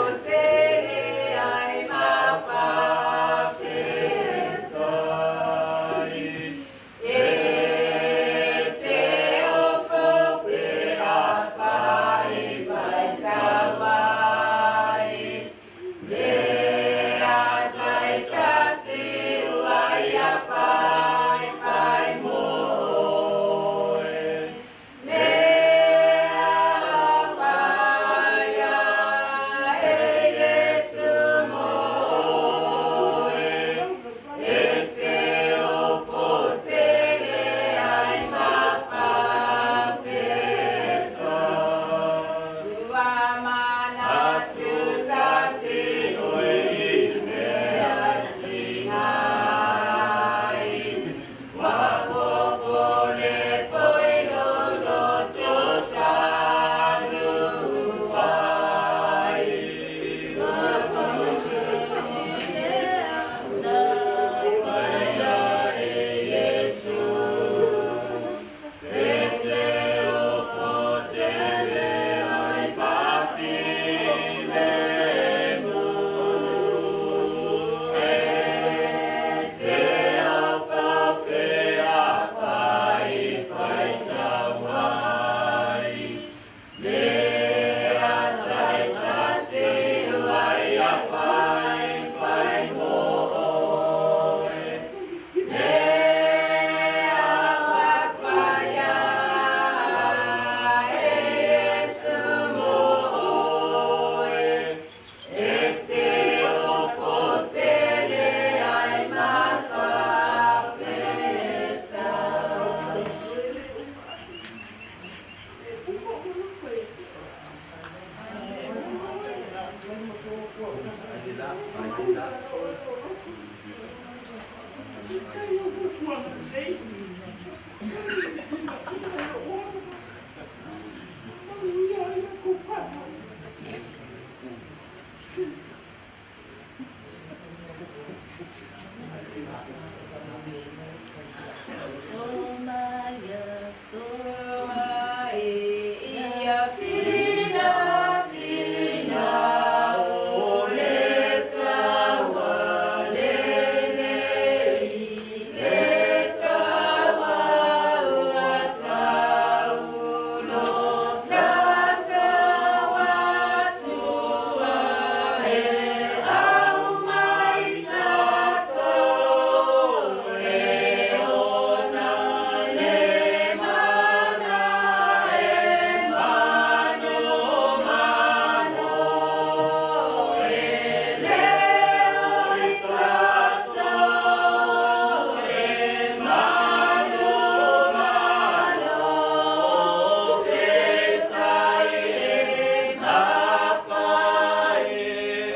It's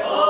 Oh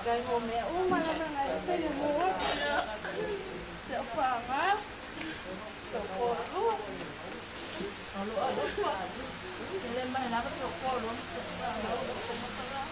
Cái hôm mẹ uống mà năm nay phải đi mua sợ phẳng á, sợ khô luôn, ở lúc mà lên bài nó có sợ khô luôn, sợ phẳng nó không có sao.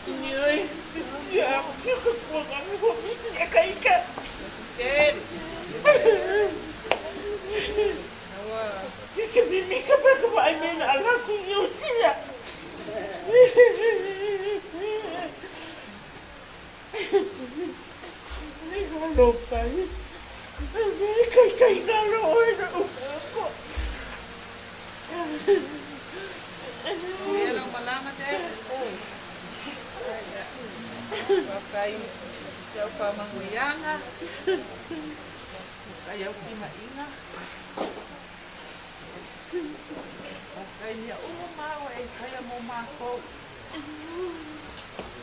Mãe, se amo, que eu vou me dizer que Nalokay. Kay naloy na ako. Kuya lang malamat eh. Bakay siya pa manguyanga. Kayaw kimainga. Bakay niya umawa eh. Kaya mo mako.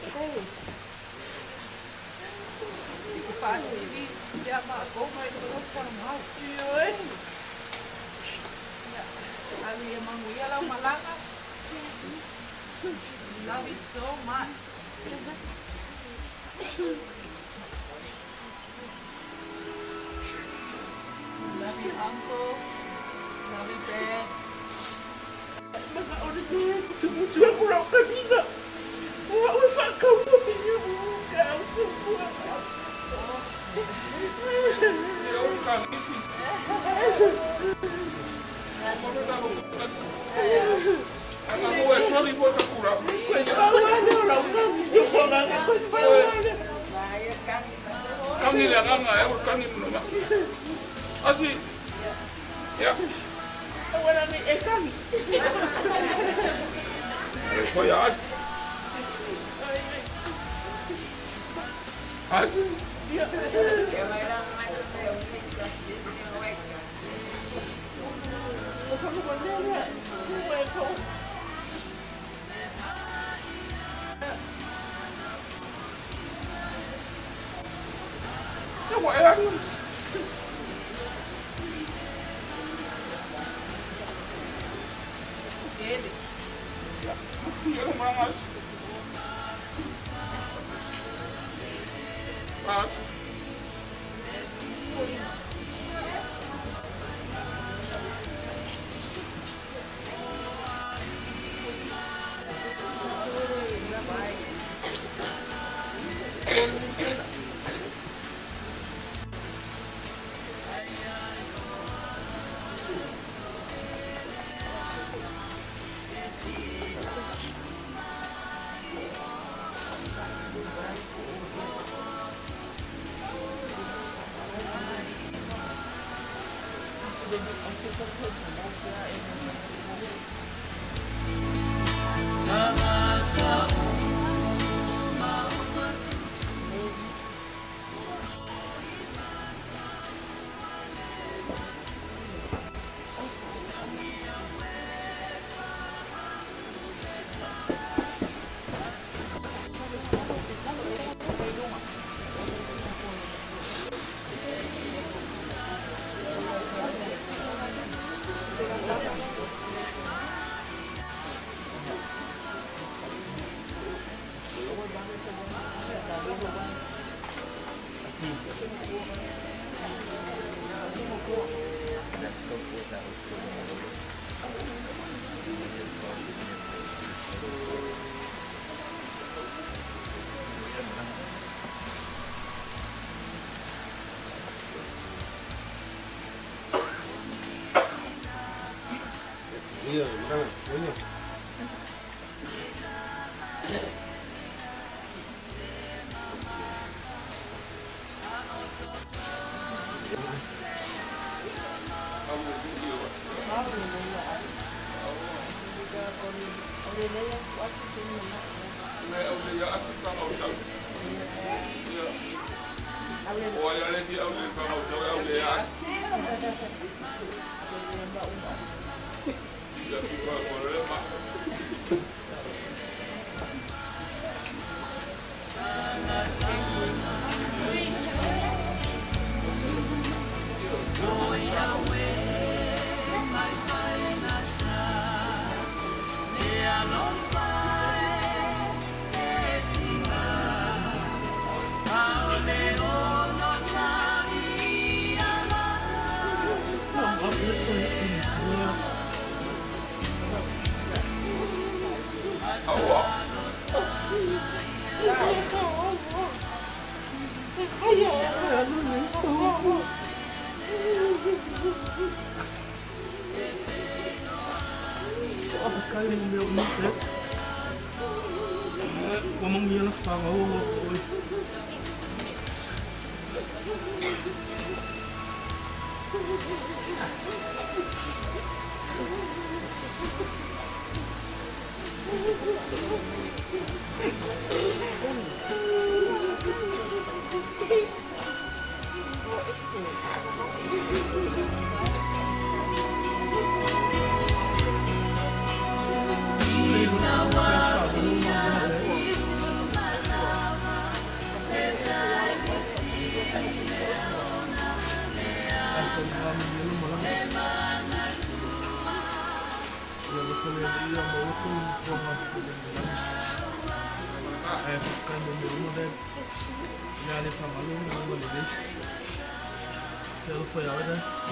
Okay. Pasiri, dia mak kau mai terus sama sioi. Ya, ali emang uya lah malanga. Love it so much. Love you uncle. Love you dad. Maka orang tu cuma kurang kabina. Buat usah kau punya bukan semua. Kami lihat angah, kami menunggu. Asyik, ya. Orang ni kami. Oh ya, asyik. Kamu enak. Iya, banget. Mas. Iya, benar. Ini. Ngomong iya lah, Kando muda, já lhe falou, não vou deixar. Pelo foi a hora.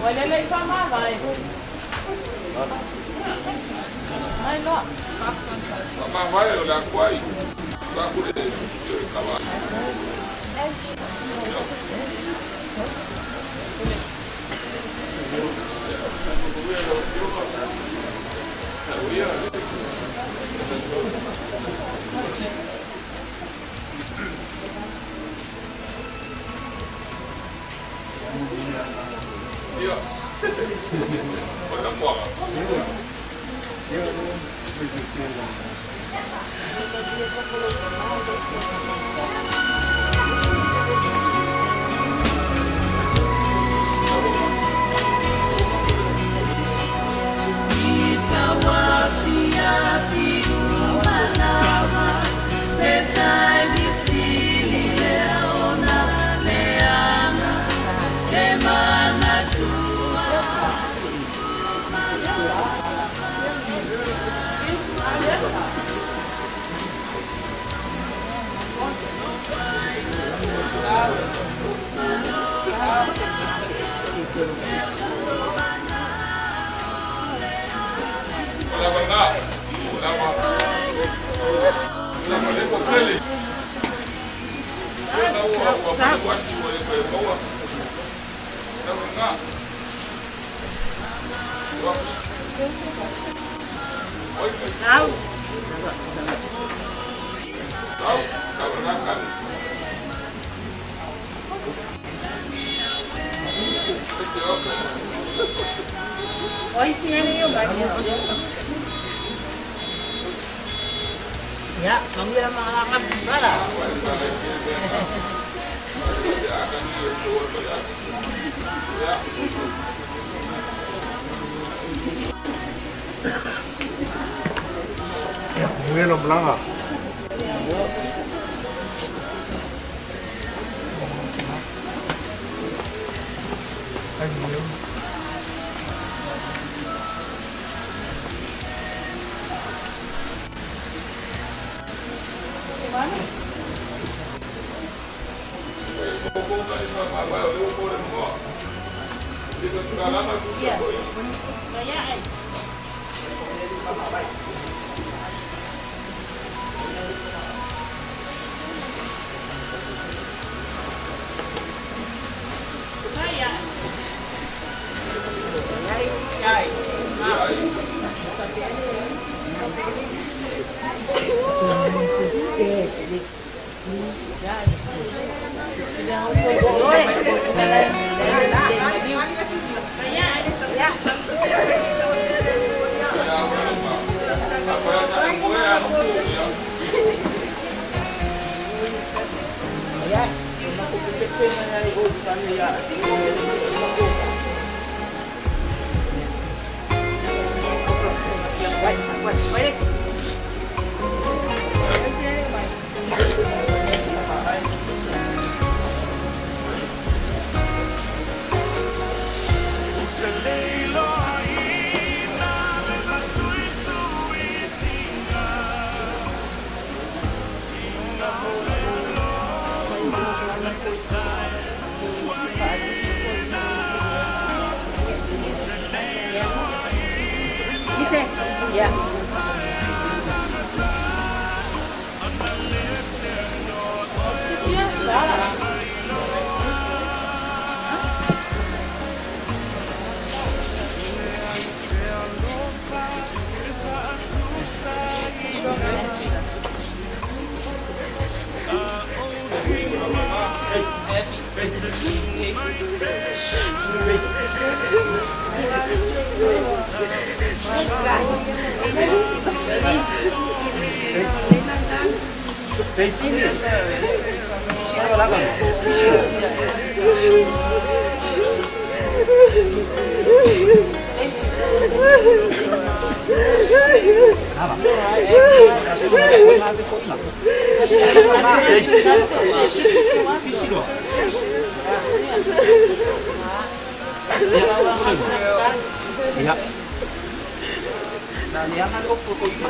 Walele sama vai. Ai não. Mas vai olhar qual aí? Vai por ele. Hoy sí han ido varios. Ya, kami lang makakap para. Muy bien, blanca. Iya. Nah, lihat kan kok foto ini.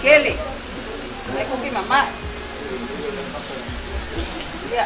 Kelly, ay kopi mama. Ya.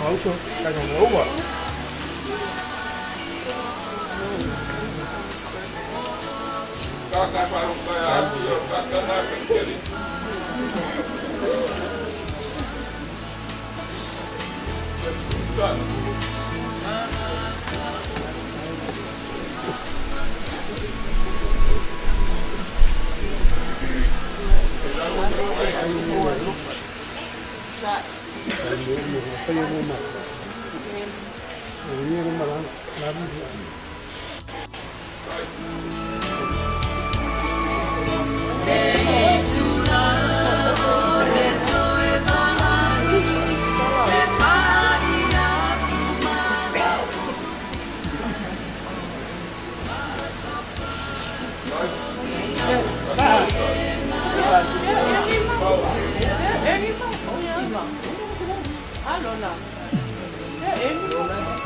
also kind of over. Kakak baru saya ambil, kakak nak kembali.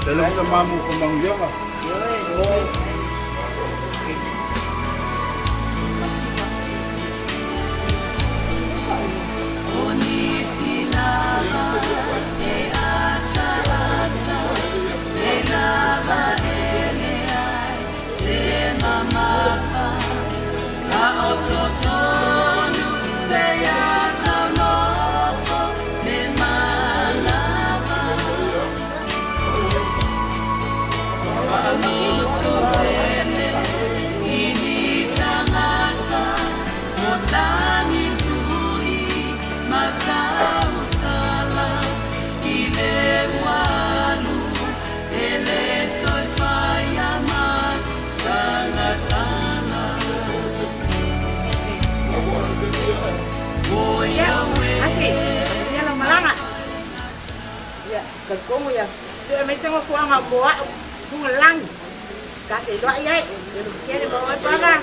Dalam ka mamu kembang dia ka. Cũng bây giờ xưa mấy xem qua mà bố không là lăng cả thể loại ấy để được kia để bố ấy qua ra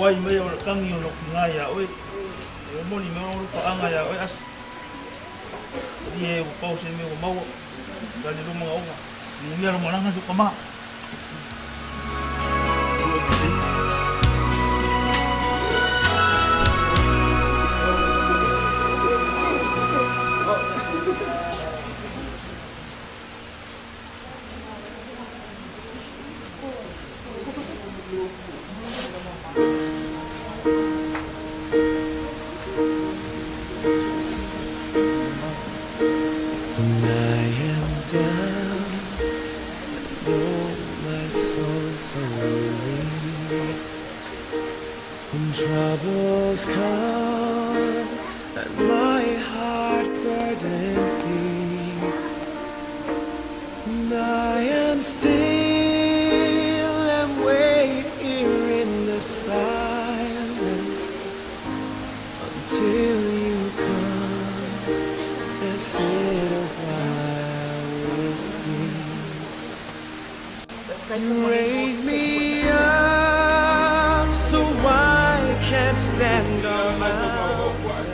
Wai mai o kangi o nok nga ya oi. O mo ni mo ko anga ya oi as. Dia o pau se me o mau. Dali ro mga onga. Ni mi ro malanga su kama. and my heart burdened be. And I am still and wait here in the silence until you come and sit a while with me. You raise me up so I can't stand on mountains.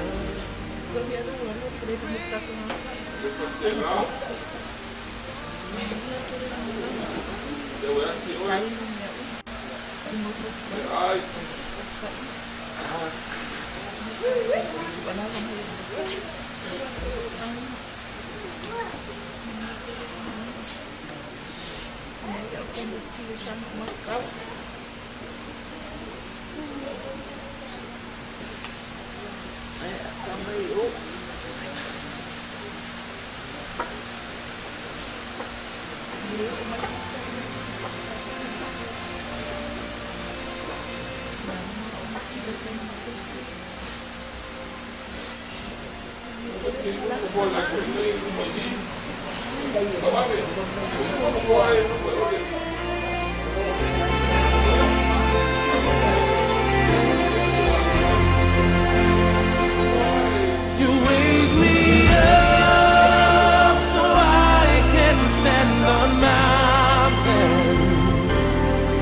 You raise me up so I can stand on mountains.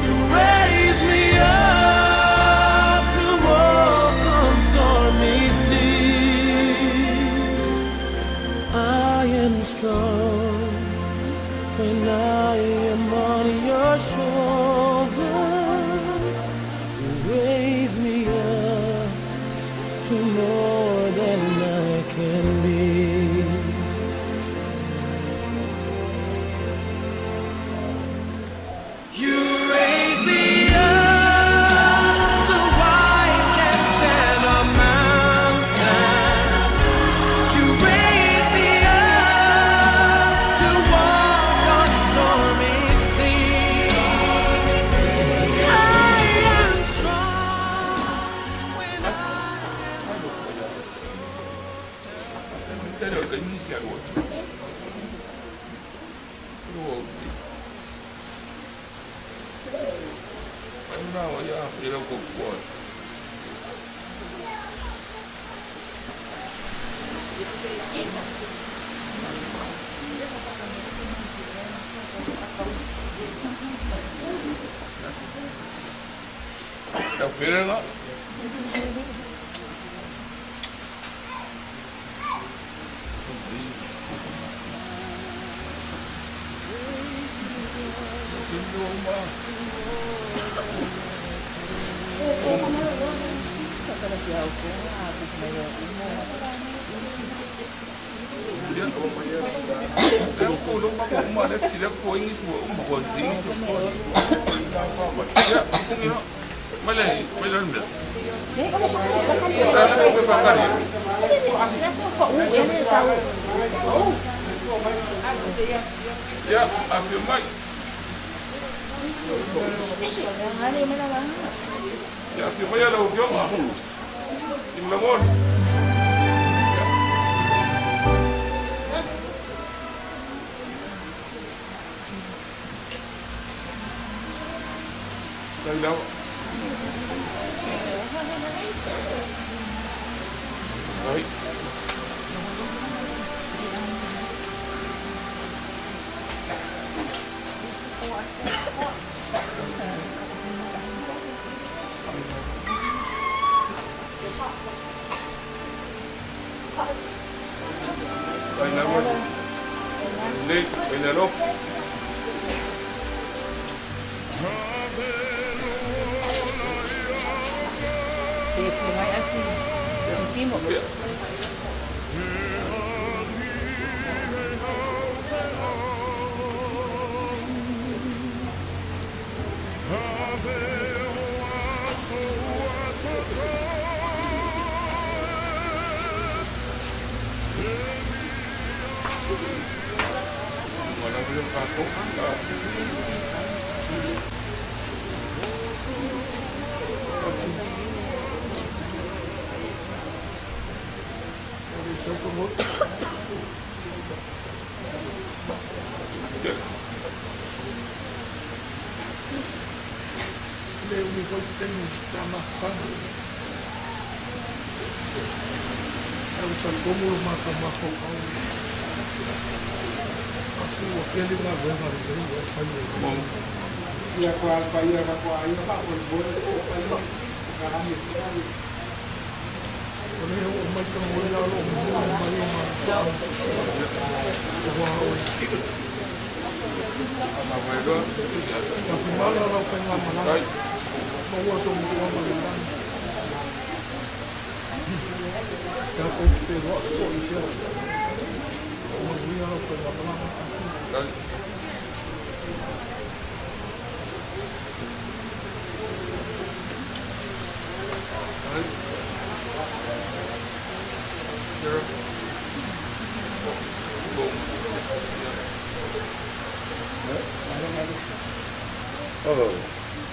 You raise me up to walk on stormy seas. I am strong when I am on your shoulders. You raise me up to more than I can be. You raise me up so I can stand on mountains. You raise me up to walk on stormy seas. I am strong when Thế được cái như xe đuổi. Đuổi. Anh nào vậy? Đi đâu cũng quên. Đọc phía đó. Em cô lúc bác cũng mà đấy thì nó cô anh của ông buồn tính của ya không nhớ mấy lần được sao nó không phải cái ya afirmai ya afirmai ya lo vio ma imlamon Đang đâu? Đấy. Đây là một lên, đây là đâu? Vai assim, último. Mana belum kapok enggak?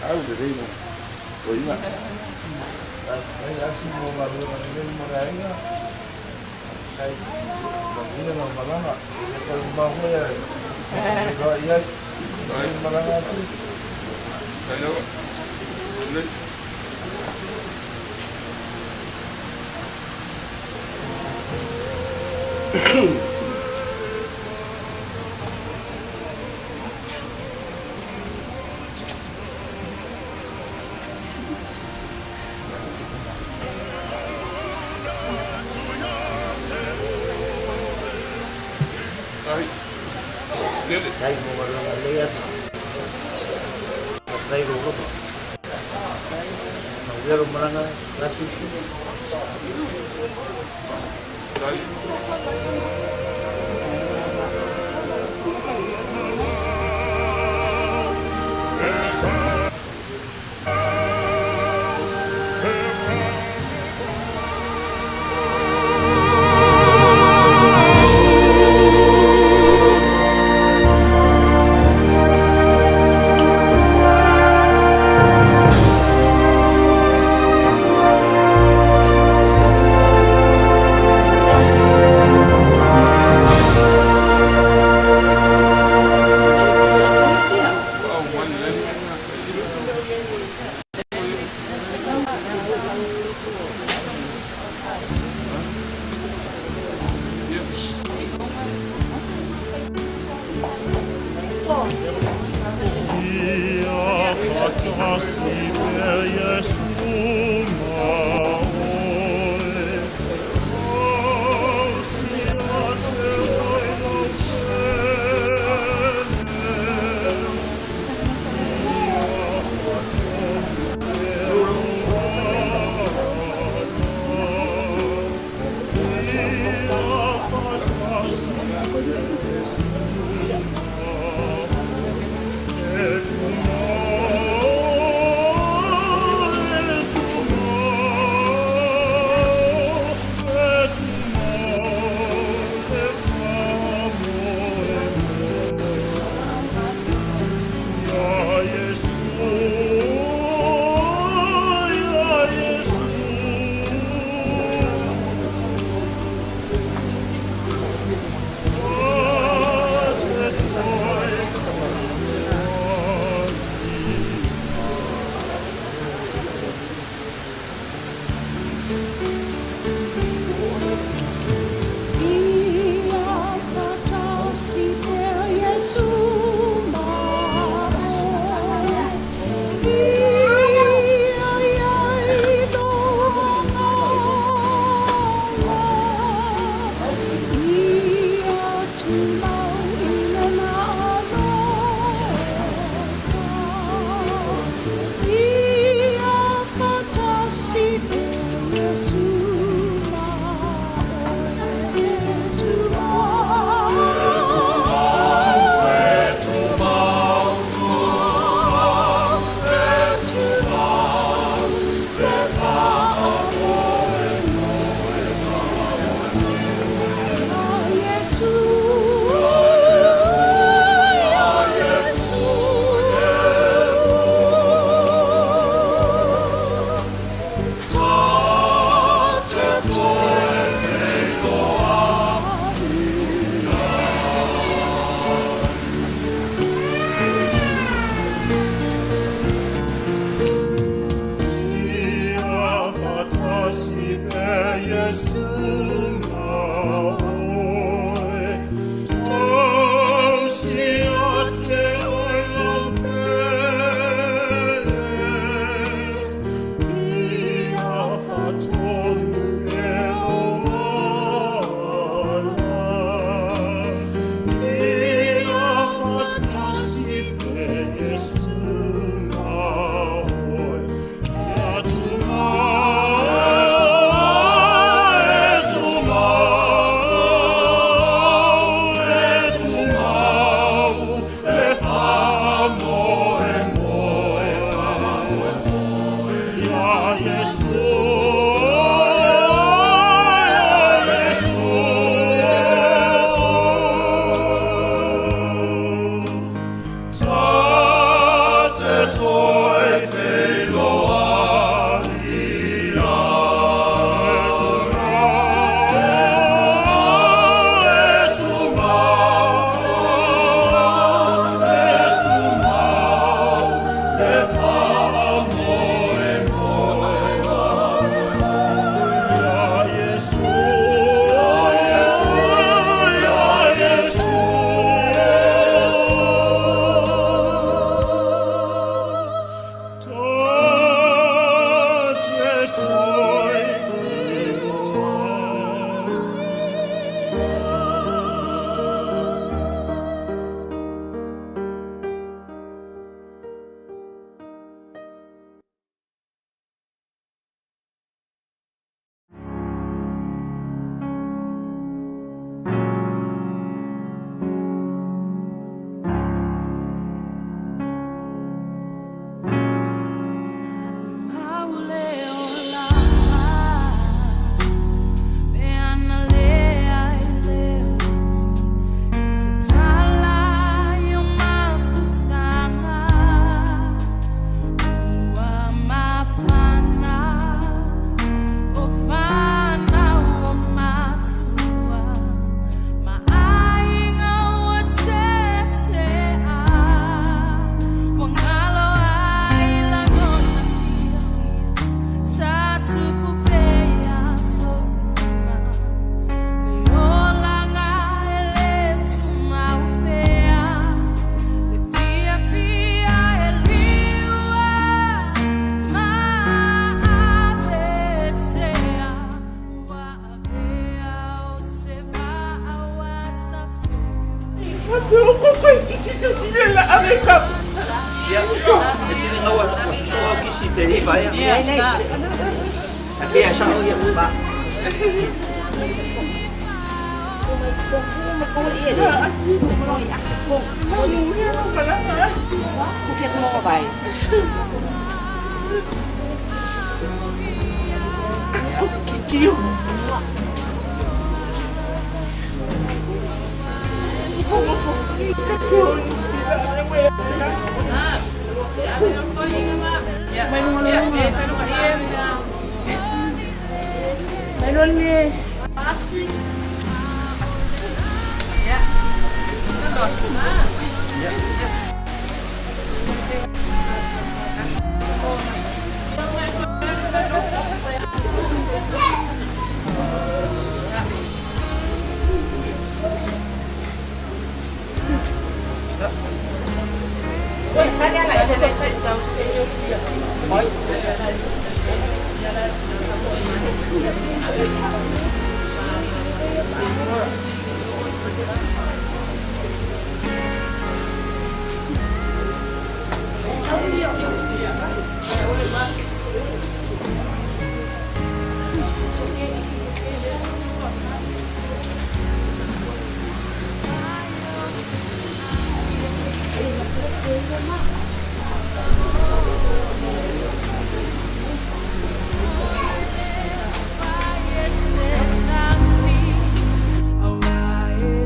Aku jadi terima. Saya semua malu dengan mereka. Saya mungkin malam nak. Kalau mahu ya, kalau ia malam tu. Saya Saya mau malam lihat. Saya dulu. Dia rumah mana? Rasih. Toi,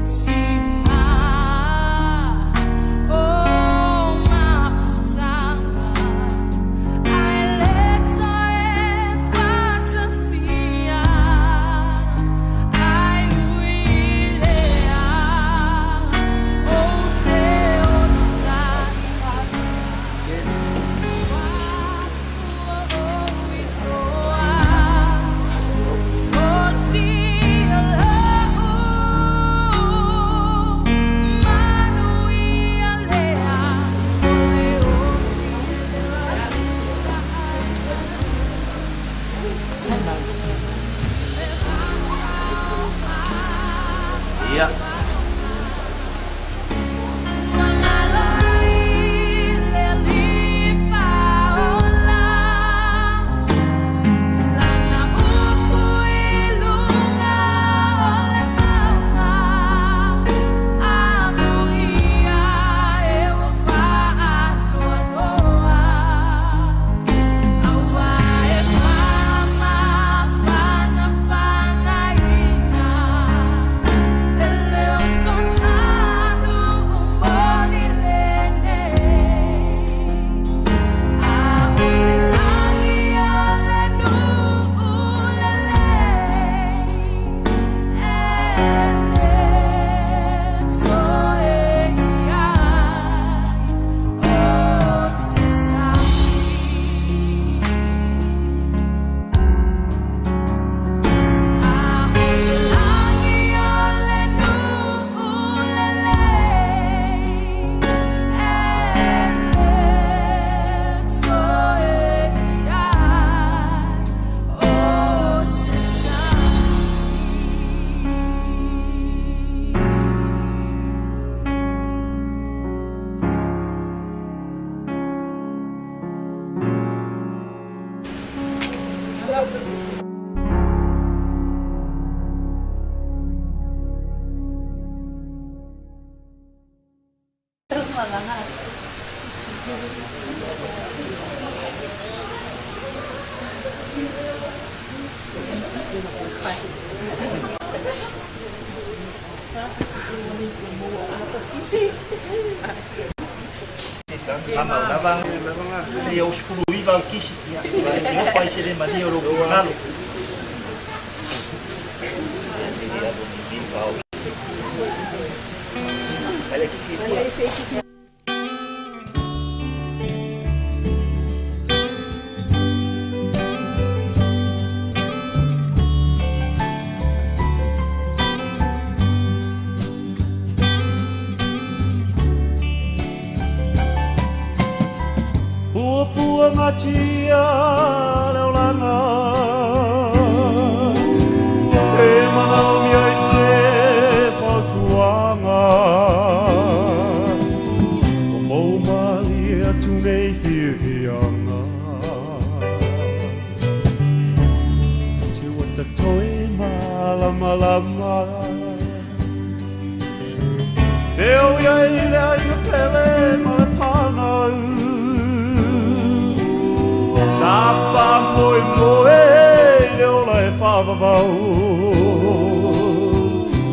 See dia. Mama navang dia os fului val kisi ya. Dia faz ele mania ro nalo. Dia do bim val. Olha aqui. Pua ngatia leo langa e manau mi ai se fautuanga o mau mali atu nei whiwhianga te wata toi malama lama Eo iai lea i pele ma panau Sapa moe moe leo lai whawawau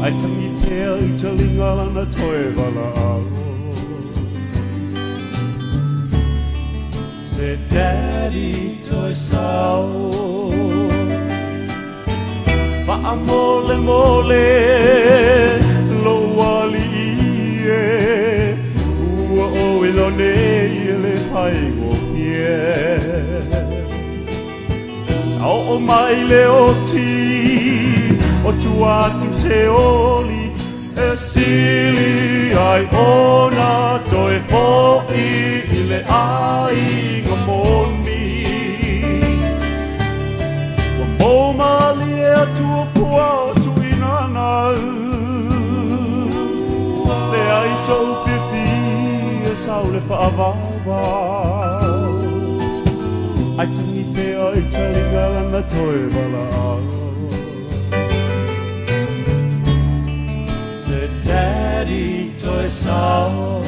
Ai tangi pēr i te linga lana toe wala au Se daddy toi sao Wha mole mole lo wali ie Ua o ilo nei le pai go pie Au o mai le o ti O tu atu se oli E sili ai ona Toi po i le ai ngamoni Wa mo mali e atu o pua tu inanau Le ai so fifi e sau le whaavavau Ai tangi pēr i te linga lana toi wala au Se daddy toi sao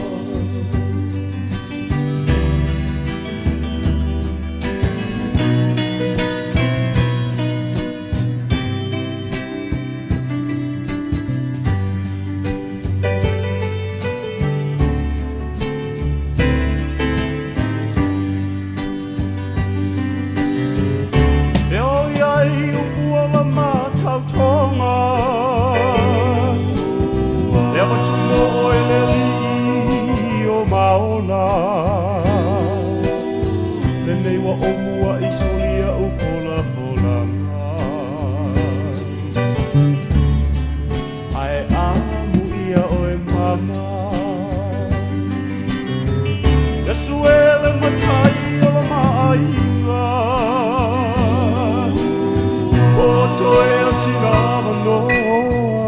Toi o sinama no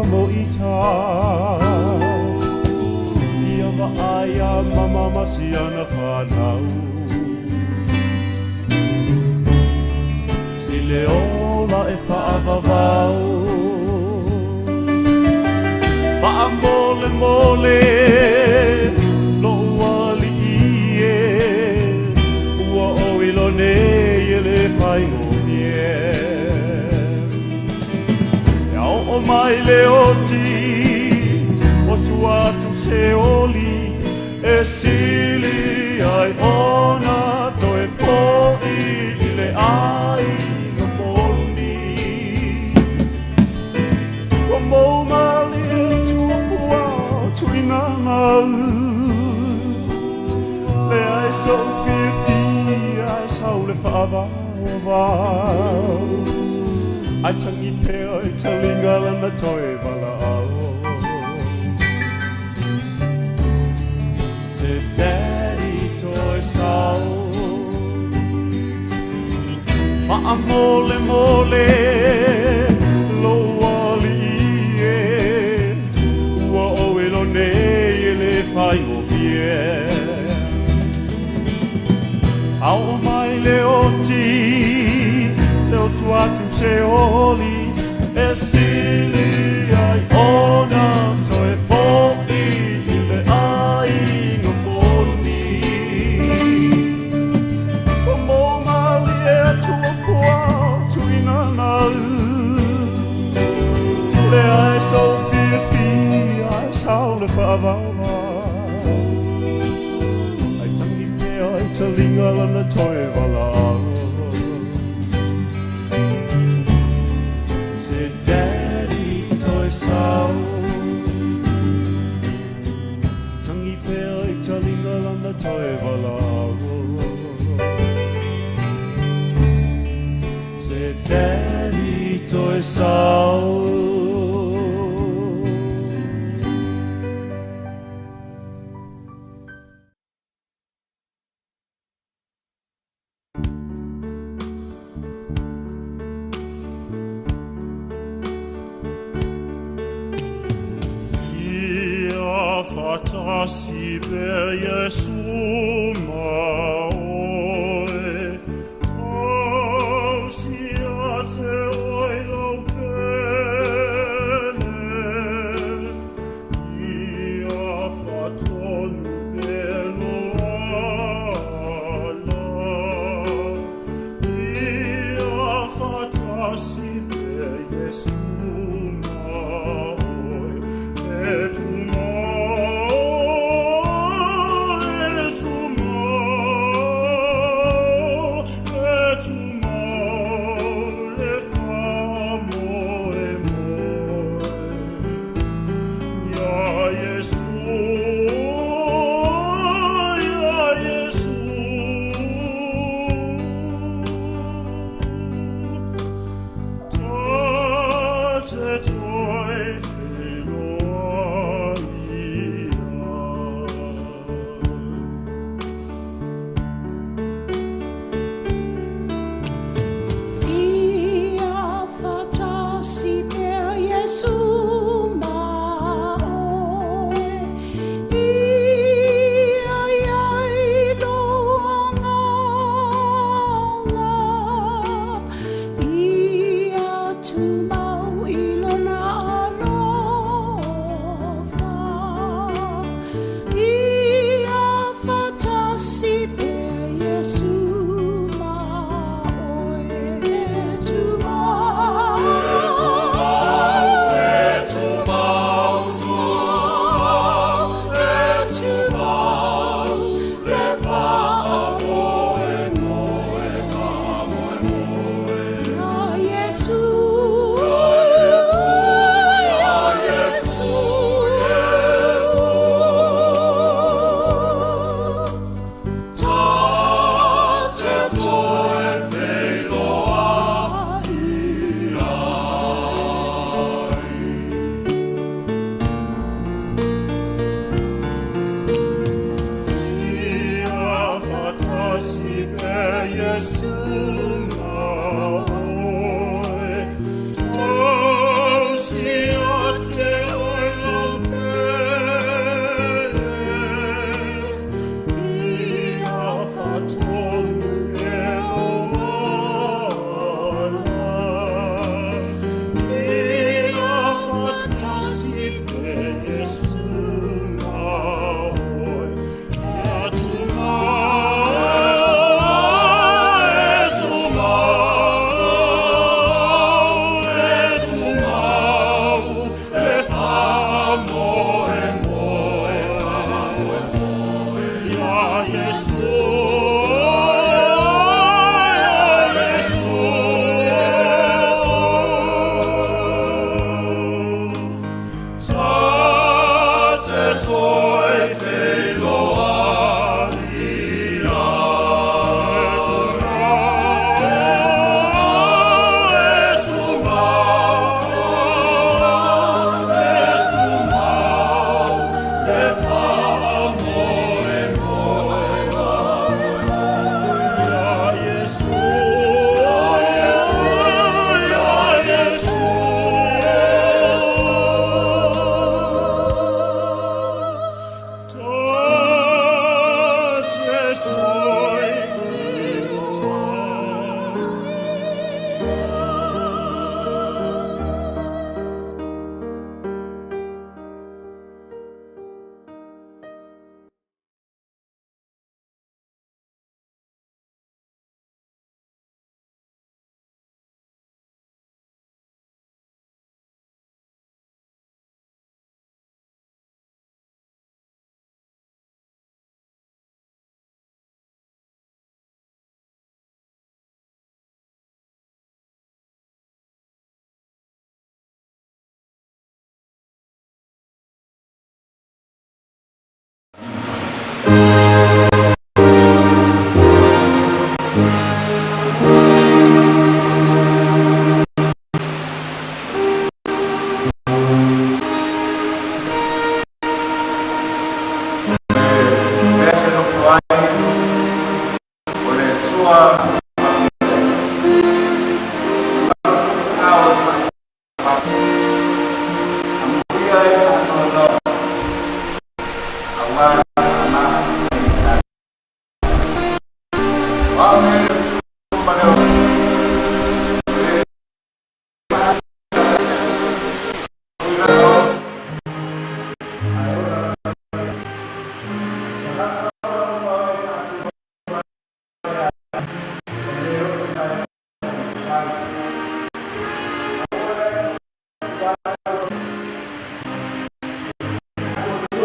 mo ita mole mole lo ali e ua o ilone ele fai o mie ya o mai le oti o tua tu se oli e sili ai ona to e poi le ai no moni o mo mali tu kua tu inana le ai so fiti ai sau le fava va ai tangi pe ai talinga lana toi vala se daddy toi sau ma mole mole lo ali e ua o elo nei le fai o vie au mai le oti se o tuatu se oli e sili ai ona toi fo'i le ai no poni o mo mali e tua kua tuina le ai so fi ai sao le fa'avawa ai tangi pe ai talinga lana toi wala se daddy toi sao tangi pe ai talinga lana toi wala se daddy toi sao Fatasi pe Jesu maoe au siate oilo pene ia fatonu pelo ala ia fatasi pe Jesu maoe et tu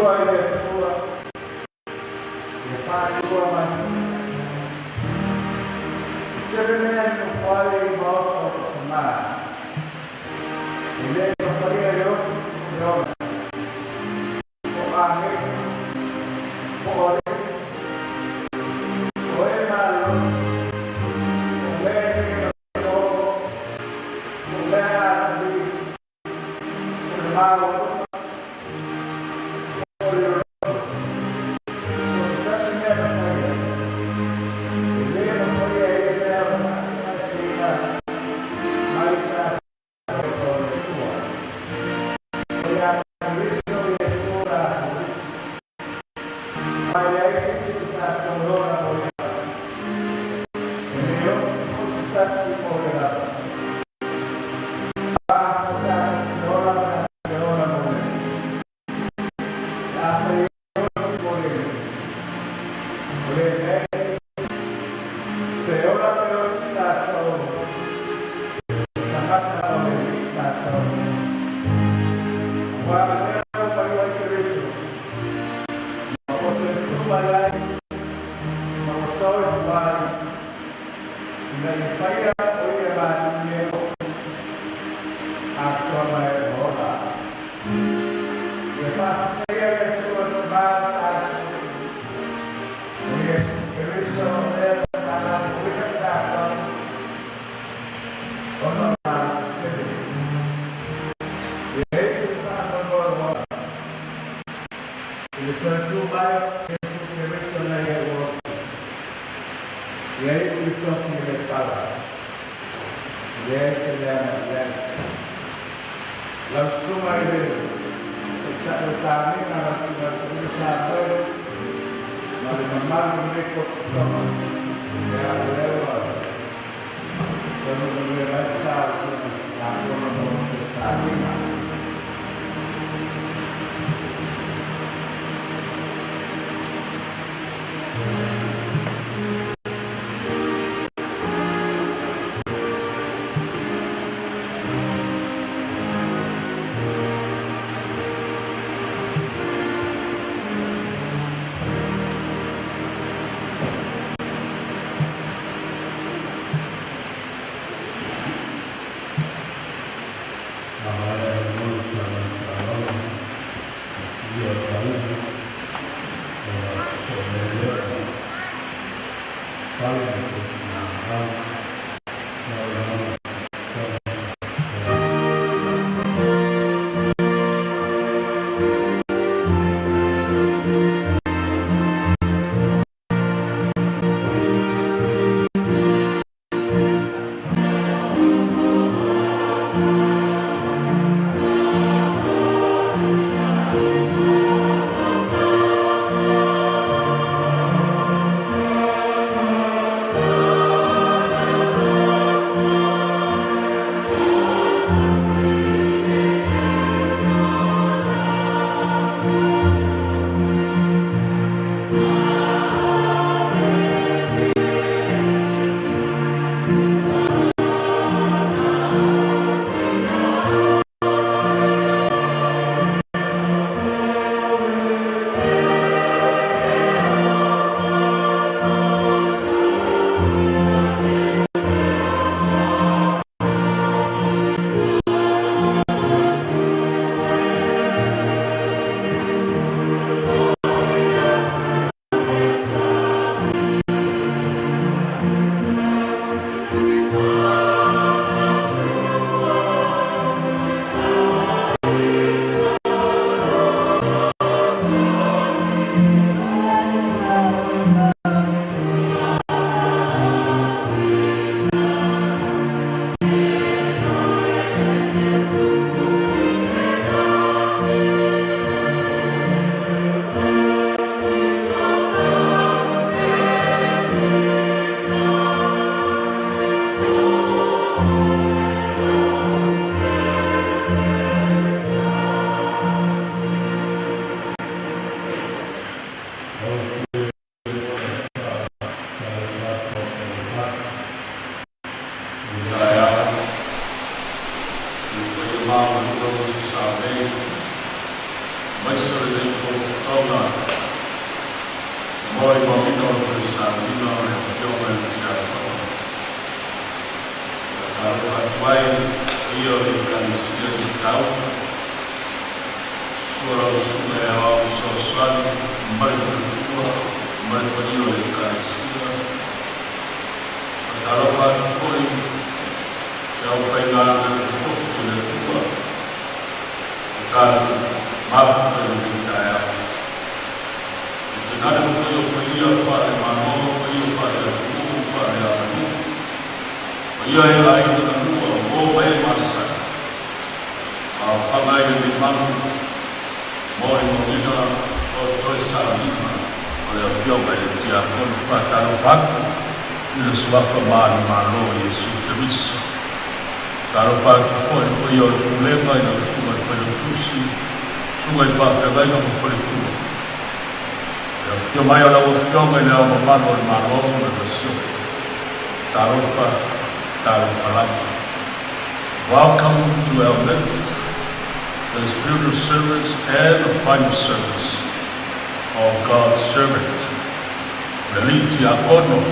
Dua ile dua. Yapani dua man. Sebenarnya kuali bawa sama. Ini kepada yo yo. Oke. Oke. Oke malu. Oke. Oke abi. Malu. Amen. Fiona, Moi Mamino to Samino and Fiona and Tiago. Why here you can see it out. Sura Sumea, Sosan, Maritua, Maripanio, you can see it. Tarapat Poi, Yaupaina, and the Tua, Tatu, Mapta, and Taya. The Nadu Paya, Father, Mano, Father, Tumu, Father, Ia e ai na rua, o mai masa. A whangai ni manu, moi moina o toi sarina. O lea whionga e tia konu pataro whatu, i le suwaka maari malo i Yesu Keriso. Taro whatu koe o i o ulenga i au sunga i pere tusi, sunga i pāwhengai na mokore tua. Lea whio mai o lau whionga i lea o mamano i malo i le sio. Taro whatu. Welcome to our midst, the spiritual service and the final service of God's servant. Reliti akono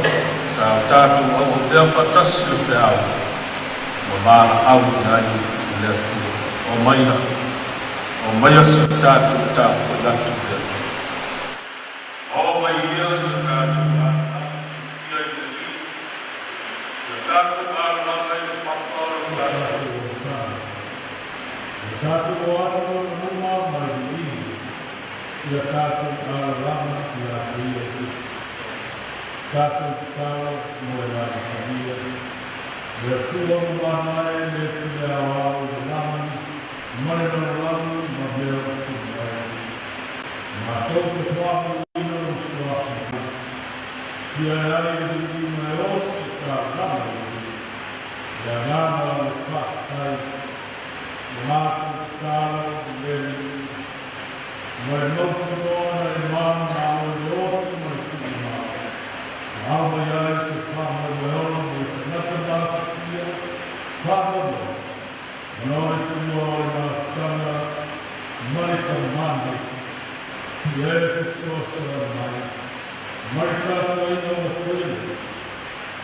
sa tatu au dea patasi le te au, mamara au nai le tu, o maia sa tatu tapu latu le tu. O maia le tatu Tatu ala e papalo tatu ala numa mai ia tatu ala ia ia is tatu tau mo la sabia ia tua mai le tua au lama mai no lama ma veo tu ma todo papo no suavi ia ai de mai os ka ya nada papai mato calo del no fuora e mamma o outro mas tudo mal alma ya se fama o elo na tanda dia fama no é tudo na tanda marita mande e é pessoa marita foi no foi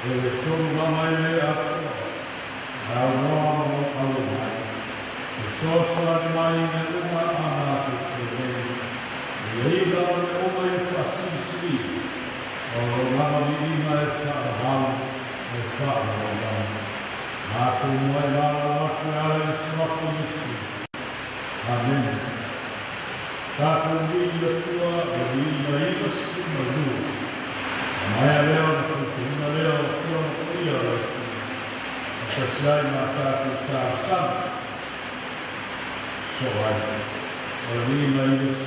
ele todo mamãe é Au nomo au mai. E sosa ni mai ne uma amatu te vei. E eiga o ne oma e fasisi. O lama vidina e whaahau e whaahau. Mātu mai lama watu ale e swaku nisi. Amen. Tātu wīna tua e wīna iwasi manu. Mai a leo na kutina leo tua ia leo. Sai matatu tāsana. So ai. O rima ius.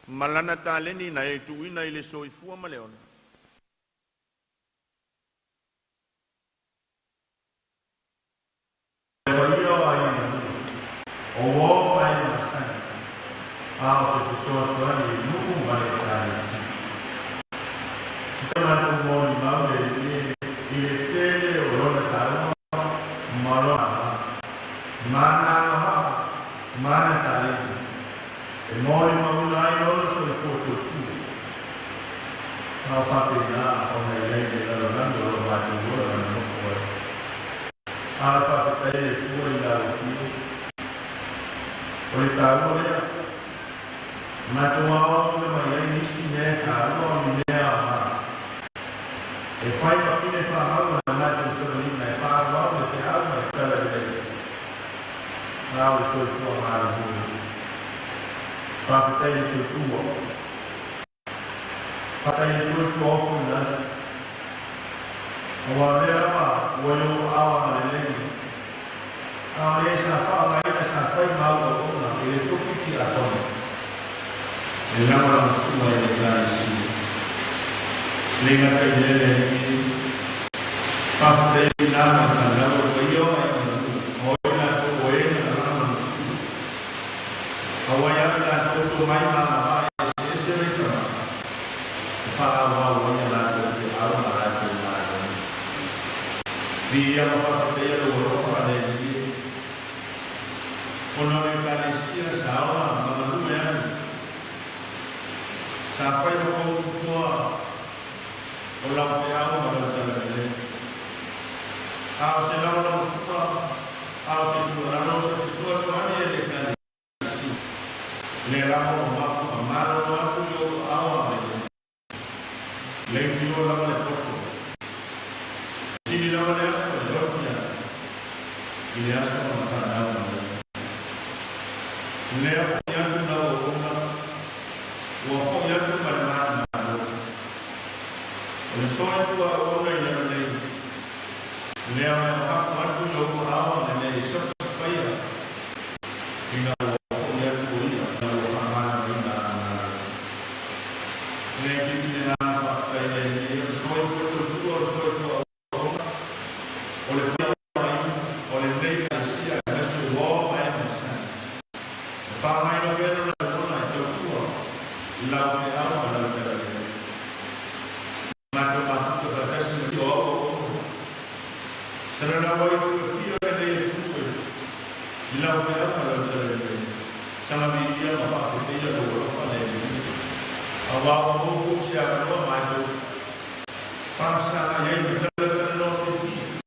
Malana taleni na e tuina ile soifua maleona. Alfa Fetae tua i la fio. O le tau lea. Ma tu au le mai ai nisi ne a ua mi nea a. E whai papine whahau na mai tu sorolina e whahau le te au na e kala i lei. Nau e soi fua mara hui. Whafetai tu tua. Whatai e soi fua ofu na. O wa mea ma, ua yo awa na le lei. A le sa wha mai na sa whai mau o ona, e le tupiti a tonu. E nama na suma e le kāi si. Le ngata i lele i whafetai i nāma whanau o iyo ai o ina ko o ina na nama na suma. Hawai atu na toto mai mana mai e se reka. Whaau o ina na toto au na rātou mana. Vi ia ma whawhatea lo rofa ne ni. Ono me kāne sia sa awa ma mahu me anu. Sa whai o kou tua o lau whiau ma lau tala me le. Ao se lau lau supa, ao se tuarano se te sua suani e le kāne si. Le ramo o mapu ma maro o atu i o awa me le. Le tio lau le poto. Sini lau le aso le rotia. I le aso ma whanau ma le. Lea i atu na o ona, ua whoi atu ma le mani ma lo. O le soe fua o ona i lera nei. Lea mea hapu atu i o awa le nei sapu paia. I nga ua whoi atu o ia, na ua whamana i nga ana. Lea kiti le nā whakakai nei nei, o le soe fua o tua, o le soe fua o ona. O le paia mai, o le nei ka sia, ka su o mai ma sa. Whamai no kero na kona e tau tua, I lau whi au ma lau tera kere. Mako mafuta ka kasi na ki o o o. Sana na wai tu e whio e nei e tuku e. I lau whi au ma lau tera kere. Sana mi ia ma whawhitea o rofa nei e. A wawa mofu si a kanoa mai tu. Whamsana iei me tera tera no whiwhi.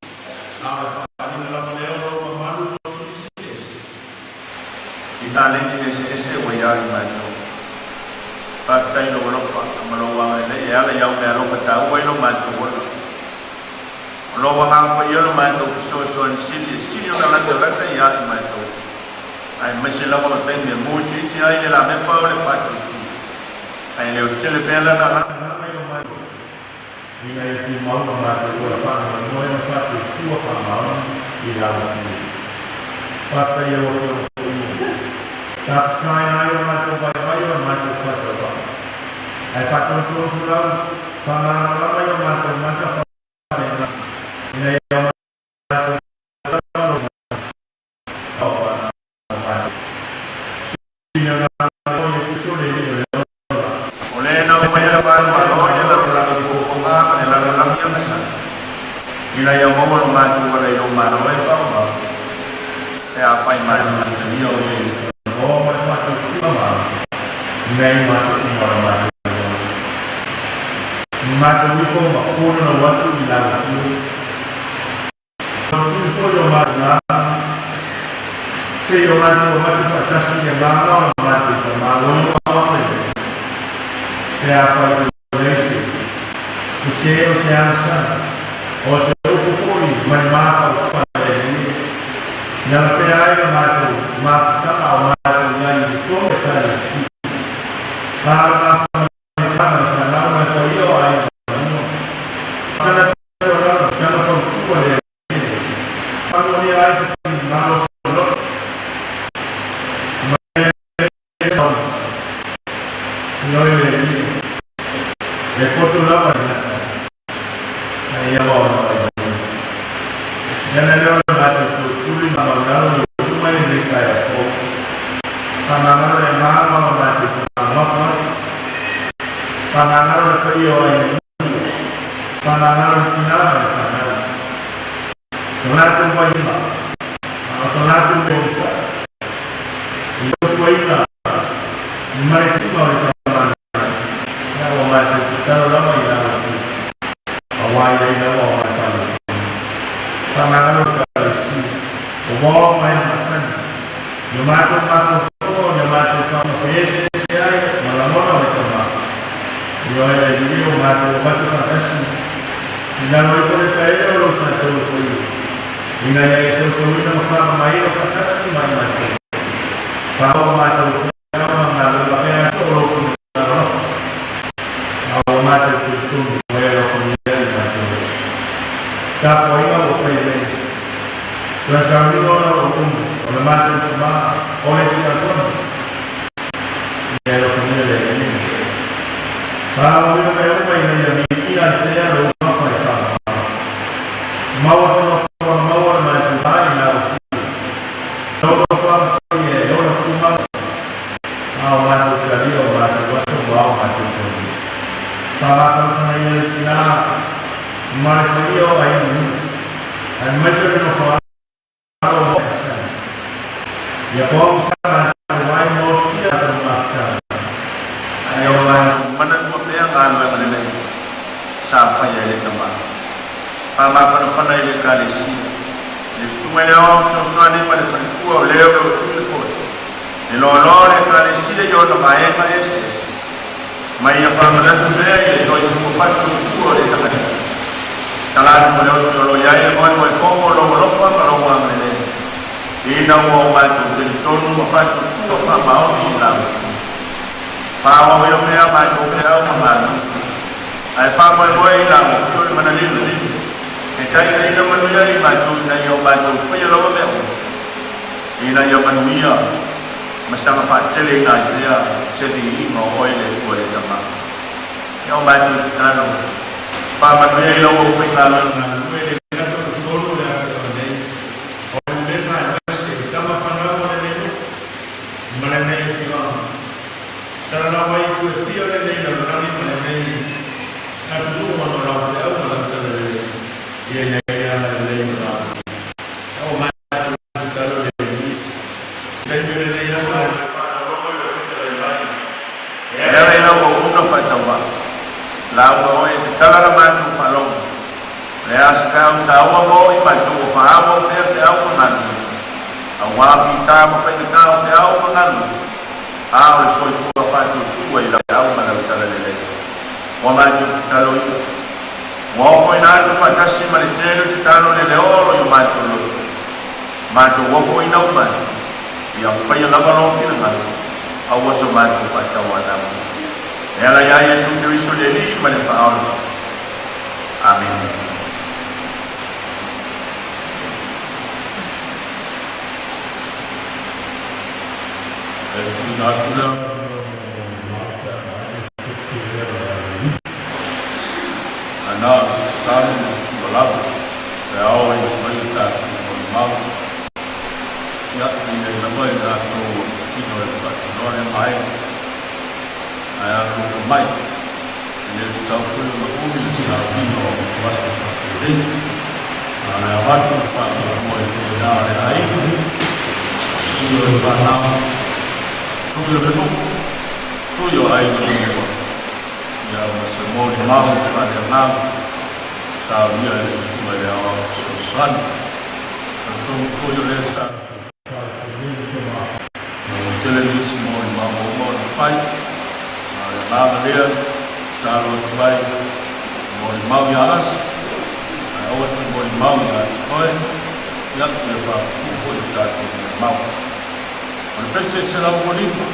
Awe whaani lama leo no ma manu no sisi esi. I tāleni ese o iari mai tu. Whakatai no rofa, ma loa e e ala iau mea rofa ta ua ino mai tu wana. O loa ngāpa i ono mai tu fiso ni sili o na lante o rata i ai mai tu. Ai mese lawa o tenge mūti iti ai le la mepa o le pati iti. Ai leo tele pēla na hana ino mai tu. Ina e tu mauna mai tu ua whana no e na pati tua whamau I lawa tu. Whakatai o o Tapsai ai o mai tu vai o mai tu whakawa. Ai whatontua purau, whamana lama i o mai tu mata whakawa. Ina i o mai tu whakawa o mai tu. Sina ngā o i susone i o leo. O le na o mai a mai ma o i la rana i o ngā e la rana i o nasa. Ina i o momo o mai tu wale i o mai o e whauma. E a whai mai i o i o mai whatu tima nei maso tima mai mata wiko ma kono na watu I la tu tu foi o mai na sei o mai o mai fatasi e mama o mai o mai o mai e a fai o lesi tu sei o se ansa o se o foi mai ma o fai na pe ai o mai ma ta o mai Come fare sì? Parla sana ma poi io ai sana sana con cuore quando mi hai ma lo solo ma noi le porto la mano e io ya ne lo dato tu li ma lo tu mai ne kai panangan yang mana mati panangan panangan kaya ini panangan Cina panangan sonatu paima sonatu bangsa itu paima mereka semua orang yang orang kita lama yang awal dari awal panangan suina mafama mai o katasi mai mai. Pao mata o kama ngalo bakaya solo kuro. Ao mata o kutum wera o kunyeri mata. Kapo inga o pele. Transami ona o kum o mata o kuma ole kita pun. Wera o kunyeri ini. Pao inga mai o mai nei ami ina tea o mafa e fama. Mau sono mau mai tu bai na o. Não fala que é eu não fuma. Ah, mas o que ali o mas eu gosto do ao mas eu. Falar com ele tirar mas ali o aí não. Mas eu não falo. E a pouco sabe vai mostrar a marca. Aí eu mana tu pia ngan wa mana sa fa ya le tama. Pa ma fa na ile kalisi. Le sumeo so suani pa le fatua o leo o tu fo. E lo onore tra le sile io no mai ma eses. Ma ia fa ma tu be e so io mo fatto tu le tama. Tala mo lo ya e mo como lo fa ma lo wa me. E não o ma tu te tonu mo fatto tu fa ma o ni la. Pa o yo me ma tu fe o ma. Ai fa mo la mo tu ma na ni. E kai nei na manuia I mātou na iau mātou whaia lawa mea. I na iau manuia masanga whaatele ngā idea seti I ma oile kua le tama. Iau mātou tikano. Pa manuia I lawa whai ngā lana. Nue le kato tonu le aka nei. O le mena kaste tama whanau le nei. Mana nei whiwa. Sarana wai kue whia le nei na rani mana nei. Natu nuwa no rau whi au mana tala le. Ia nei ana le nei rau. O mātou talo le nei. Nei mele nei asa. Era le lawa una whaitawa. Lawa oe te talara mātou whalong. Le askau taua mo I mātou o whaawa o pēr te au manganu. A wafi tāma whainga o te au manganu. A o le soi fua whātou tua I la au manganu tala le lei. Wa mātou te talo I. Wa ofo I nātou whakasi ma le tēru te talo le leoro I mātou lo. Mātou ofo I nau mai. Ia whaia lama lo whina nganu. A waso mātou whaitawa namu. E ala ia Yesu Kiriso le li ma le whaono. Amen. Ana stanu balabu le ao I mai ta o mau ya ni le mai na to kino e pa no e mai ai ko mai le tau ko no umi sa vino vaso de ana vatu pa mo e na ai su ba na su le no su yo ai no ya se mo di mau pa de na sa via su ma le ao so san to ko yo le sa televisimo di mau mo pai na dia talo vai mo di mau ya as o te mo di mau ya oi ya te va ko ta te mau o pese se la bolino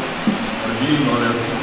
o vino le tu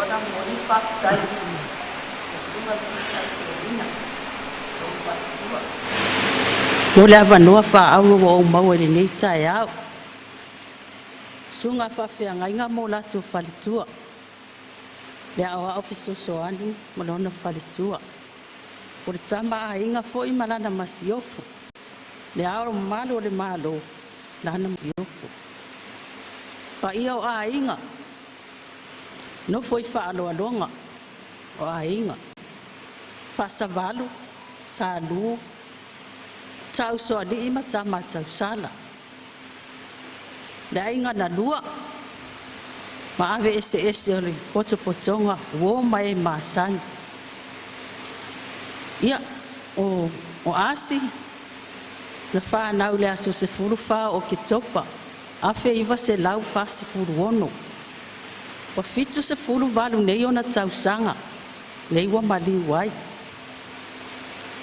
ona mo i whaktai. E sunga ki tai te ina. Mo le avanua whaau o mau ele nei tae au. Sunga whawhia ngainga mo latu whalitua. Le awa ofiso soani mo lona whalitua. O le tama a inga fo i malana masiofu. Le aoro malo o le malo lana masiofu. Pa ia o a inga. No foi whaalo alonga o a inga. Whasavalu, salu, tau soa li ima tama tau sala. Le inga na lua. Ma ave ese o le poto potonga wo mai masani. Ia o asi na whanau le aso se furu wha o ke topa. Afe iwa se lau wha se furu ono. Wa fitu se furu walu nei ona tausanga. Nei wa mali wai.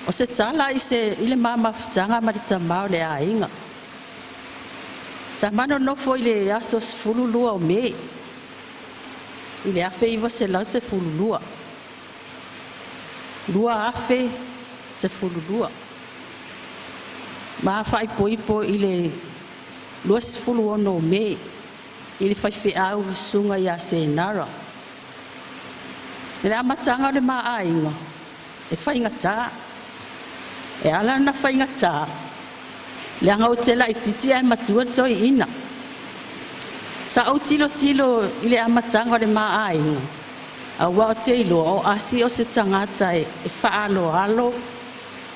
O se tala i se ile mama futanga ma di tamau le a inga. Sa mano no foi le aso se furu lua o mei. Ile afe iwa se lau se furu lua. Lua afe se furu lua. Ma fai poipo ile lua se furu ono me. Ile fai fi au sunga ya se nara. Ile amatanga le maa ainga. E fai ngata. E ala na fai ngata. Le anga utela ititi ai matua toi ina. Sa au tilo ile amatanga le maa ainga. Awa o te ilo o asi o se tangata e whaalo alo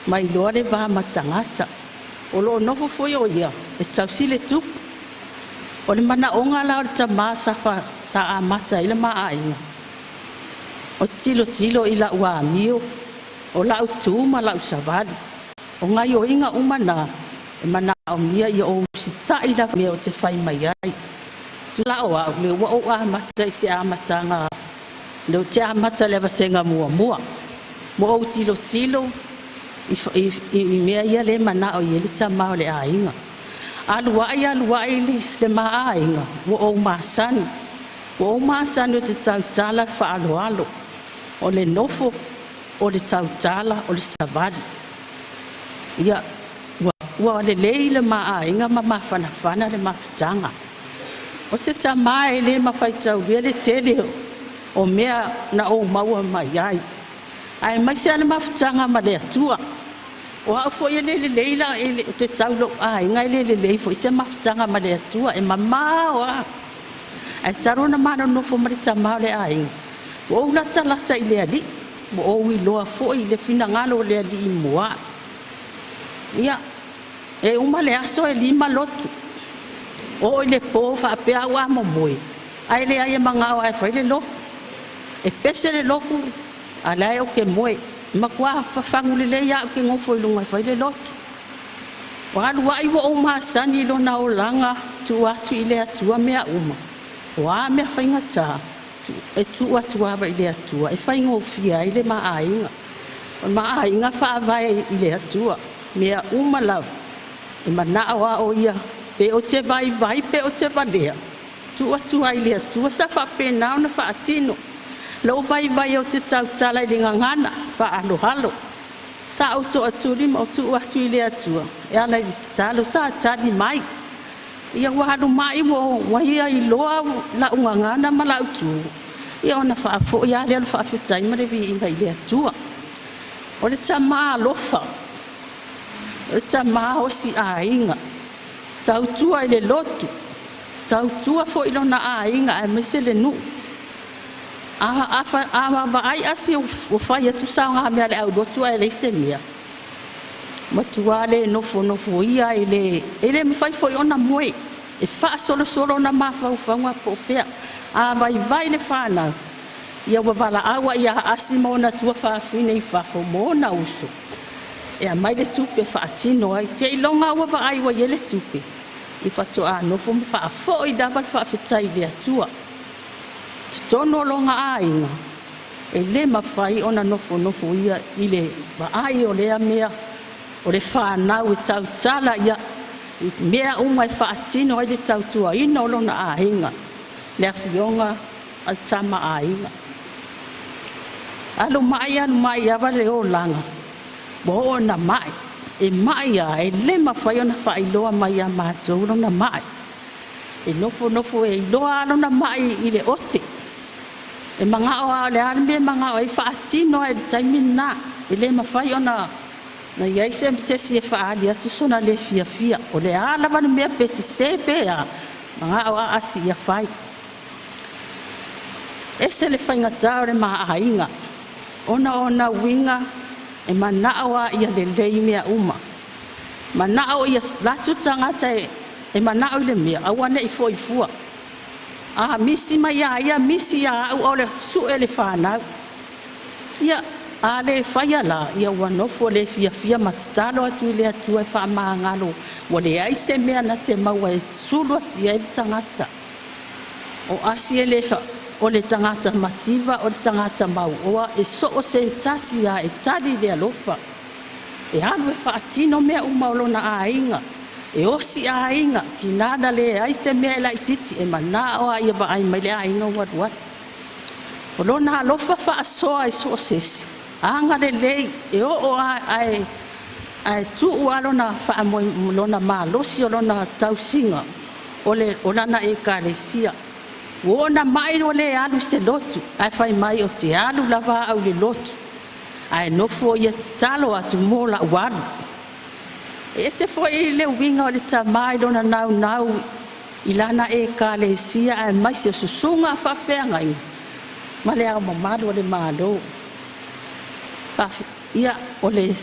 mai loa le wā ma tangata. O lo nofo foi o ia e tausile tupu. O le mana onga lao le tamā sa a mata ila maa ainga. O tilo ila ua amio. O lau tūma lau savali. O ngai o inga umana e mana o mia i o usita ila mea o te whai mai ai. Tula o au le ua o a mata i se a matanga. Leo te amata le vasenga mua. Mo au tilo i mea ia le mana o ieli tamau le ainga. Aluai le maa ainga. Mo au maasani. Mo au maasani o te tautala whaaloalo. O le nofo o le tautala o le savali. Ia ua le lei le maa ainga ma mawhanawhana le mawhitanga. O se tamae le mawhaitau le teleo. O mea na o maua mai ai. Ai mai se ana mafutanga ma le atua. O hau fo ia le leila o te saulo ai ngai le lei fo se mafutanga ma le atua e mama o a. Ai tarona mana no fo mari tamau le ai. O la talata i le ali. O wi loa fo i le fina ngalo le ali i mua. Ia e uma le aso e lima lotu. O le po fa pe awa mo moi. Ai le ai manga o ai fa le lo. E pese le loku ala o ke moe makua fafangu le ya ke ngofo lunga fa le lot wa lu ai wo ma sani lo na olanga tu atu ile atu mea uma wa me fa ngata e tu atu wa ile atu e fa ngofia ile ma ainga fa vai ile atu mea uma la e mana wa o ia pe o te vai pe o te vadea tu atu ile atu sa fa pe na fa atino. Lo vai o te tautala i linga ngana, whaalo halo. Sa auto aturi ma tu atu i le atua. E ala i talo sa atari mai. Ia wahalu mai wo wahia i loa la unga ngana ma la utu. Ia ona whaafo ia le alu whaafitai ma revi inga i le atua. O le tama alofa. O le tama osi a inga. Tautua i le lotu. Tautua fo ilo na a inga e mese le nu. Ai asi o fai atu saunga mea le au dotu ai leise mea. Matua le nofo ia ele me fai foi ona moe. E fa solo na mafau fanga po fea. Vai le fana. Ia wala awa ia asi mona tua fa fine i fa fo mona uso. E a mai le tupe fa atino ai te ilonga wa ai wa ele tupe. I fa to a nofo me fa fo i dava fa fitai le atua. Tono longa ainga. E le mawhai ona nofo ia ile wa ai o lea mea o le whanau i tautala ia i mea umai whaatino ai le tautua ina o lona ainga. Le awhionga a tama ainga. alu mai ava le o langa bo na mai e mai e le mawhai ona whailoa mai a mātou na mai e nofo e iloa alo na mai i le ote e manga o le arme manga o e whaatino e le taimina e le mawhai ona na iai se si e whaali asu sona le fia o le alawa na mea pesi sepe a manga o a asi ia whai e se le whaingatau le maa ainga ona winga e manao a ia le lei mea uma manao ia latu tangata e manao le mea awane i foifua a misi mai ia misi ia au le su ele whanau ia a le whaia la ia wanofo le fia matatalo atu le atu e wha maangalo wa le aise mea na te maua e sulu atu ia le tangata o asi ele o le tangata mativa o le tangata mau oa e so o se tasi a e tali le alofa e anu e whaatino mea umaulo na ainga e osi ainga tinada le aise mea la ititi e mana o ia ba ai mai le ainga waduat o lona alofa whaasoa e so o sesi anga le lei e o ai tu alo na whaamoy lona malosi o lona tausinga o lana e kalesia Wona mai o le alu se lotu, ai fai mai o te alu lava au le lotu. Ai no fo ia talo atu mola walu. E se fo i le winga o le tamai lona nau ilana e kalesia ai mai se susunga fa fea ngai. Ma le au mamado o le malo. Ia o le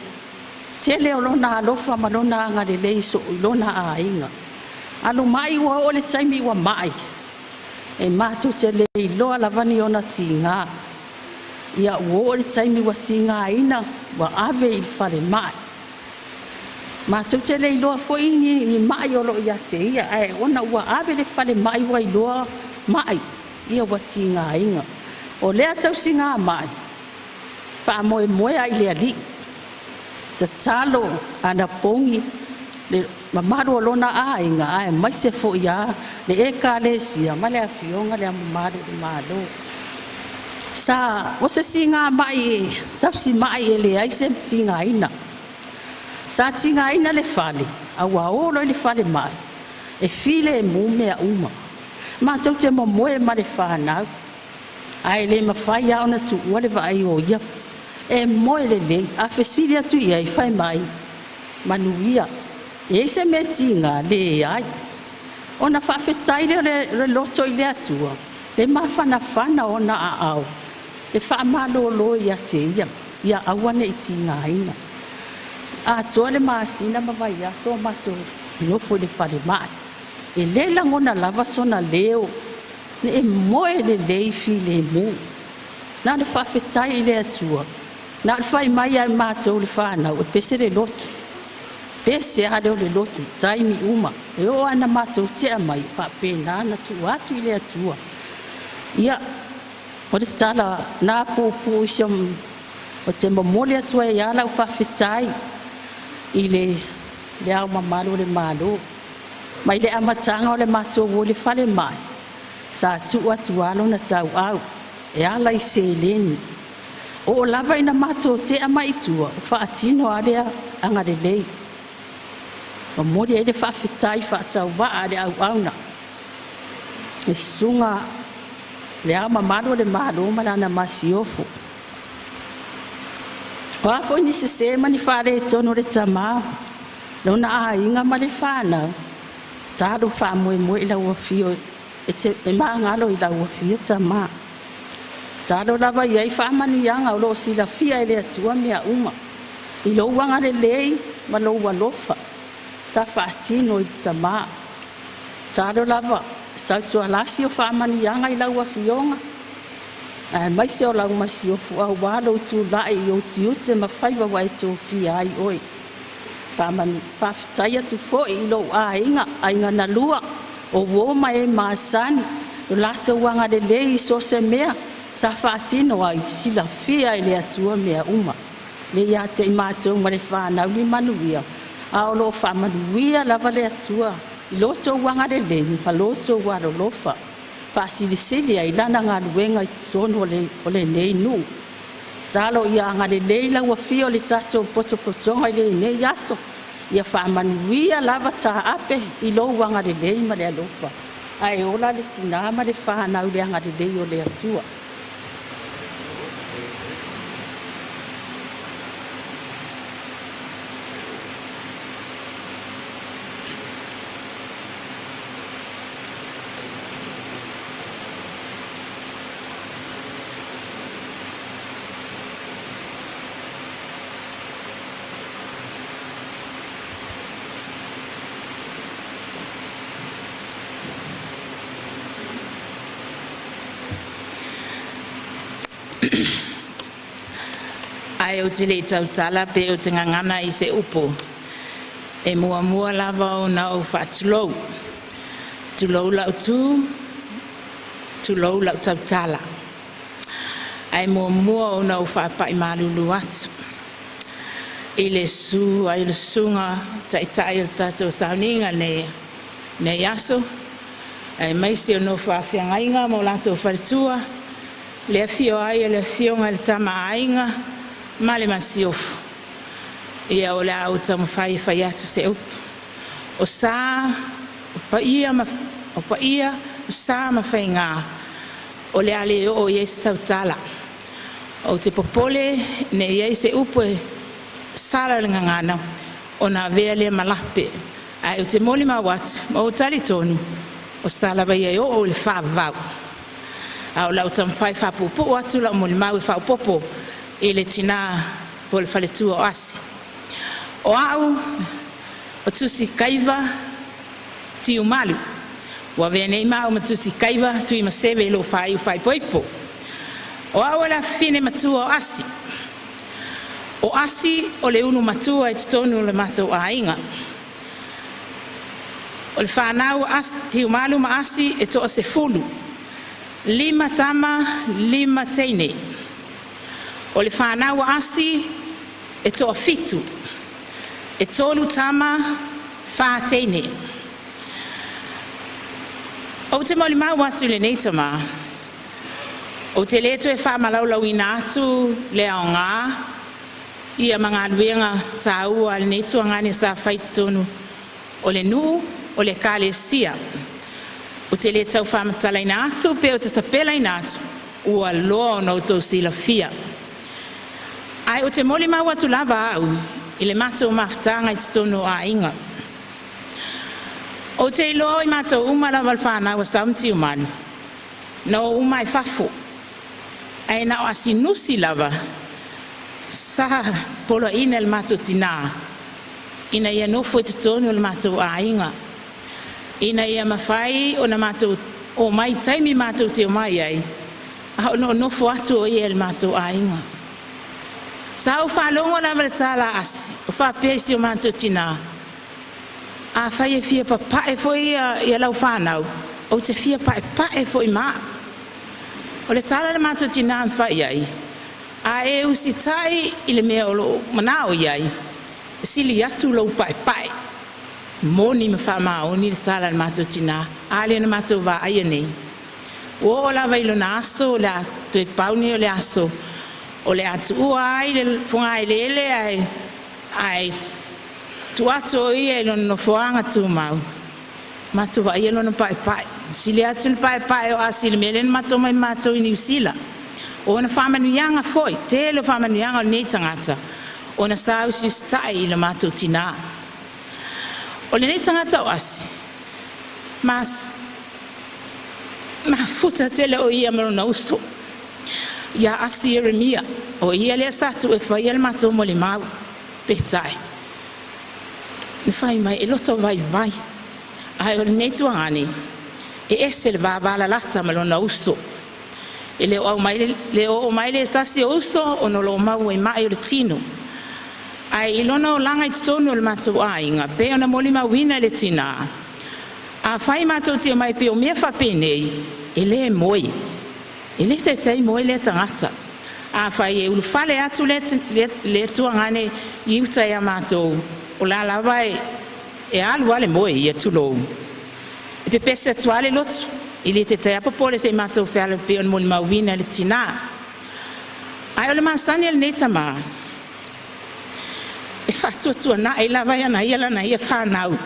tele o lona alofa ma lona anga le leiso lona a inga. Alu mai o le taimi wa mai. E mātou te lei loa lavani ona tinga. Ia uo le taimi wa tinga ina wa ave i whare mai. Mātou te lei loa fo ni mai o lo ia te ia. Ai ona ua ave le whare mai wa i loa mai. Ia wa tinga inga. O lea tau singa mai. Wha moe ai lea li. Ta talo ana pongi. Le mamaro lona a inga ai mai se fo ia le e kalesia ma le afionga le mamaro le malo sa o se singa mai tafsi mai ele ai se tinga ina sa tinga ina le fale a wa o le fale mai e file mu me uma ma tau te mo moe ma le fana ai le mafai ona tu o le vai o ia e moe le a fesilia tu ia i fai mai manuia e se metinga le ai ona fa fetai le loto ile atua le mafana fana ona au le fa malo lo ia te ia awane itinga ina a tole masina ma vai aso mato no fo le fale mai e le langona lava sona leo ne e moe le file mu na le fa fetai ile atua na le fai mai ai mato le fana o pese le loto pese ade o le lotu taimi uma e o ana matou te mai fa pena na tu atu ile atua ia o le tala na pupu shom o te momole atua ia la fa fitai ile le au mamalo le malo mai le amatanga o le matou o le fale mai sa tu atu alo na tau au e ala i seleni o lava ina matou te mai tua fa atino ale anga le lei o mori ele fa fitai fa tau va ale au na e sunga le ama malo le malo malana masiofo wa fo ni se mani fa le tono le tama lona a inga male fana tado fa mo ila o fio e mangalo ila o fio tama tado lava ia fa mani yanga o lo sila fia ele atua mea uma i lo wanga le lei ma lo wa lofa sa faatino i tama tado lava sa tu alasi o fa mani yanga ila o fionga mai se o la masi o fu au walo tu lai o tiu te ma faiva wai tu fia ai oi pa man fa taia tu fo i lo ainga na lua o wo mai masan la te wanga de lei so se mea sa faatino ai sila fia ile atua mea uma le ia te mato ma le fa na li manuia ao lo fa manuia lava le atua lo to wanga de lei fa lo to wa lo fa fa sili ai lana nga luenga tono o le nei nu Talo ia ngale leila wa fio le tato potopotonga le ne yaso. Ia whaamanuia lava ta ape I lo wanga le lei ma le alofa. Ai ola le tina ma le whanau le anga le lei o le atua. Ai o te le tautala pe o te ngangana I se upo. E mua lava o na o whaatulou. Tulou lau tulou lau tautala. Ai mua o na o whaapai malulu atu. I le su, ai le sunga, tai o tato sauninga ne yaso. Ai maisi o no whaafiangainga mo lato wharitua. Le fio ai le fionga le tama ainga. Male masiofu. Ia o le au tamu whai atu se upu. O sa, o pa ia, o sa ma whai ngā. O le ale o Yesu tautala. O te popole ne iei se upu e sara le ngangana. O na vea le malape. Ai o te moli ma watu, ma o tali tonu. O sala vai e o le whaavau. Au lau tamu whai whapupu watu lau moli mau e whaupopo. I le tina po le whaletua o asi. O au, o tusi kaiva ti umalu. Wa venei mau ma tusi kaiva tui ma seve lo whai poipo. O au la fine matua o asi. O asi o le unu matua e tutonu le matou a inga. O le whanau ti umalu ma asi e toa se fulu. 5 tama, 5 teine. O le whanau asi e toa fitu. E tolu tama whāteine. O te moli mau atu le neitama. O te leto e whamalaulau ina atu le ao ngā. Ia mga aluenga tā ua le neitua ngani sa whaitonu. O le nu, o le kāle sia. O te leto whamatala ina atu pe o te sapela ina atu. Ua loa no tau sila fia. Ai o te moli mau atu lava au, I le matou mafutanga I te tono a inga. O te ilo I matou uma lava le whanau a staumti umani. No uma I fafo. Ai na o asinusi lava. Sa polo ina le matou tina. Ina ia nofo I te tono le matou a inga. Ina ia mawhai o na matou o mai taimi matou te o mai ai. A no nofo atu o ia le matou a inga. Sa o whalongo la vale tala asi, o whapesi o manto tina. A whai e fia papae fo ia lau whanau, o te fia pae fo I maa. O le tala le manto tina an whai ai. A e usi tai I le mea o lo manao iai. Sili atu lau pae. Moni me wha maa o ni le tala le manto tina. A le na manto wa aia nei. O la vai lo na aso, le atu e pauni o le aso. O le atu ua ai le funga ai lele ai tu atu ia ilo no fuanga tu mau. Matu wa ia lo no pae. Si le atu le pae o asi le mele mato mai mato I New Zealand. O na whamanuianga foi, te le whamanuianga o nei tangata. O na sausi stai le mato tina. O le nei tangata o asi. Mas futa tele o ia maro na uso. Ia asi Jeremia, o ia le statu e whai al matou moli mau, petai. Ni whai mai, e loto vai. Ai o le nei tuangani, e ese le vāwala lata ma lona uso. E le o mai le stasi o uso, o no lo mau e mai o le tino. Ai ilona o langa I tutonu le matou a inga, pe ona moli mawina le tina. A whai matou tia mai pe o mea whapenei, e le moi. E le te tei moe le tangata. A whai e ulufale atu le tuangane I uta ia mātou. O la lawa e alua le moe I atulou. E pe pese atuale lotu. I le te tei apapole se mātou whiale pe on moli mawina le tina. Ai o le masani le nei tama. E whatuatua na e lawa ia na ia lana ia whanau.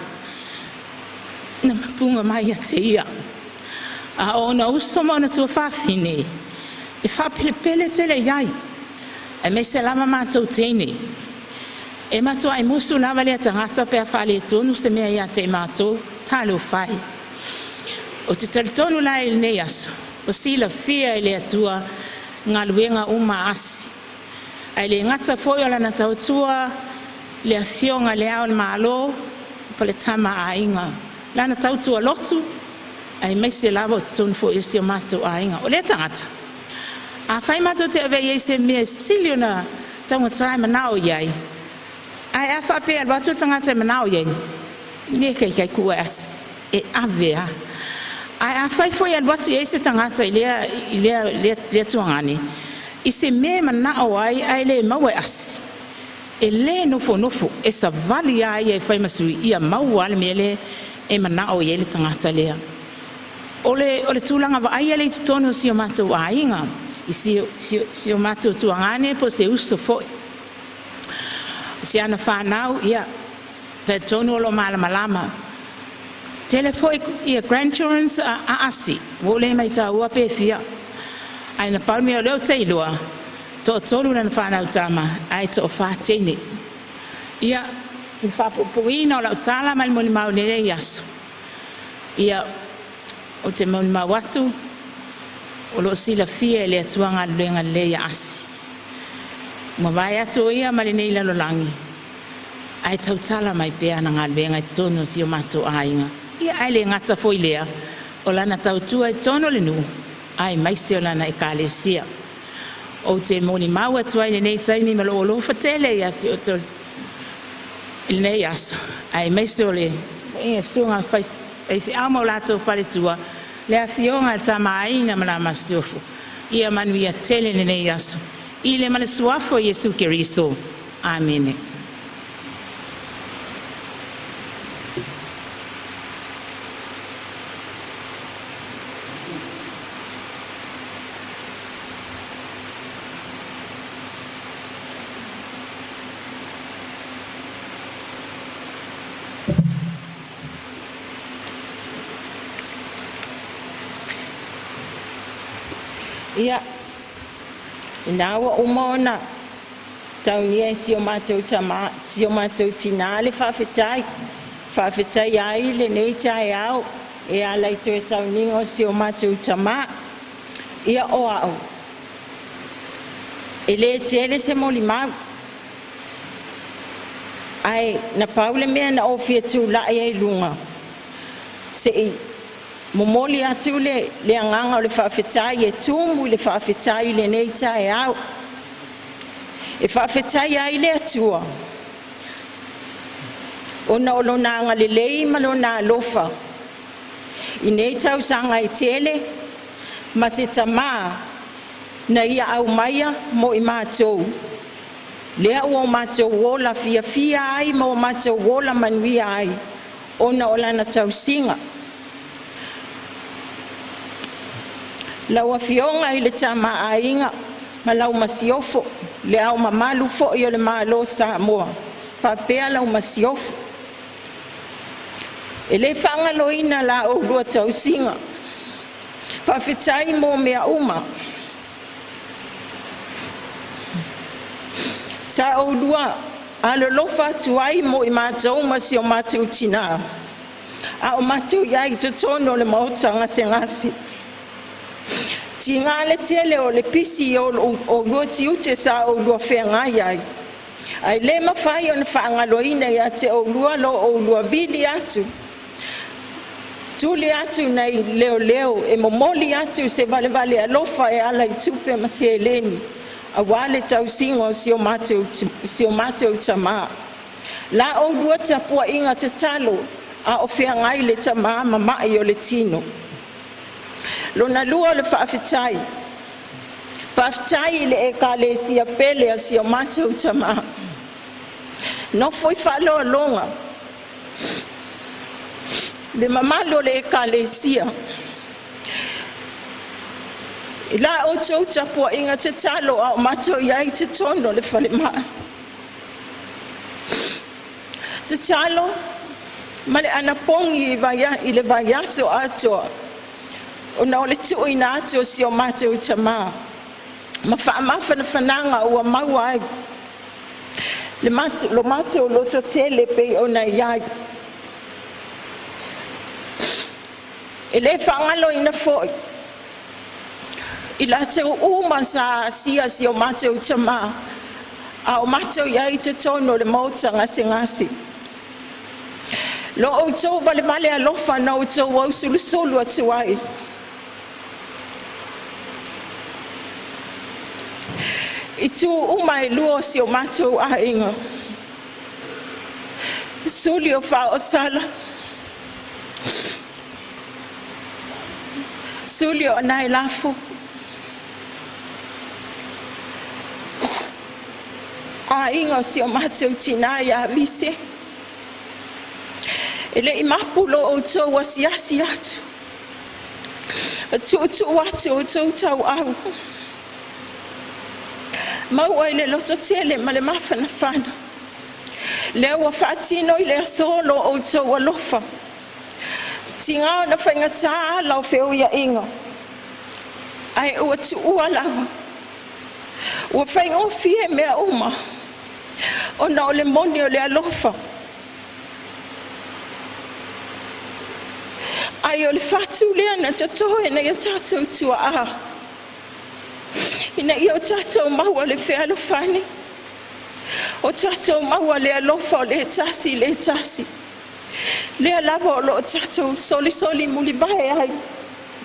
Na mapunga mai a te ia. A o na uso mo na tua whawhine. E whapelepele te le iai. E me se lama mātou teine. E matua e musu lava le tangata pe a whale tonu se mea ia te mātou. Talo whai. O te talitonu la ele nei aso. O sila fia ele atua ngā luenga uma asi. Ai le ngata foi o lana tautua le afionga le ao le maalo pa le tama a inga. Lana tautua lotu ai meise lava o tonu foi esi o mātou a inga. O le tangata. A whai mātou te ave iei se mea silio na taungatai manao iai. Ai a whape al watu tangata manao iai. Nia kai kua as e avea. Ai a whai foi al watu iei se tangata i lea tuangani. I se me manao ai le maua as. E le nofo e sa vali ai e whai masui ia maua ale mele e manao iei le tangata lea. O le tūlanga wa ai ale i tutonu si o mātou a inga. I si o mātou tuangane po se uso foi. Si ana whanau, ia, te tonu o lo malama. Tele foi ia grandchildren's a asi, wole mai ta ua pethia. Ai na palme o leo teilua, to tonu na whanau tama, ai to whatene. Ia, i whapupuina o lau tala mai moni mau nere yasu. Ia, o te moni mau watu, o lo sila fia le atuanga luenga le ya asi. Mawai atu ia mali nei lalo langi. Ai tautala mai pea na ngā luenga i tono si o mātou ainga. Ia ai le ngata foi lea. O lana tautua i tono le nu. Ai maise o lana i kāle sia. O te moni mau atua i nei taini malo o lo fatele ia te o to. Il nei aso. Ai maise o le. Ia sunga fai. Ai fi ama o lato fale tua. Le a fionga ta maaina mana masiofu. Ia manuia tele nei aso. Ile male suafo Yesu Kiristo. Amen. Ia. Inawa umona. Saunia si o mātou tama, si o mātou tina le whawhetai. Whawhetai ai le nei tai au. E alai to e sauningo si o mātou tama. Ia o au. E le tele se moli mau. Ai, na paule mea na ofia tu la e lunga. Se i momoli atu le anganga o le whawhetai e tumu le whawhetai le nei tai au. E whawhetai ai le atua. Ona o lona anga le lei ma lona alofa. I nei tau sanga i tele, ma se tama na ia au maia mo i mātou. Lea ua o mātou wola fia ai mo o mātou wola manuia ai. Ona o lana tau singa. Lau a fionga i le tama a inga, ma lau masiofo, le au mamalu fo i o le malo sa moa. Whapea lau masiofo. E le whangaloina la o rua tau singa. Whawhetai mo mea uma. Sa o rua, alo lofa tuai mo i mātou masi o mātou tina. A o mātou iai totono le maotanga se ngasi. Ti ngā le tele o le pisi o rua ti ute sa o rua whenga iai. Ai le mawhai o na whaangaloina ia te o rua lo o rua vili atu. Tuli atu nei leo e momoli atu se vale alofa e ala i tupe ma se eleni. A wale tau singo si o mātou tama. La o rua tapua inga te talo a o whengai le tama ma mai o le tino. Lona lua le whawhetai. Whawhetai le e ka le sia pele a si o mātou tama. No foi whaloa longa. Le mamalo le e ka le sia. Ila o tau tapua inga te talo a o mato iai te tono le whale maa. Te talo, male ana pongi i le vaiaso atoa. O na o le tu ina ato si o mato utama. Ma whaamawhana whananga ua maua ai. Lo mato loto tele pe o na iai. E le whangalo ina foi. I la te uma sa sia si o mateo tama a o mateo iai te tono le mauta ngasi ngasi. Lo o tau vale vale alofa na o tau au sulu sulu atu ai. I tu uma e luo si o mateo a inga. Suli o wha o sala. Suli o nai lafu. A inga si o mateo tina ia vise. Ele i mapulo o tau wasiasi atu. Tu watu o tau tau au. Mau ai le loto tele ma le mawhana whana. Lea ua whaatino i lea solo o tau alofa. Tingao na whaingata lau wheu ia inga. Ai ua tu ua lava. Ua whaingofie mea uma. O na o le moni o le alofa. Ai o le whatu lea na tatoe na ia tatou tua aha. Ina ia o tatou maua le whea alofani. O tatou maua le alofa o le tasi le tasi. Lea lava o lo tatou soli soli muli vahe ai.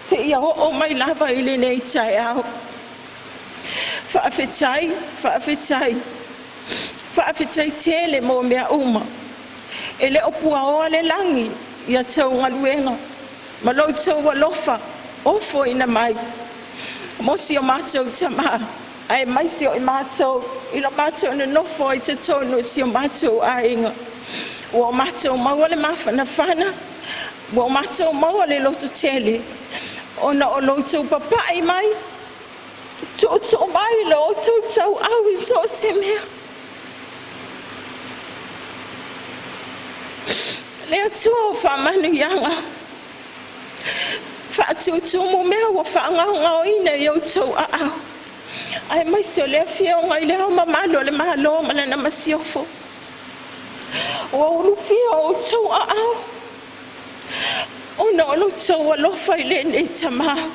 Se ia o mai lava i le nei tai au. Whaafetai, whaafetai. Whaafetai tele mo mea uma. E le opua oa le langi ia tau ngaluenga. Ma lo tau walofa ofo ina mai. Mo si o mātou tama. Ai mai si o i mātou. I la mātou na nofo i te tono si o mātou a inga. Ua o mātou maua le mawhana whana. Ua o mātou maua le loto tele. O na o loto papai mai. Toto mai le o tau au i so se mea. Le atua o whamanu ianga. Whaatutu mo mea wa whaangau ngau ina i au tau a au. Ai mai se o lea fia o ngai lea o mamalo le mahalo ma le na masiofo. Wa ulu fia o tau a au. O na olo tau alofa i le nei tamau.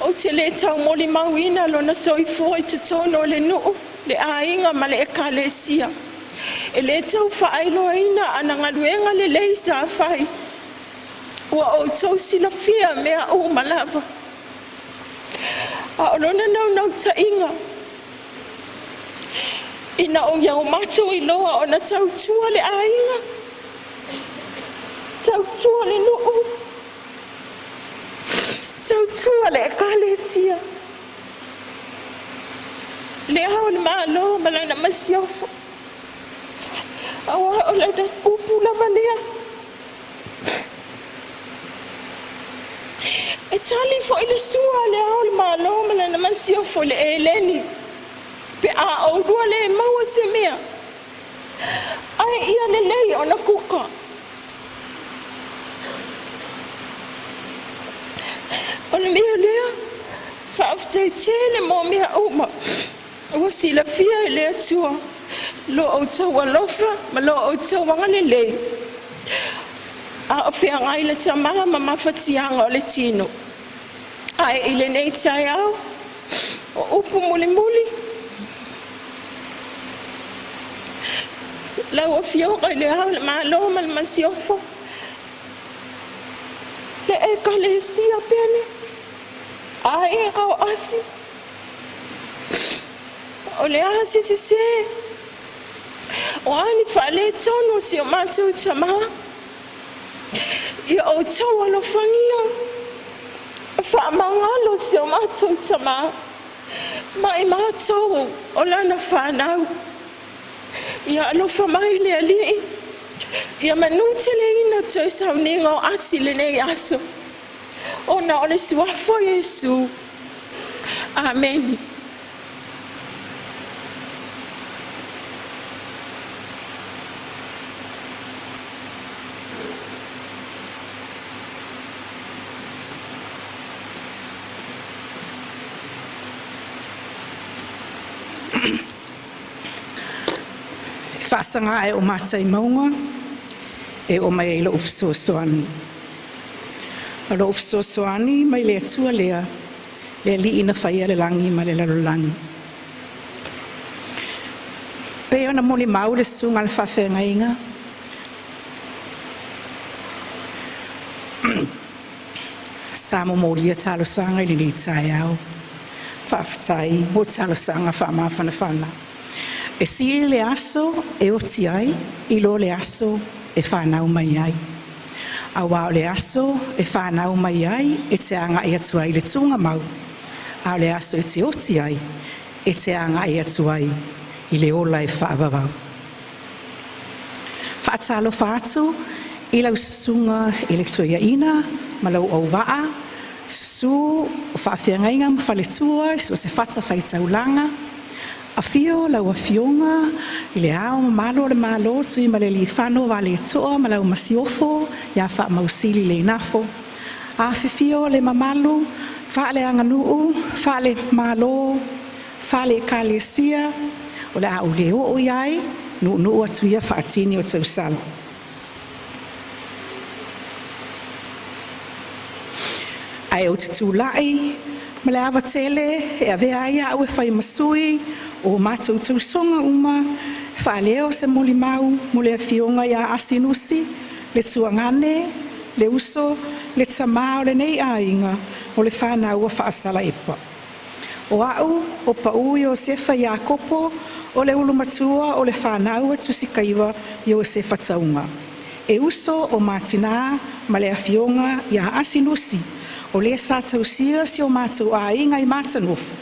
O te le tau moli mauina lo na soifua i te tono le nuu. Le ainga ma le ekalesia. E le tau whaailoa ina ana ngaluenga le leisa a whai. Ua o tau sila fia mea o malava. A olona nau nau ta inga. Ina o iau matou i loa o na tau tua le ainga. Tau tua le nuu. Tau tua le ekalesia. Le hao le maa loa malana masiofo. Awa o le da upu lava lea. E tali fo ile sua le hao le maa loa malana masiofo le eleni. Pe a o dua le maua se mea. Ai ia le lei o na kuka. O le mea lea. Whaaftai tele mo mea uma. Ua sila fia e lea tua. Lo o tau alofa, ma lo o tau wangalele. A o whea ngai le tamaha ma mawhatianga o le tino. Ai ile nei tai au. O upu muli muli. Lau o fioga le hau le malo ma le masiofo. Le e kalesia pene. Ai e kau asi. O le asi se se. O ani whale tono si o mātou tamaha. Ia o tau alofangia. Whaamangalo si o mātou tamaha. Mai mātou o lana whanau. Ia alofa mai le alii. Ia manute le ina toi sauninga o asi le nei aso. Ona o le suafo Iesu. Amen. Whaasanga e o mātai maunga, e o mai lo ufsosoani. Lo ufsosoani mai le atua lea, le li ina whaia le langi ma le lalolangi. Pe ona moli mau le sunga le whawhenga inga. Samo molia talo sanga ili ni tai au. Whawhatai, mo talo sanga whamawhana whana. E si le aso e oti ai, I lo le aso e whanau mai ai. A wao le aso e whanau mai ai, e te anga e atua I le tunga mau. A le aso e te oti ai, e te anga e atua I le ola e whaavavau. Whaatalo whaatu, I lau susunga I le tuia ina, ma lau au waa, susu o whaawhiangainga ma whaletua, so se whata whaitaulanga, a fio lau a fionga, I le ao malo le malo tui ma le li whano wa le toa ma lau masiofo, ia wha mausili le nafo. A fio le mamalu, wha le anganuu, wha le malo, wha le kalesia, o le au le o iai, nuu atu ia wha atini o tausala. Ai o te tūlai, ma le awa tele, e avea ia au e whai masui, o mātou tausonga uma, whaaleo se moli mau, mo le fionga ia asinusi, le tuangane, le uso, le tamao le nei ainga, o le whanau a whaasala epa. O au, o pau I o sefa ia kopo, o le ulumatua o le whanau a tusikaiwa I o sefa taunga. E uso o mātina, ma le fionga ia asinusi, o le sa tausia si o mātou ainga I mātanofu.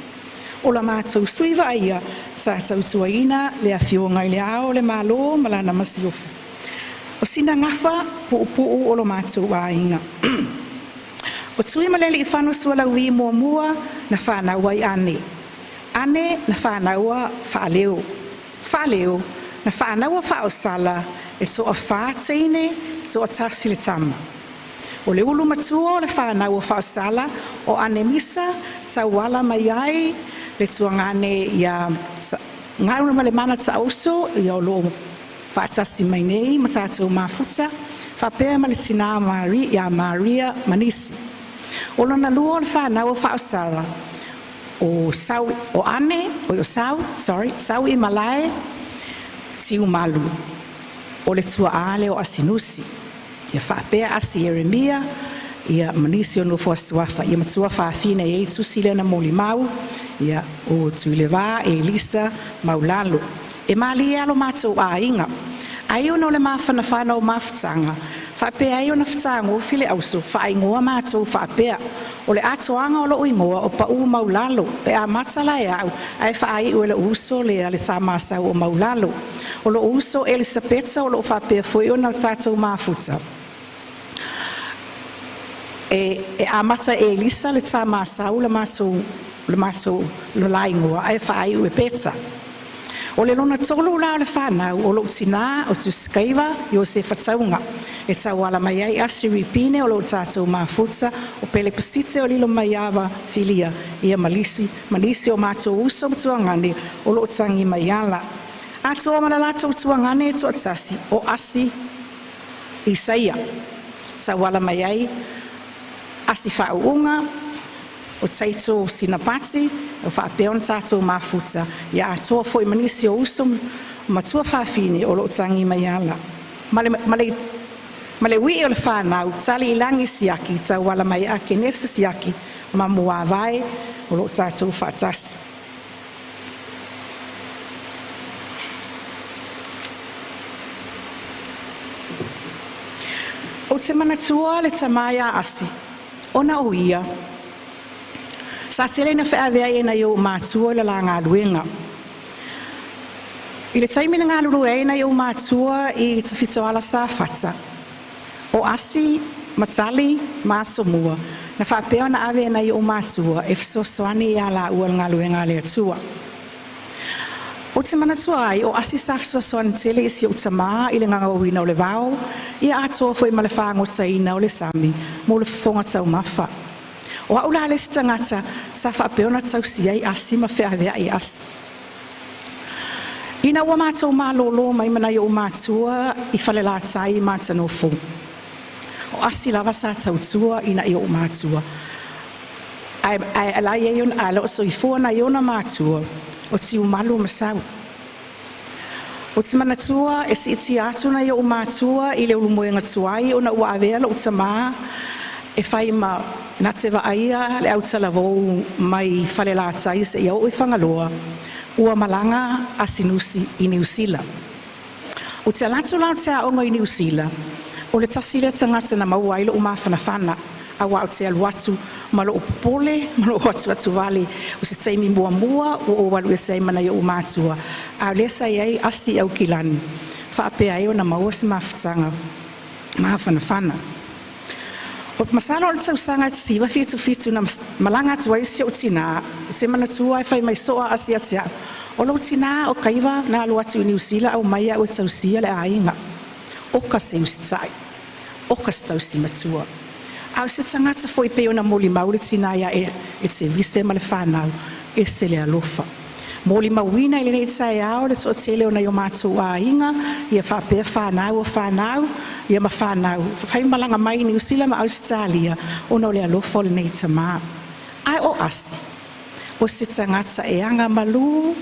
O la mātou suiva aia, sa tautuaina le afionga I le ao le malo malana masiofu. O sina ngafa pu o lo mātou ainga. O tui malele I whano sua lau vi mua na whanau ai ane. Ane na whanau whaaleo. Whaaleo na whanau whaosala e toa whāteine, toa tasi le tama. O le ulu matua o le whanau whaosala o ane misa tauala mai ai le tuangane ia ngaru ma le mana tauso ia o lo whaatasi mai nei ma tātou mafuta whapea ma le tina Maria Manisi. O lona lua o le whanau o whaosala o sau o ane o sau I malae tiu malu o le tua ale o asinusi ia whapea asi Jeremia ia Manisi o no fuasuafa ia matua whaafina I eitu sile na moli mau ia o tuilewa Elisa maulalo. E mali alo mātou ainga. Ai o no le mawhana whana o mawhtanga. Whapea ai o na whtanga o file auso. Whaingoa mātou whapea. O le atoanga o lo ingoa o pau maulalo. E a matala e au. Ai whaai o le uso le ale tā māsau o maulalo. O lo uso Elisabeta o lo whapea foi o na tātou mafuta. E a mata Elisa le tā māsau le mātou le maso lo laingoa ai whaai ue peta. O le lona tolo la le whanau o lo tina o tu skaiva I o se whataunga. E tau ala mai ai asiri pine o lo tātou mafuta o pele pasite o lilo mai awa filia ia malisi o mātou uso tuangane o lo tangi mai ala. Ato o malalato tuangane to atasi o asi Isaia. Tau ala mai ai asi whaunga o taito sinapati o whapeon tātou mafuta ia atoa foi manisi o uso matua whawhine o lo tangi mai ala. Male wi o le whanau tali ilangi siaki tau wala mai a kenesa siaki ma mua vai o lo tātou whatasi. O te manatua le tamaya asi ona o ia sa tele na whaavea e na iau mātua la la ngā luenga. I le taimina ngā luru e na iau mātua I te whitoala sa whata. O asi matali masomua na whapea na awe na i o mātua e whsosoani i ala ua ngaluenga le atua. O te manatua ai, o asi sa whsosoani tele isi o tamaa i le ngangawina o le vau, ia atoa fwoi ma le whaango taina o le sami, mo le whafonga tau mafa. O aula le stangata sa whapea na tau siai asi ma whea vea i asi. Ina ua mātou mālolo mai mana i o mātua i whale la tai mātanofo. O asi lava sa tautua ina i o mātua. Ai alai e yon ala o soifua na iona mātua o tiu malu masau. O te manatua e si iti atu na i o mātua i le ulumoenga tuai o na ua avela o tamaa e whai ma na te waaia le au talavou mai whale la tai se i au i whangaloa ua malanga a sinusi i New Zealand. O te alatu lau te aonga i New Zealand, o le tasile tangata na maua ilo o mawhanawhana, a wao te aluatu, malo o pole, malo o atu vale, o se teimi mua mua, o walu e seimana i o mātua, a lesa iei asti au kilani, whaapea eo na maua se mawhatanga, mawhanawhana. O masalo le tausanga te siwa fitu na malanga tua isi o tina, o te manatua e whai mai soa asi atia. O lo tina o kaiwa na alu atu i New Zealand au maia o tausia le ainga. Oka se ustai, oka se tausi matua. Au se tangata fo i peo na moli maule tina ia e te vise ma le whanau, e se le alofa. Moli mawina ili nei tae ao le to tele o na yo mātou a inga, ia whapea whanau o whanau, ia ma whanau. Whai malanga mai New Zealand ma Australia, o na o le alofa o le nei tamaa. Ai o asi, o se tangata e anga malu,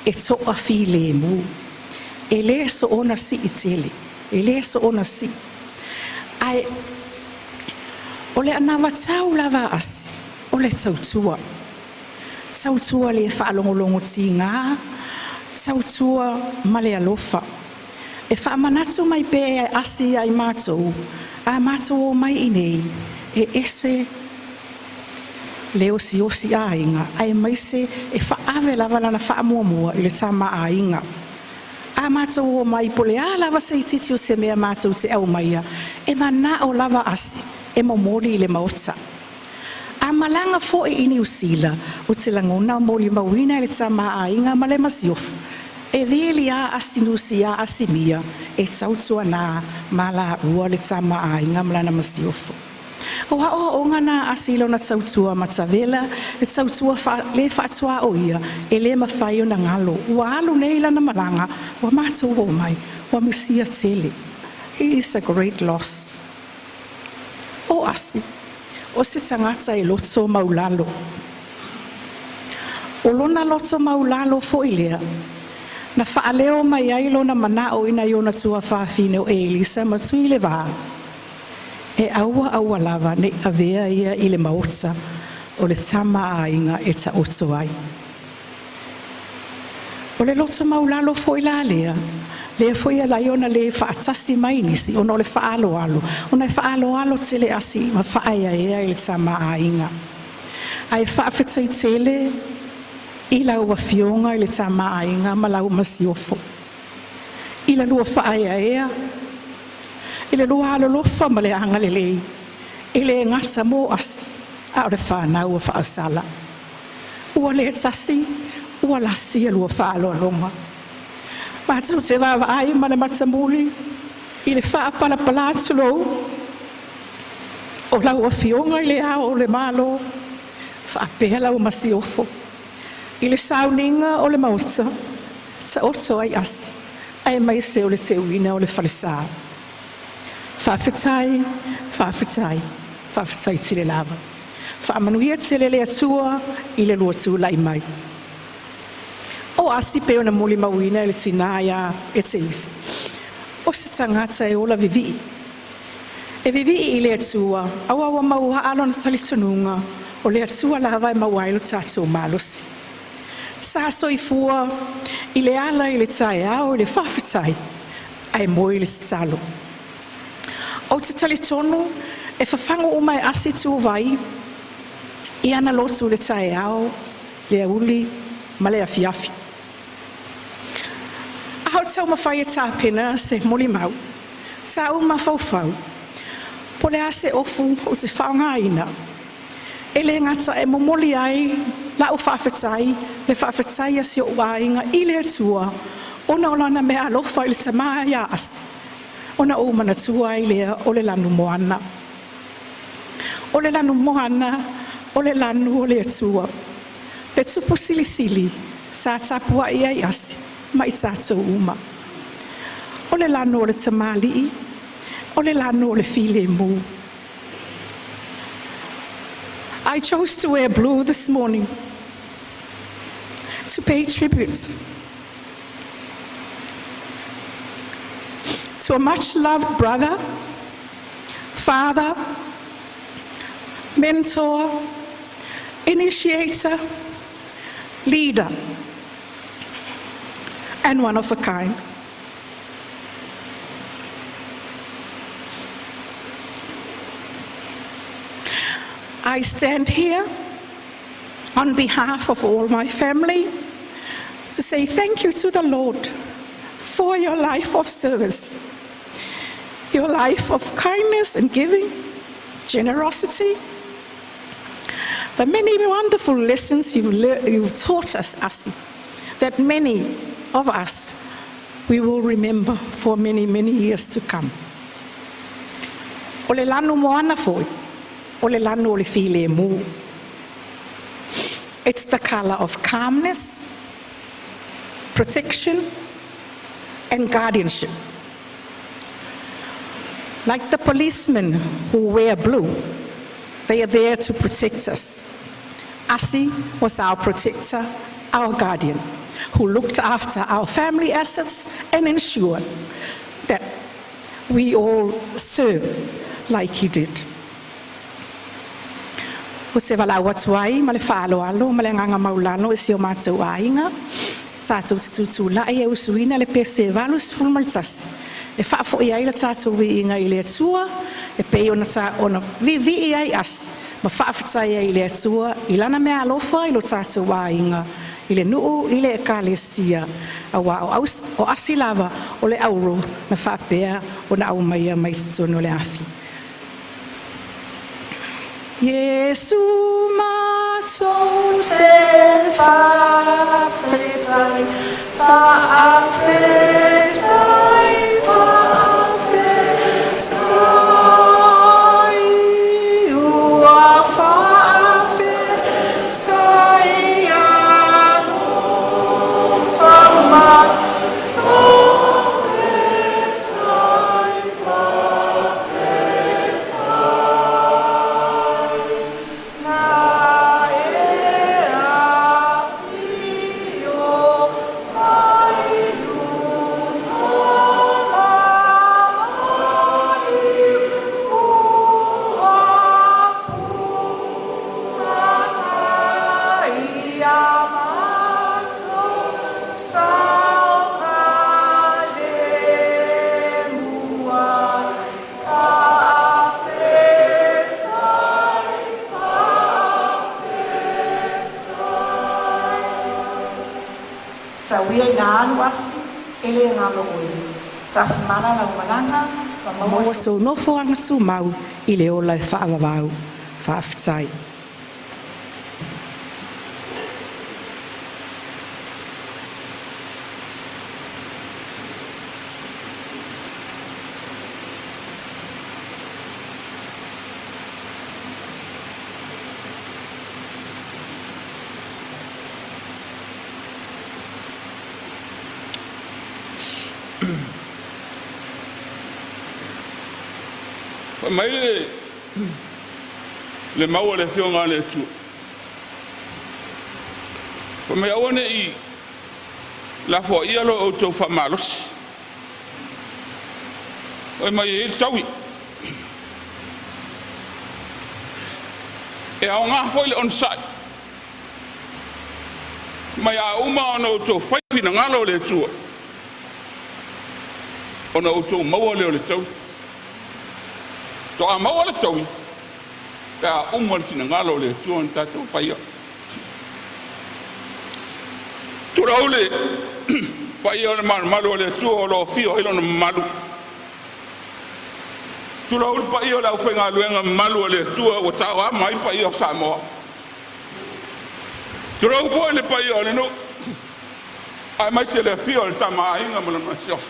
e toa fi le mu. E le so ona si i tele, e le so ona si. Ai, o le anawa tau lava asi, o le tautua. Tautua le whaalongolongo ti ngā, tautua ma le alofa. E whaamanatu mai pe e asi ai mātou, a mātou o mai inei, e ese le osi a inga, ai mai se e whaawe lava lana whaamuamua i le tama a inga. A mātou o mai pole a lava se i titi o se mea mātou te au maia, e mana o lava asi, e momoli i le maota. A malanga fo i New Zealand, o te langona moli mawina le tama a inga ma le masiofu. E vili a asinusi a asimia, e tautua na mala ua le tama a inga ma lana masiofu. O hao o ngana asilo na tautua matavela, le tautua le whaatua o ia, e le mawhai o na ngalo. Ua alu nei lana malanga, wa mātou o mai, wa misia tele. He is a great loss. O asi. O se tangata e loto maulalo. O lona loto maulalo fo ilea. Na whaaleo mai ailo na manao ina iona tua whaafine o Elisa ma tui le waa. E aua lava ne avea ia i le maota o le tama a inga e ta oto ai. O le loto maulalo fo ila lea. Le foi la iona le faatasi mai nisi ono le faalo alo ona faalo alo tele asi ma faia ia il sama ainga ai faafetai tele ila ua fionga ile tama ainga ma lau masiofo ila lua faia ia ile lua alo lofa ma le anga lelei ile ngata mo as a le fana ua faasala ua le tasi ua lasi lua faalo longa. Mātou te wawa ai mana matamuli, i le wha pala tulo, o lau a fionga i le ao o le malo, wha pēha lau masiofo, i le sauninga o le mauta, ta oto ai asi, ai mai se o le te uina o le whalesa. Whawhitai tile lava, whaamanuia tele le atua i le lua tu lai mai. O asi peo na muli mawina e le tina ia e te isi. O se tangata e ola vivi. E vivi i le atua, awa maua alo na talitonunga, o le atua lava e mawailo tātou malosi. Sa soifua, i le ala i le tae au, i le whawhitai, ai moi le talo. O te talitonu, e whawhango o mai asi tu vai, i ana lotu le tae au, le auli, ma le afiafi. Hau tau mawhai e tāpena se moli mau. Sa au mawhauwhau. Po le ase ofu o te whaongaina. E le ngata e momoli ai, la o whaafetai, le whaafetai asi o wainga i le atua, ona o lana mea alofa i le tamaa ia asi. Ona o mana tua i lea o le lanu moana. O le lanu moana, o le lanu o le atua. Le tupu sili sili, sa tapua ia i asi, mai tato uma. O le lanu o le tamali, o le lanu o le file mu. I chose to wear blue this morning to pay tribute to a much-loved brother, father, mentor, initiator, leader, and one of a kind. I stand here on behalf of all my family to say thank you to the Lord for your life of service, your life of kindness and giving, generosity, the many wonderful lessons you've taught us, Asi, that many of us we will remember for many, many years to come. O le lanu moana foi. It's the color of calmness, protection, and guardianship. Like the policemen who wear blue, they are there to protect us. Asi was our protector, our guardian, who looked after our family assets and ensured that we all serve like he did. O se wala watuai, ma le whaaloalo, ma le nganga maulano e sio mātou ainga. Tātou te tutula e usuina le pese valus fulmaltasi. E whaafo i aila tātou vi inga i le atua, e pei ona ona vi i ai asi. Ma whaafitai ai le atua, i lana mea alofa i lo tātou ainga. I le nuu, i le ekalesia. Awa o asi lava o le auro na whaapea o na au maia mai titono le afi. Jesu matou te whaafetai, ua whaafetai anu whamat. Sawia ina anu asi, ele ngalo oe. Safimana la umalanga, Maua so nofo anga su mau, i le ola e whaamawau, whaafitai. Mai le mau le fionga le tu. Ko me awane I la fo ia lo o to fa malos. O mai il tawi. E a nga fo le on site. Mai a uma no to fa fina ngalo le tu. Ona o to mau le tawi. To a maua le taui, ka umar fina ngalo le tuon tatou whaia. Tura ule, whaia o le malu le tuo o lo fio ilo na malu. Tula ul pa io la whenga luenga malu le tua o tawa mai pa io Samoa. Tula upo le pa io le no. Ai mai se le fio le tama inga mo le masiof.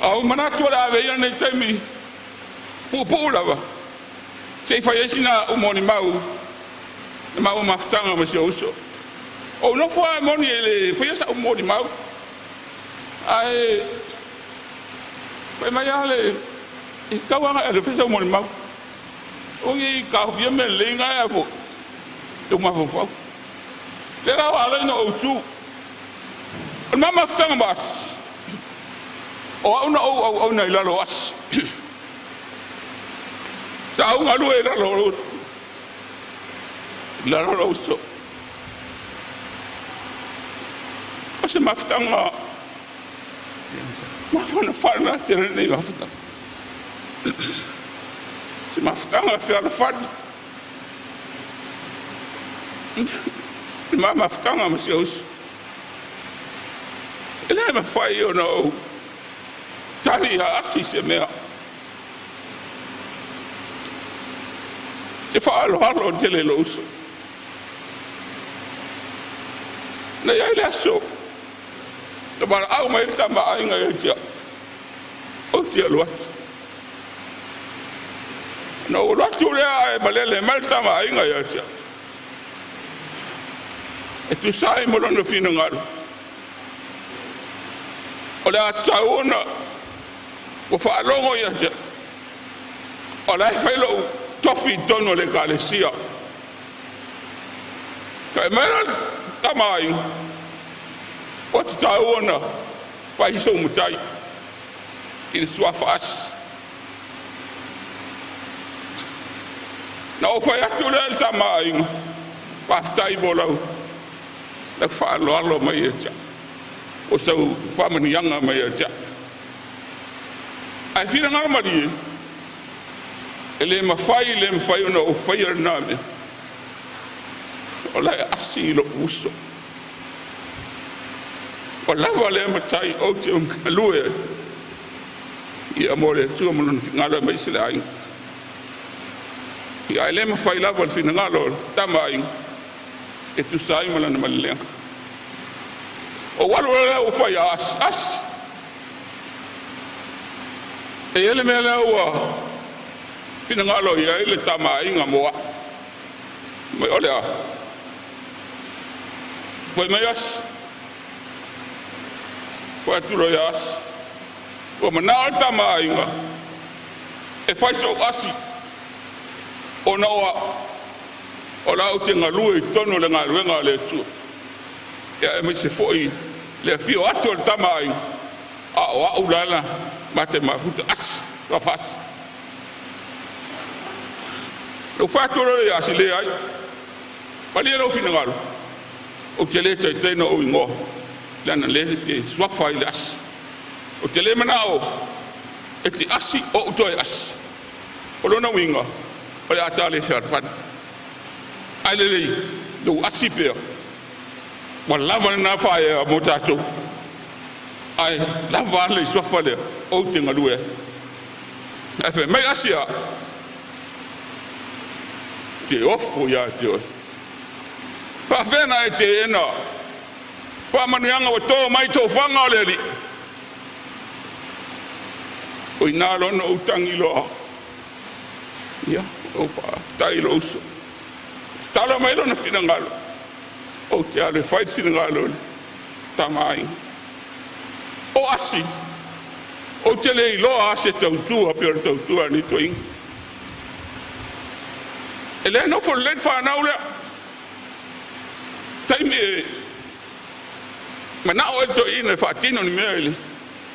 Au mana tua la ave ia nei taimi. Pupu lava. Sei fa yesina umoni mau. Le mau maftanga ma se uso. O no fa moni le fa yesa umoni mau. Ai pa mai ale I kawanga e fesa mo mau. O ngi ka fia me lenga e fo. Tu ma fo. Le ra wala no o tu. O mama ftanga bas. O una o na ila lo as. Ta un alu era lo. La lo so. O se ma ftanga. Ma fa na tere nei ma ftanga. Se maftanga fe ala fadi. Ma maftanga ma se us. Ele ma fai o no. Tali a asi se mea. Se fa alo tele lo uso. Na ia le aso. Te bara au mai tama ainga e tia. O tia luat. No ratu rea e malele malta ma inga ya tia. E tu sai mo no fino ngaro. O la tauna o fa longo ya tia. O la failo tofi dono le kalesia. Ka mera tamai. O tauna fa iso mutai. Il soit face. Na o fai atu le tamai paftai bolau la fa lo mai ja o sau fa mani yanga mai ja ai fina ngar mari ele ma fai no o fai na me o la asi lo uso o la vale ma tai o te lue ia amore tu mo no ngala mai sila ai ia ele ma fai la vol fina ngalo tamai e tu sai mo na malle o walo o fai as e ele me la o fina ngalo ia ele tamai ngamo mai olha foi maias foi tu roias o mana tamai nga e fai so asi ona o la o te ngalue tono le ngaluenga le tu ya me se foi le fio ato le tamai a o ulala mate mafuta as la fas lo fatto le asi le ai pali lo fino ngalo o te le te no o ingo lana le te swafa ilas o te le manao e te asi o to as o lo na winga o le atale farfan ai le lo asi pe wala mana fa ya motato ai la vale swafa le o te ngalue afe mai asia te ofo ya te pa vena e te ena fa manuanga o to mai to fanga le li o inalo no utangi lo ya o fa tai lo so tala mai lo na fina ngalo o te ale fight fina ngalo tamai o asi o te le lo ase tautua per tautua ni toing ele no for let fa na ule taime mana o to ina fa tino ni mele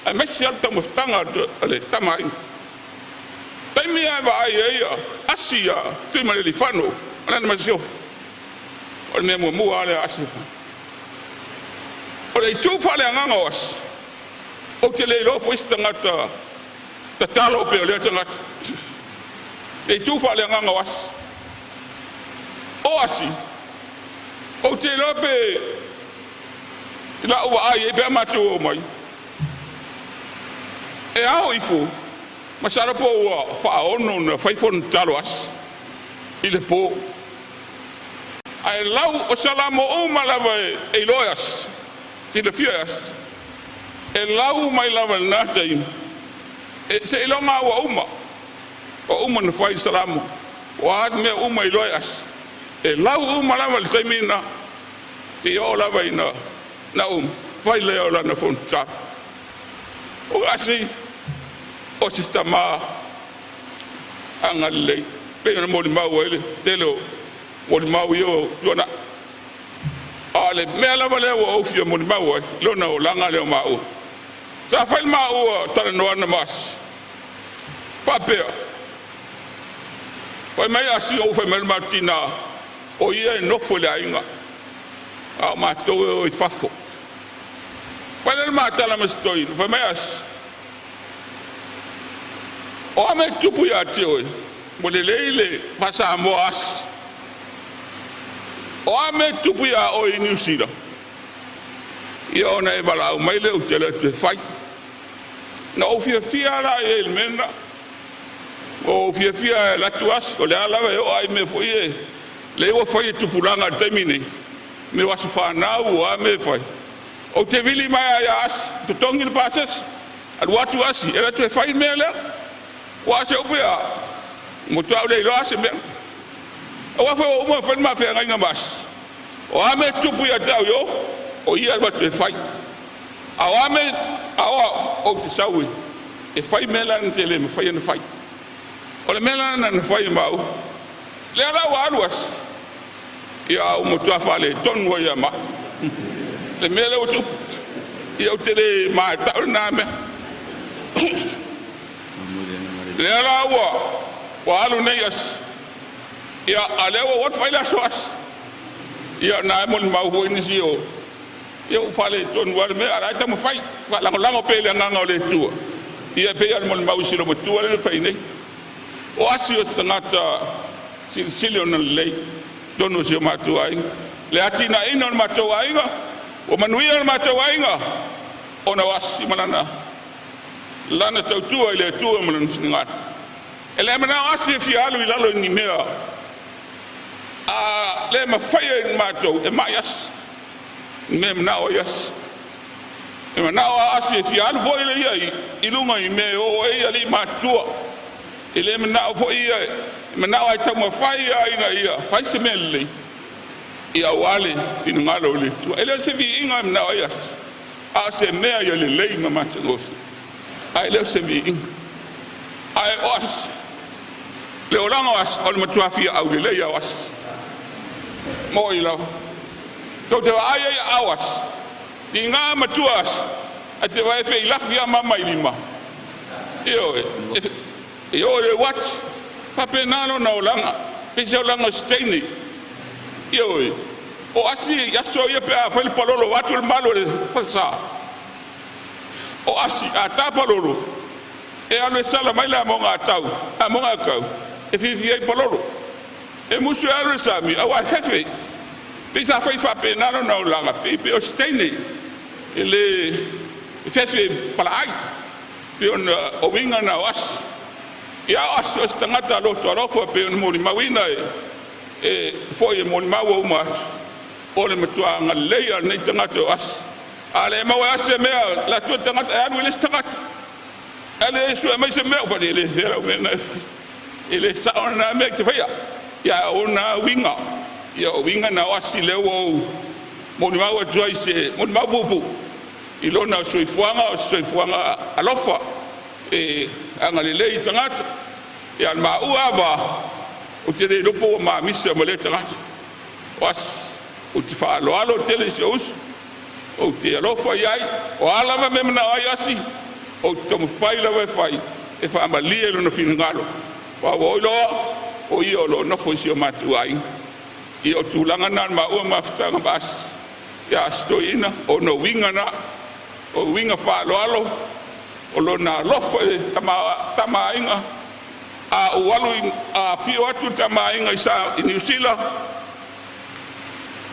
a messi alta muftanga ale tamai taime va ai asia tu ma le fano ana ma siof o ne mo ale asifa o le tu fa le nganga os o te le lo fo istangata tatalo pe le tangata e tu fa le nganga os o asi o te lope la o ai e be matu mai e ao ifo Masara po ua whaono na whaifon talo as. I le po. Ai lau o salamo o malawa e loias. Ti le fias. E lau mai lava nata im. E se ilonga ua uma. O uma na whai salamo. O ad mea uma i loias. E lau uma lava le taimina. Ki o lava ina. Na whai leo lana fon talo. O asi. O si tama angalei pe na moli mau ele telo moli mau yo jona ale mela vale o fio moli mau lo na o langa le mau sa fai mau tara no na mas papel o mai asi o fai mel martina o ia no foi la inga a ma to o fafo fai le mata la mestoi fai mai as o ame tupu ya tioi mo le leile fasa mo as o ame tupu ya o i New Zealand ia ona e bala o mai le utele te fai na o fia la e il mena o fia la tuas o le ala o ai me foi le o fai tupu langa termine me was fa na o ame fai o te vili mai ya as to tongi le passes ad watu asi era te fai me le wa se upia mo tau le lo ase me o wa fo mo fa ma fe nga mas o ame tupu ya tau yo o ia ba te fai a o ame a o te saui e fai mela nte le me fai na fai o le mela na fai mau le ala wa aluas ia o mo tau fa le ton wo ya ma le mela o tupu ia o te le ma tau na me le ala wa alu neias ia alewa wat faila soas ia na mon mau ho inisio ia fale ton war me ara ta mo fai la lango pele nganga le tu ia pe al mon mau silo mo tu le fai nei o asio tangata silio na le dono se matu ai le atina ino matu ai o manuia matu ai ona wasi manana lana tautua ile tua manan singat ele mana asi fi alu ilalo ni mea a le ma faye mato e mayas mem na o yas e mana asi fi alu vo ile ia ilunga i me o e ali matua ele mana vo ia mana ai tamo faye ina ia fai se mele ia wale finngalo le tu ele se vi inga na o yas a se mea ia le lei mama tengos ai le se vi ai os le oranga was ol matuafi au le ya was mo ila to te ai awas dinga matuas ate vai fe ila fia mama ilima yo le wat pa penano na olanga pe se olanga steini yo o asi ya so ye pe a fa le pololo watu le malo le pasa o asi atapa lolo e alo sala mai la monga tau a monga kau e fi ai pololo e musu alo sami awa fefe pisa foi fa penalo na langa pe o steini ele fefe pala ai pe on o winga na was ya as o stangata lo torofo pe on mori mawina e foi mori mawo ma o le matua ngaleia nei tangata was ale ma wa se mea la tu tangata ya wile tangata ale su ma se mea fa le sera o na ele sa ona me te fa ya ona winga ya winga na wasile wo mo ni ma wa joyce mo ni ma bubu ilona soifuanga alofa e angalele tangata ya ma uaba o te le lopo ma misa mo le tangata was o te fa alo tele seus o te alofa yai o ala me na ayasi o te mo faila we fai e fa malie lo no finngalo wa wo lo o io lo no fo si matu ai io tulanga na ma o maftanga bas ya stoina o no winga na o winga fa lo alo o lo na lo fo tama inga a o walu a fio atu tama inga isa New Zealand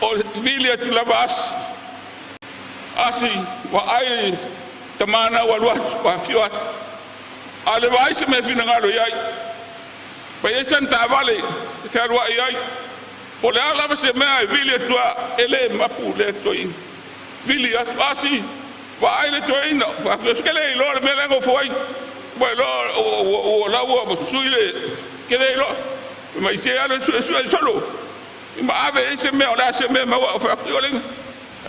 o vilia tu la bas asi wa ai tamana walu wa fio Ale vai se me fina ngalo yai. Pa yesan ta vale se arwa yai. Po le ala se me ai vile tua ele mapu le toi. Vili asasi va ai to ina fa ke le lo me lengo foi. Bueno, o la wo suile ke le lo. Ma se ala solo. Ma ave ese me ola se me ma fa ko le.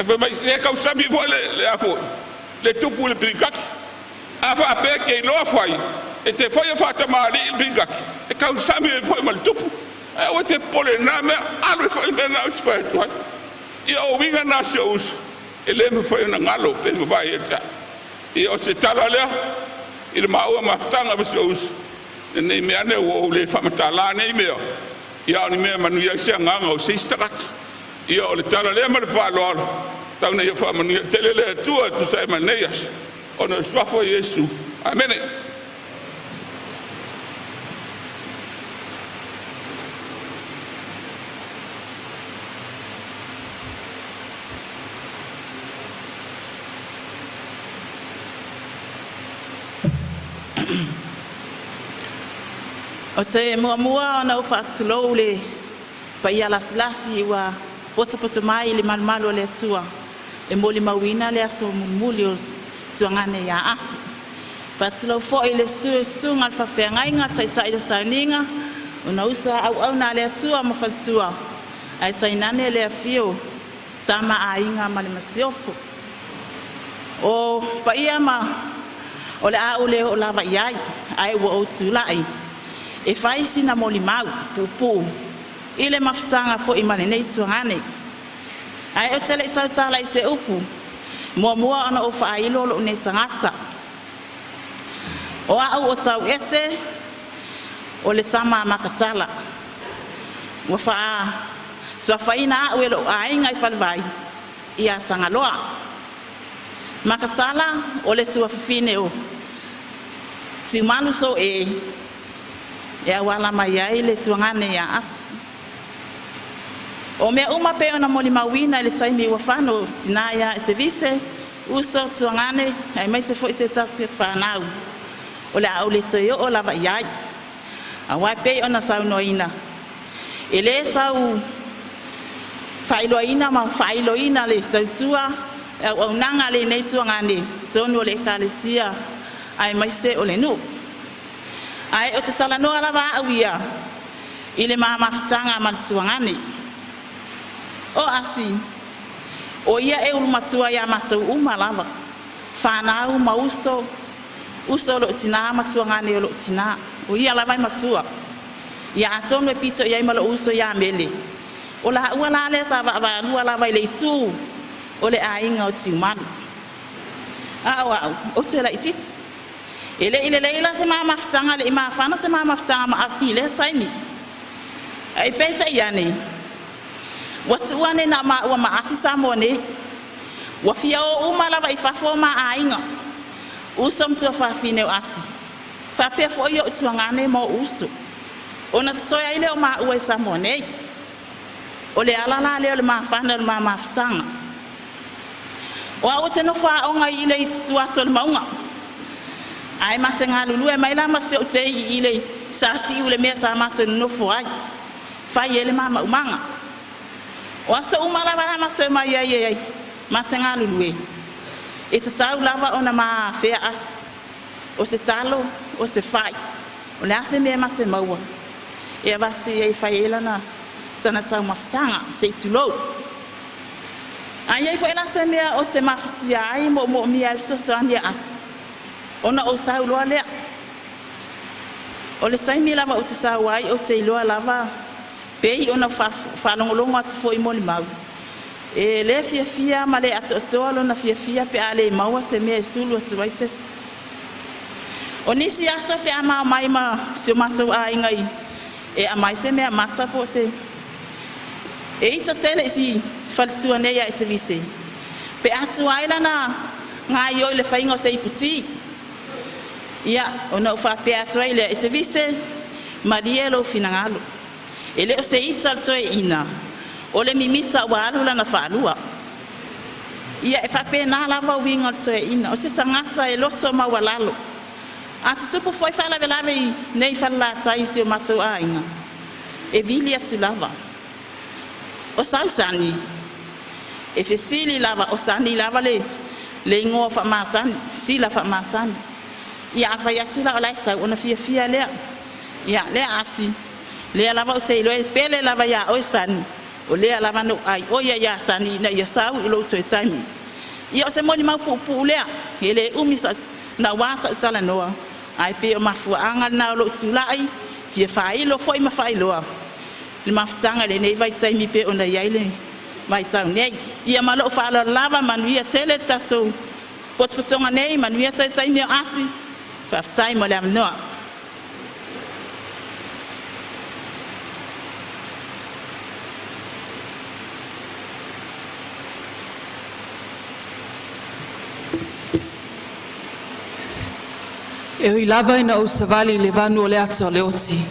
Fa ma le ka usami vo le afo. Le tupu le brigade. Afa pe ke lo fai. E te foi fa ta mali brigade. E ka usami foi mal tupu. E o te pole na me alu foi me na foi toi. E o winga na shows. Ele me foi na ngalo pe me vai eta. E o se tala le il maua maftanga be shows. Ne me ane o le fa matala ne me. Ia ni me manu ia se nganga o se stakat. Ia o le tala le ma fa lo. Tau ne ia fa manu tele le tu sai maneias. Ona swafo Yesu. Amen. O te mua ona o whaatulou le pa ia lasilasi wa pota mai le malumalu le atua e moli mawina le aso muli o tuangane ia asi. Whaatulou fo i le sunga al whawhengainga taitai le sauninga una usa au na le atua ma whaltua ai tainane le afio tama a inga ma le masiofo. O pa ia ma o le au le o lava iai ai wa o tulai. E fai sina moli mau pupu ile maftanga fo imane nei tuangane ai o tele tala i se upu mua ana o fa ilo lo ne tangata o au o tau ese o le tama makatala wa fa so fa ina o lo ai ngai falvai ia tangaloa makatala o le sua fine o si manu so e wala mai ai le tuangane ia as o me uma pe ona moli mawina le taimi wa fano tinaya se vise uso tuangane ai mai se foi se tasi fanau o le au le toyo o lava iai a wa pe ona sau noina ele sau failoina ma failoina le tsua o nanga le nei tuangane sono le kalesia ai mai se o le nu ai o te sala no ala va awia ile mama ftanga mal suangani o asi o ia e ul matua ya matu umalava fana u mauso uso lo tina matuangani lo tina o ia la vai matua ya asono pito ya malo uso ya mele o la wala le sa va lu ala vai le tu o le ainga o timanu wa o te la itit ile leila se mama ftanga le ma fana se mama ftanga ma asile taimi ai pesa yani what's one na ma wa ma asisa mone wa fia o umala vai fa fo ma ainga usom to fa fine asi fa pe fo yo tuangane mo usto ona to ya ile o ma wa sa mone o le ala le ma fana le mama ftanga wa o te no fa o ngai ile tu atol maunga ai matenga lulu e mai la ma se o te ile sa si ule me sa ma te no fo ai fa yele mama umanga o sa umala ba ma se ma ye matenga lulu e te sa lava ona ma fe as o se talo o se fai o le ase me mate maua e va tu ye fa yela na sana tau maftanga se tulo ai fa ela se me o te maftia ai mo mi al so so andi as ona o sa lo ale o le taimi lava o te sa wai o te lo lava pe ona fa longo at foi mo li mau e le fia ma le ato lo na fia pe ale mau se me sulu tu vai ses o nisi asa pe ama mai ma se mato ai ngai e amai se me mata po se e ita tele si faltu ane ya se vise pe atu ai lana ngai yo le faingo se iputi ia ona fa pe atraile e te vise marielo finangalo ele o se ita to ina o le mimisa wa alula na falua ia e fa pe na lava winga to ina o se tangasa e loto ma walalo Atu tupu foi fala velave nei fala tai se matu ainga. E vili atu lava. O sausani. E fesili lava o sani lava le ngoa fa masani, sila fa masani. Ia fa ya tula ola sa ona fia le. Ia le asi. Le lava o te lo pele lava ya o sani. O le lava no ai o ya sani na ya sau ilo to tani. Ia se moni mau pu le. Ele umisa na wasa sala noa. Ai pe o mafuanga na lo tulai fia fai lo foi ma fai lo. Le mafutanga le nei vai tsai mi pe ona yaile. Mai tsau nei ia malo fa la lava manuia tele tato. Pot potonga nei manuia tsai mi asi. Fa tsai mo lam no. E oi lava ina o savali le vanu o le ato le oti.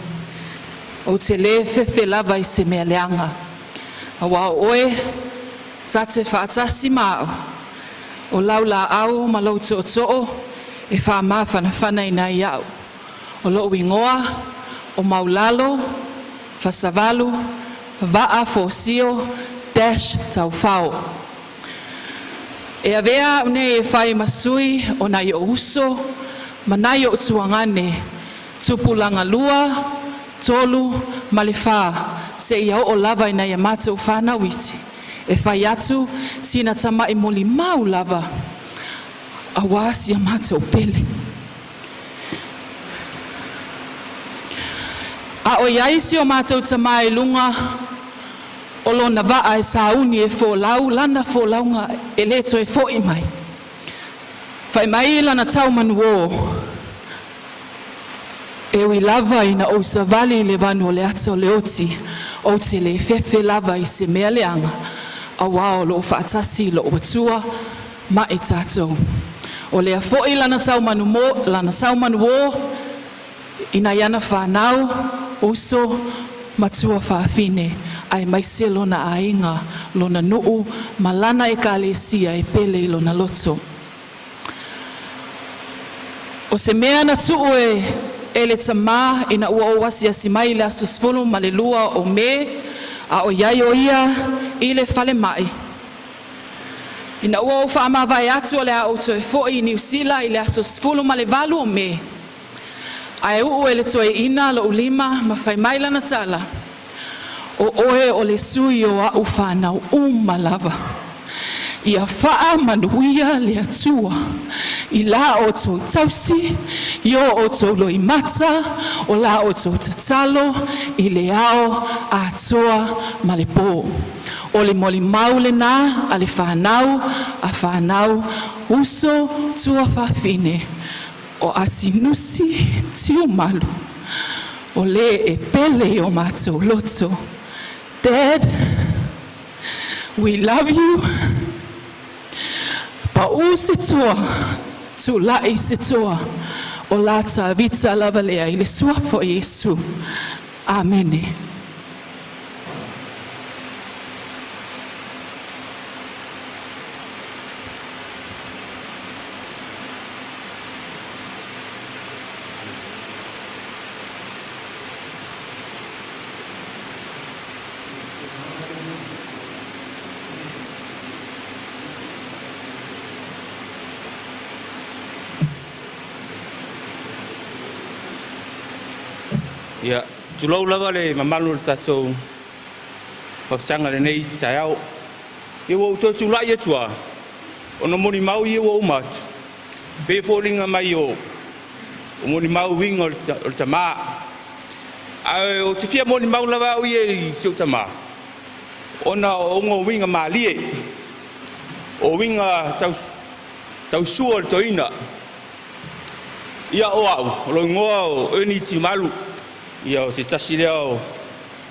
O te le fefe lava i se mea leanga. A wā oe, tate whaatasi mao. O lau la au ma lau to to'o, e wha maa whanawhana ina i au. O lo wingoa, o maulalo, whasavalu, waa fosio, dash tau whao. E avea une e whai masui o nai o uso, manai o tuangane, tupulanga lua, tolu, malifa, se ia o lava ina ia mātou whāna witi. E whai atu, sina tama i moli mau lava, a wāsi a mātou pele. A o iaisi o mātou tama i lunga, o lona waa e sauni e fōlau, lana fōlaunga e leto e fōi mai. Whai mai lana tau manuo, e ui lava ina o savali le vanu o le ata o le oti, o te le fefe lava i se mea leanga, a wao lo whaatasi lo watua, ma e tātou. O le a fōi lana tau manuo, ina iana whanau, uso, matua whaafine, ai maise lona ainga, lona nuu, malana e ka lesia e pele lona loto. O se mea na tuu e le tama ina ua o wasi asi mai le asusfulu ma le lua o me a o iai o ia i le fale mai. Ina ua o whaama vai atu o le a auto e foi i New Zealand i le asusfulu ma le valu o me. A e uu e le toe ina lo ulima ma fai mai lana tala. O oe o le sui o a ufana o lava. Ia faa manuia le atua, i la o tō tausi, io o tō loi mata, o la o tō tatalo, i le ao a toa ma le pō. O le moli mau le nā, a le whanau, uso tua whawhine, o asinusi tiu malu, o le e pele o mātou loto. Dad, we love you. Pa u se toa, tu lai se toa, o lata vita lava lea i le suafo Yesu. Amene. Ia, tulau lava le mamalu le tatou whawhtanga le nei tai au. Ia wau tō tulai atua, o no moni mau ia wau matu. Pe fōringa mai o moni mau winga o le tamā. O te fia moni mau lava au ia i siu tamā. O na ongo winga mālie. O winga tau sua le toina. Ia o au, o lo ngoa o eni ti malu. Ia o se tasi leo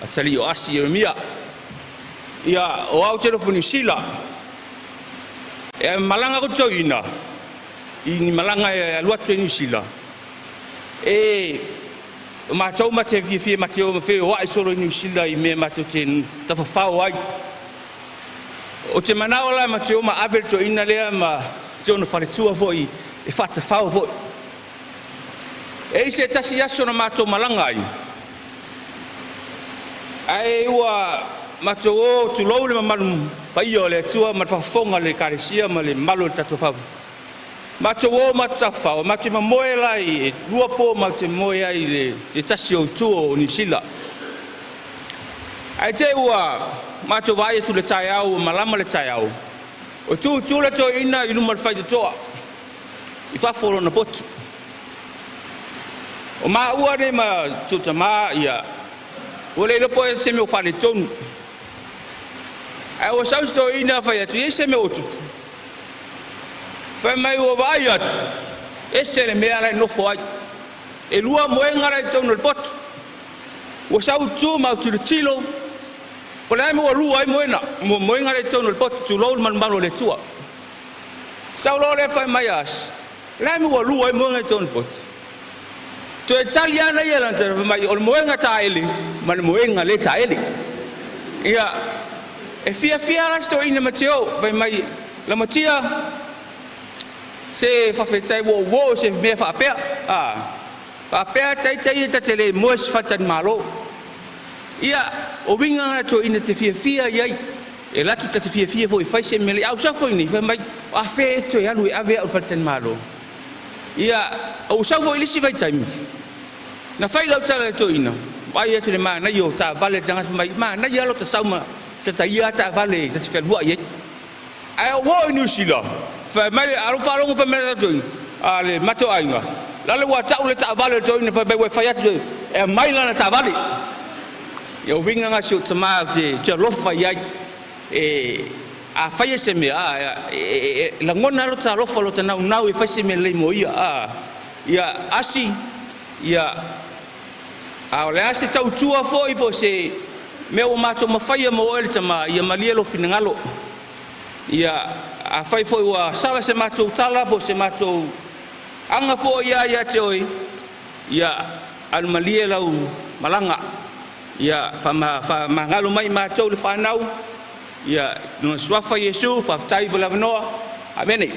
a tali o asi Jeremia. Ia o au telefoni sila. E malanga ko toina. I ni malanga e aluatu e ni sila. E ma tau ma te fie ma te o ma feo ai solo ni sila i me ma te tawhawhau ai. O te manao la ma te o ma avel to ina lea ma te ono wharetua foi e whatawhau foi. e se tasi aso na mato malanga ai ai ua mato o tu lo le malu pa io le tua ma fa fonga le karisia ma le malo tatu fa mato o mata fa ma te moe lai lua po ma te moe ai le se tasi o tu o ni sila ai te ua mato vai tu le tai au malama le tai au o tu le to ina inu mal fa to I fa folo na potu o ma ua ne ma tuta ma ia o le lopo e se me o fale tonu ai o sau sto ina fa ia tu e se me o tu fa mai o vai atu e se le mea lai no fo ai e lua moe ngara i tonu le potu o sau tu ma tu le tilo o le ai mo lua ai moena moe ngara i tonu le potu tu lou man malo le tua sau lo le fa mai as la mi wa lua mo ngai ton pot to italiana ia lan ter mai ol mo nga ta ele man mo nga le ta ele ia e fia la sto ina mateo vai mai la matia se fa fetai wo se me fa pe fa pe tai ta tele mo se fatan malo ia o winga to ina te fia ia e la tu ta fia foi fai se me au sa foi ni vai mai a fe to ia lui ave al fatan malo ia o sa foi lisi vai taimi na fai lau tala to ina vai atu le ma na yo ta vale tanga mai ma na ia lo ta sauma se ta ia ta vale ta se fel bua ye ai wo ni sila fa mai aru fa longo fa mai to ale mato ainga la le wa ta le ta vale to ina fa be fai atu e mai la ta vale ia winga nga si ta ma te lo fa ia e a fai se me la ngona lo ta lo fa lo ta nau e fai se me le mo ia asi ia a le asi tau tua foi po se me o mato ma fai mo ele tama ia malielo finangalo ia a fai foi wa sala se mato tala po se mato anga fo ia te oi ia al malielo malanga ia fa ngalo mai mato le fanau ia no swafa Yesu fa tai bela noa amene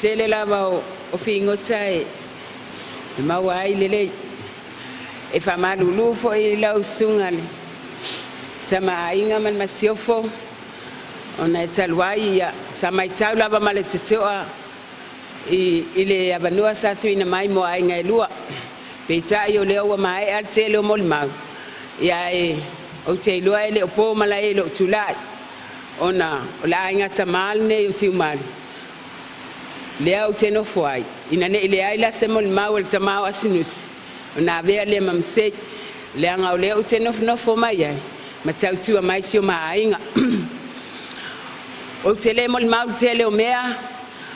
tele lava o fingo tai ma wai lele e fa malulu fo i lau sungale tama inga man masiofo ona talwai ya sama tau lava male tetoa ile abanua satu ina mai mo ai ngai lua peta yo le o mai al tele mo ma ya o te lua ele o po mala ele o tulai ona ola inga tamal ne o tiu mal le o te no foi ina ne ile ai la semol ma o tamao asinus ona ve le mamse le anga le o te no fo mai ai ma tau tu mai sio ma inga o tele mol mau tele o mea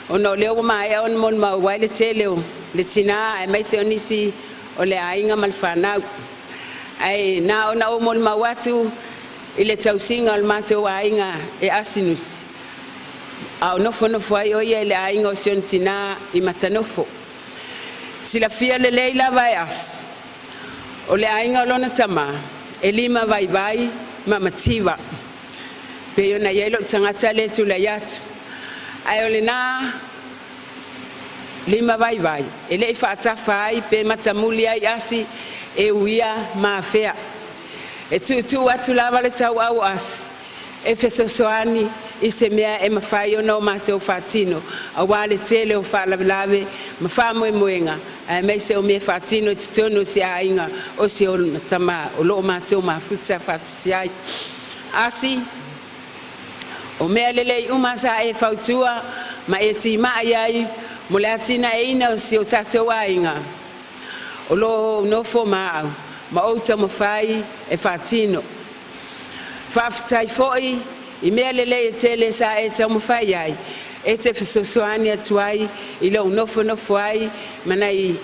o no leo mai on mol mau wai le tele o le tina ai mai se onisi o le ainga malfana ai na ona o mol mau atu ile tausinga al mate o ainga e asinus au no fono foi o ile ainga o siontina I matanofo sila fia le leila vai as o le ainga lona tama e lima vai mamativa pe yo na yelo tangata le tu la yat ai na lima vai ele fa ta fai pe matamuli ai asi e uia ma fea e tu atu lava le tau au as e fesosoani I se mea e mawhai o no mate o whatino a wale tele o whalawelawe ma whamoe moenga a mei se o mea whatino te tono se a inga o se o tama o loo mate o mafuta whatisi ai asi o mea lelei umasa e whautua ma e ti maa iai mo le atina e ina o se o tatou a inga o loo nofo maa ma outa mawhai e whatino whaftai foi I mea lele e tele sa e tamu whai ai e te fisosoani atuai I lau nofo ai mana I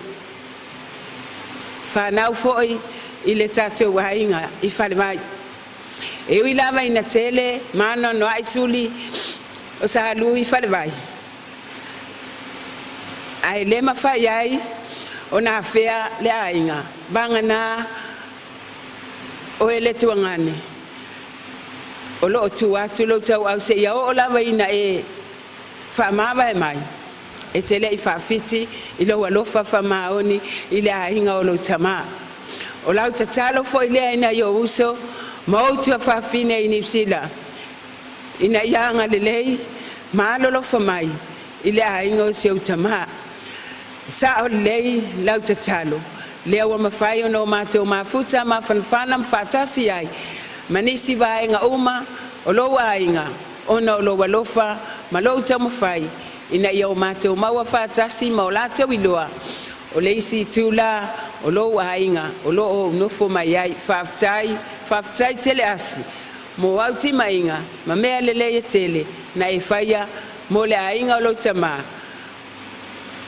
whanau foi I le tatou wainga I whale mai e ui lava ina tele mana no aisuli o sa halu I whale mai ai le ma whai ai o na whea le ainga bangana o ele tuangane o lo tu atu lo tau au se ia o lava ina e whaamava e mai e te lei whaafiti i lo alofa whaamaoni i le ainga o lo tama o lau tatalo fo i lea ina i o uso ma o tua whaafine i Nipsila ina ianga le lei ma alolofa mai i le ainga o se o tama sa o lei lau tatalo lea wa mawhai o no mātou mafuta ma whanwhana mwhatasi ai manisi vaenga uma o lo ainga ona o lo walofa ma lo tau mawhai ina ia o mātou maua whatasi ma o lātou iloa o leisi tūla o lo ainga o lo o nofo mai ai whaftai tele asi mo auti mainga ma mea lele e tele na e whaia mo le ainga o lo tama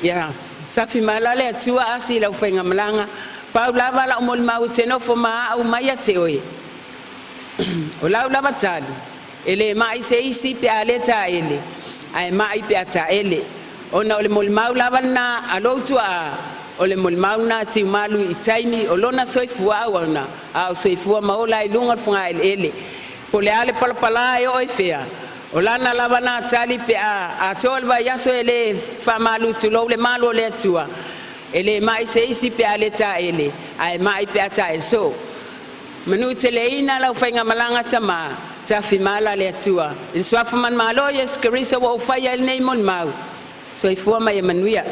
ia safi malale atua asi lau whainga malanga pau lava la umoli mau te nofo maa au mai a te oe o lau lava tali ele mai se isi pe ale ta ele ai mai pe ata ele ona ole moli mau lava na aloutua ole moli mau na ti malu i taimi o lona soifua ona au soifua maola i lunga funga ele po le ale palapala e oi fea o lana lava na tali pe a tolva yaso ele fa malu tu lo le malu le tua ele mai se isi pe ale ta ele ai mai pe ata ele so manu teleina la fainga malanga tama tafi mala le tua il swafu man malo yes kerisa wo fa ya nei mon mau so i fua mai manuia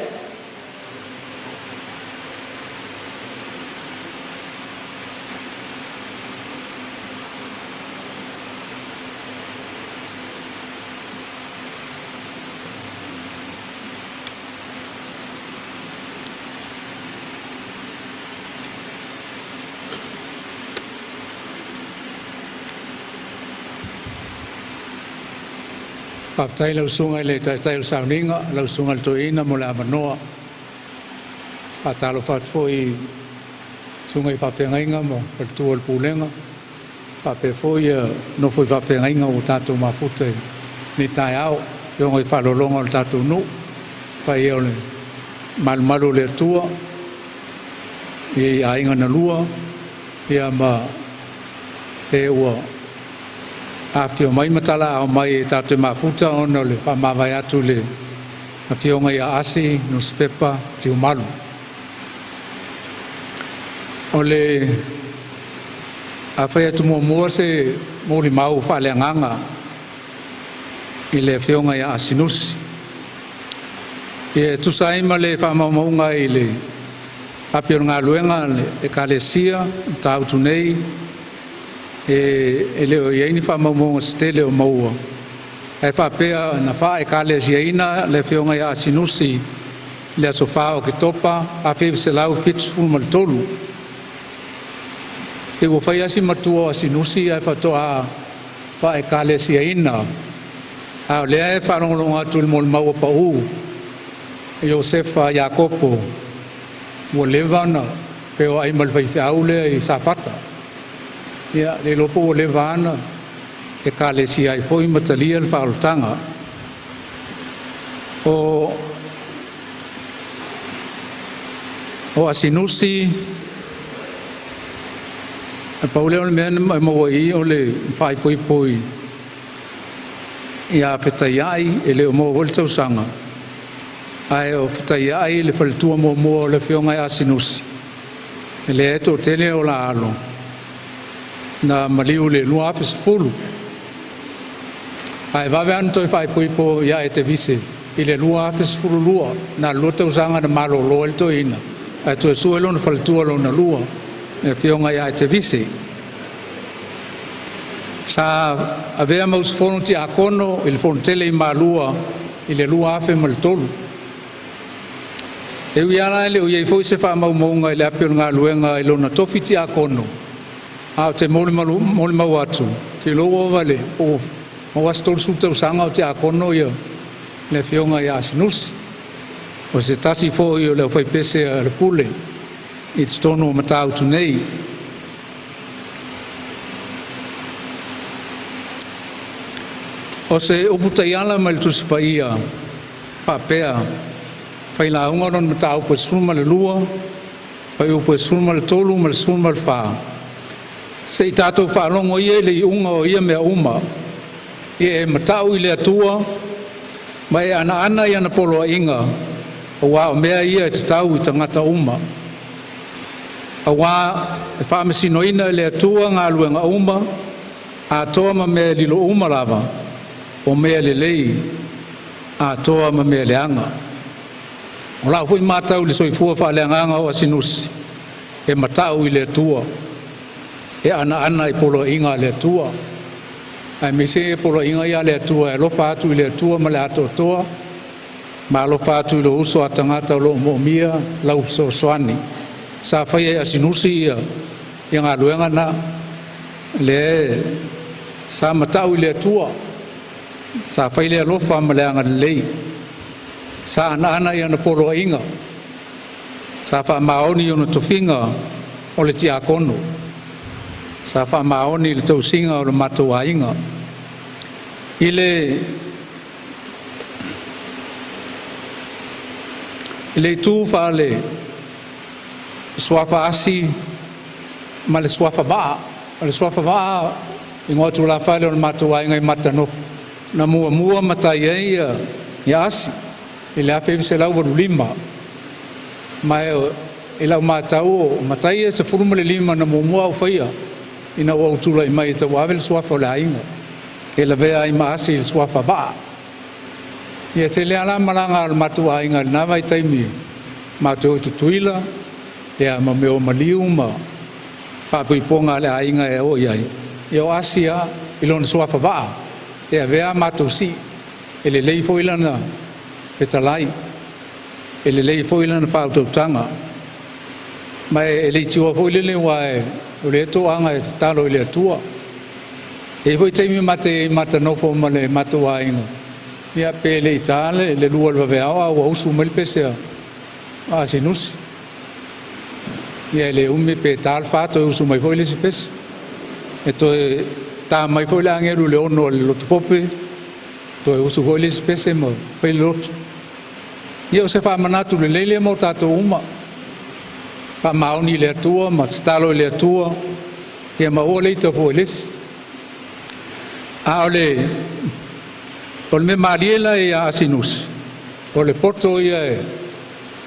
Paptai lau sunga le tai lau sauninga, lau sunga to ina mo la manoa. Patalo fat foi sunga I whawhengainga mo whaltua pulenga. Pape foi no foi whawhengainga o tātou mawhute ni tai au. Yonga I whalolonga o tātou nu. Pai eo le malu le tua. I ainga na lua. Ia ma e ua. Afio mai matala au mai tātou mafuta ona le whamawai atu le afionga ia asi no spepa ti umalu. O le awhai atu mua se mori mau whaleanganga I le afionga ia asi nusi. E tusaima le whamamaunga I le apio ngā luenga le ekalesia tāutu nei e leo ia ini fa mo stele o maua e fa pea na fa e kale ina le fionga ia sinusi le sofa o que topa a fe se lau fitful mal tolu e wo fa ia si matua sinusi e fa to a fa e kale ina a le e fa long atu mo mau pa u Josefa Jacopo wo levana pe o ai mal fa aule I safata ia le lopo o le vana e kale si ai foi matalia le whaoltanga o asinusi e paule o le mea maua I o le whai poi ia whetaiai e le o mo wale tausanga ai o whetaiai le whaletua mo le whionga e asinusi e le eto tele o la alo na maliu le lua apes fulu. Ai vave anto I whai puipo ia e te vise I le lua apes fulu lua na lua tausanga na malo loa le to ina. Ai tu e suelo na whaletua lo na lua e whionga ia e te vise. Sa avea maus fono ti a kono I le fono tele I malua I le lua afe mal tolu. E uiana ele uiei foi se wha maunga I le apio ngā luenga I lona tofi ti a kono. A te mole mau atu. Te loa wale o mawastol suta usanga o te akono ia le whionga ia asinusi. O se tasi fo I o leo whai pese a le pule. I te tono o matau tu nei. O se uputa iala mai tusi pa ia papea. Whai la unga non matau pa sfuma le lua. Pai upo sulma le tolu ma le sulma le wha. Se i tātou whaalongo ia le i unga o ia mea uma. Ia e matau i le atua, mai ana i ana polo a inga, a wā o mea ia e te tau i tangata uma. A wā e whaamesino ina le atua ngā luenga uma, a toa ma mea lilo uma lava, o mea le lei, a toa ma mea le anga. O lau hui mātau le soifua wha le anganga o asinusi, e matau i le atua, e ana i polo inga le atua. Ai me se polo inga ia le atua, e lofa atu i le atua ma le ato toa, ma lofa atu i lo uso a tangata o lo mo'omia, lau so soani. Sa whai e asinusi ia, i ngā luenga na, le sa matau i le atua, sa whai le alofa ma le anga lei, sa ana i ana polo inga, sa wha maoni o na tofinga o le tia kono, sa wha maoni le tausinga o le matua inga. Ile tu wha le swafa asi ma le swafa waa. Le swafa waa i ngotu la whale o le matua inga i matanofu. Na mua matai ia asi. Ile a whewise lau waru lima. Mai e lau matau o matai se furuma le lima na mua au whaia. Ina o utula i mai ta wawe le swafa o le ainga. E la vea i maasi le swafa waa. Ia te lea la malanga al matua inga na vai taimi. Matua tutuila. Ia ma meo maliu ma. Papu i ponga le ainga e o iai. Ia o asia ilona swafa waa. Ia vea matu si. Ele lei foilana. Petalai. Ele lei foilana whautautanga. Mai ele tiwa foilele wae. O le to anga e talo i le atua. E voi taimi mate matanofo ma le matua inga. Ia pe le itale, le lua le vaveawa, ua usu malipesea. A sinusi. Ia le umi pe tal fato e usu mai foi le sipes. E toe ta mai foi le angeru le ono le lotu pope. Toe usu foi le sipes e mo, foi le lotu. Ia o se wha manatu le leile mo tato uma. Pa maoni le atua, ma stalo le atua. Ia ma o leita foi les. A ole me mariela e a sinus. O le porto ia e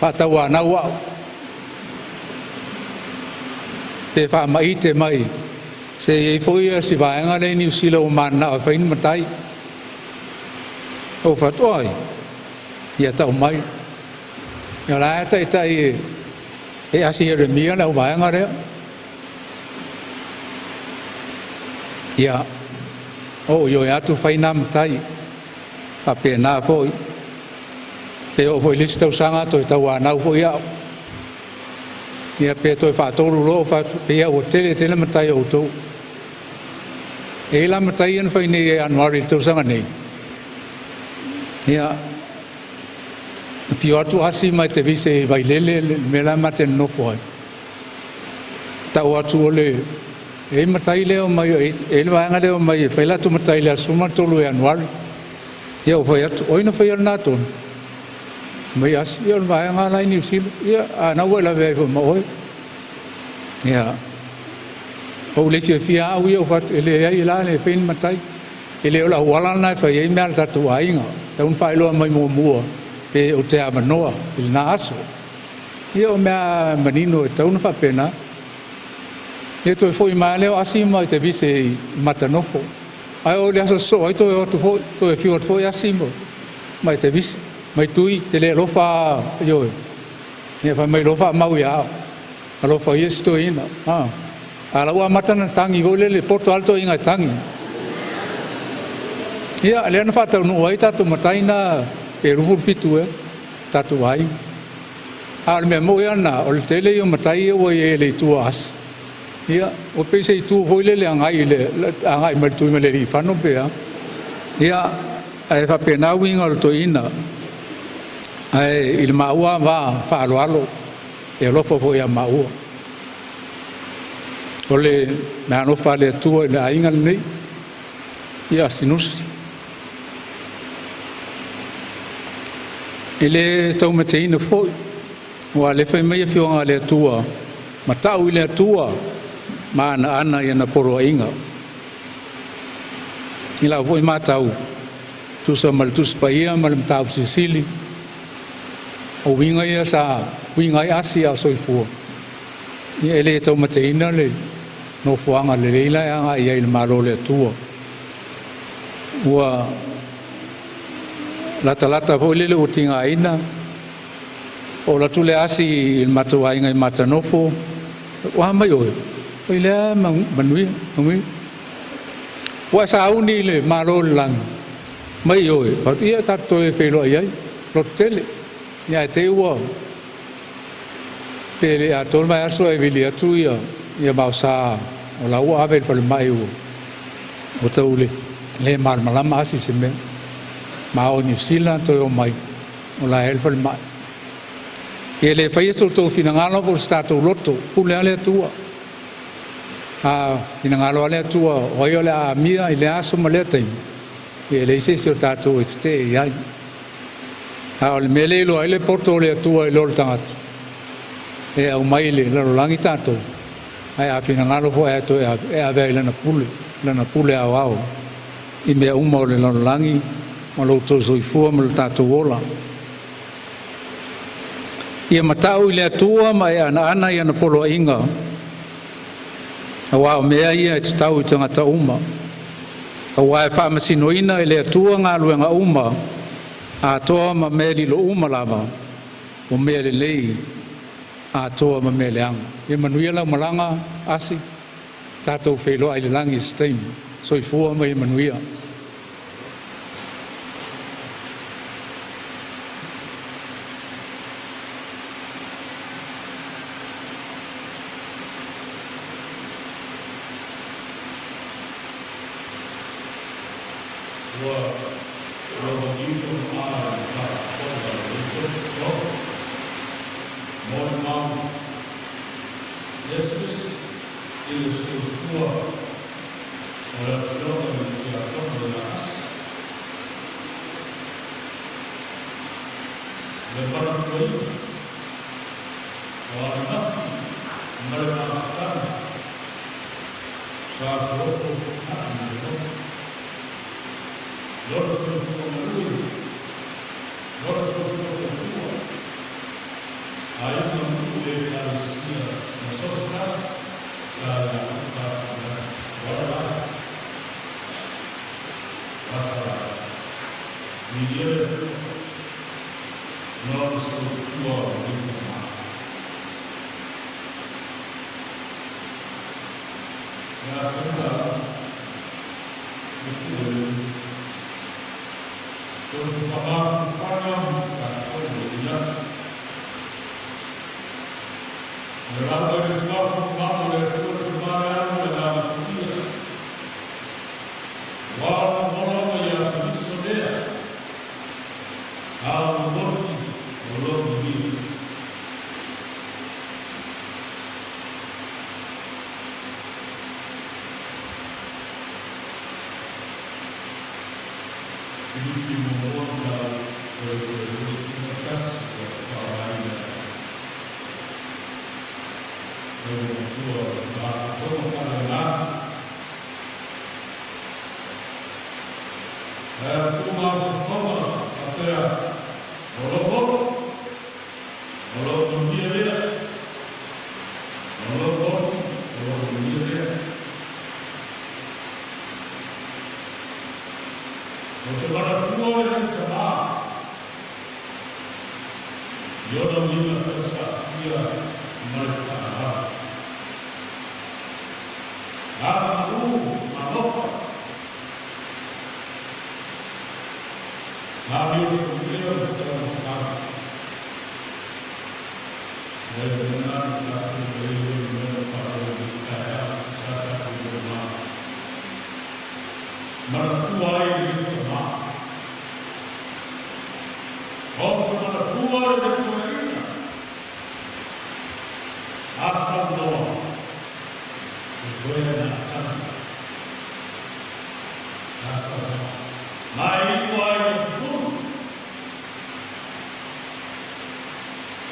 whataua na wau. Te wha maite mai. Se e foi ia si vaenga le ni usila o mana o whain matai. O whatuai. Ia tau mai. Ia la tai e asi e remia le o vaenga rea. Ia. O yo atu whaina matai. A pe na foi. Pe o foi lista usanga to tau ana foi au. Ia pe to fa toru lo fa pe o tele matai o to. E la matai en foi ni anuari to usanga nei. Ia pio atu asi mai te vise vai lele me la mate no foi. Tau atu ole e matai leo mai e le vanga leo mai fa la tu matai le suma tolu e anuari. Ia o foi atu, oina foi al naton. Mai as, ia vai nga lai New Zealand. Ia, na ua la vei fo maoi. Ia. O le fia au ia o fatu, ele ai la le fein matai. Ele o la wala na fa ia mea tatu ainga. Ta un fai loa mai mua. Pe o te amanoa, il na aso. Ia o mea manino e tauna fa pena. Ia toi foi mai leo asi mai te vise matanofo. Ai o le aso so, ai toi o tu foi, toi fiot foi asimo. Mai te vis, mai tui, te le lofa yo. Ia fa mai lofa mau ia. A lofa yes to ina. Ala ua matana tangi go le Porto Alto inga tangi. Ia le na fata no ai tatu mataina pe rufu fitu e tatu ai. Al me mo ia na o le tele yo matai o e le tuas. Ia, o pese i tu foi le angai mal tu me le ri fano pe a. Ia, ai fa pena winga to ina. Ai il maua va fa alo e lo fo ia maua. Ole me ano fa le tu na inga nei. Ia sinus. Ele tau mate ina foi. Wa le fai mai fionga le tua. Matau le tua. Ma ana ia na poro inga. Ila voi matau. Tusa mal tus pa ia mal tau Sisili. O winga ia sa winga Asia soifua. Ia ele tau mateina le no fuanga le leila anga ia il malo le tua. Ua lata vo le utinga ina. O la tule asi il matua inga i matanofo. Wa mai o. Ile manui manui. Wa sa uni le malo lang. Mai o. Pa ia tato e felo ai. Rotele. Ia te ua. Pele a tol mai aso e vili atu ia bausa o la ua ave fale mai o taule le mal malama asi se me ma o New Zealand to o mai o la el fale mai e le fai so to finangalo por stato lotto pule ale tua a finangalo ale tua o yo le a mia ile aso malete e le se so tato te ia a le mele lo ele porto le tua e lo tangat e au mai le la langi tato ai a fina ngalo fo e to e a vela na pule au i me uma le la langi ma lo to so i fu ma tato wola ia matau le tua ma e ana ia na polo inga wa me ia te tau tanga ta uma wa fa ma sinoina le tua nga luenga uma a to ma meli lo uma lava o mele lei a toa ma meleanga. E manuia malanga asi. Tātou whelo ai le langi steam. So i fua mai manuia.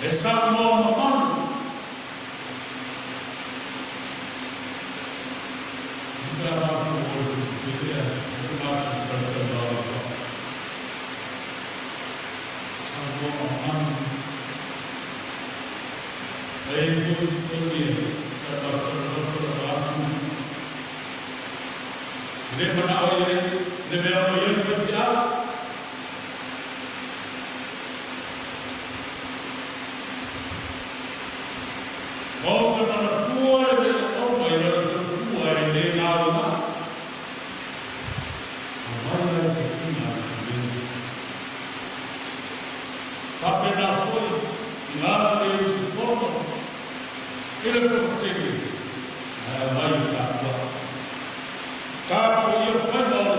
e sa mo mo kita mampu kita mampu terkenal sa mo mo ai pun terlihat terkenal ini mana orang ini memang orang sosial. Volta para a tua e a tua e nem nada. Agora é o final. Apenas foi nada de sufoco. Ele consegue. Vai capa. Capa e foi nada.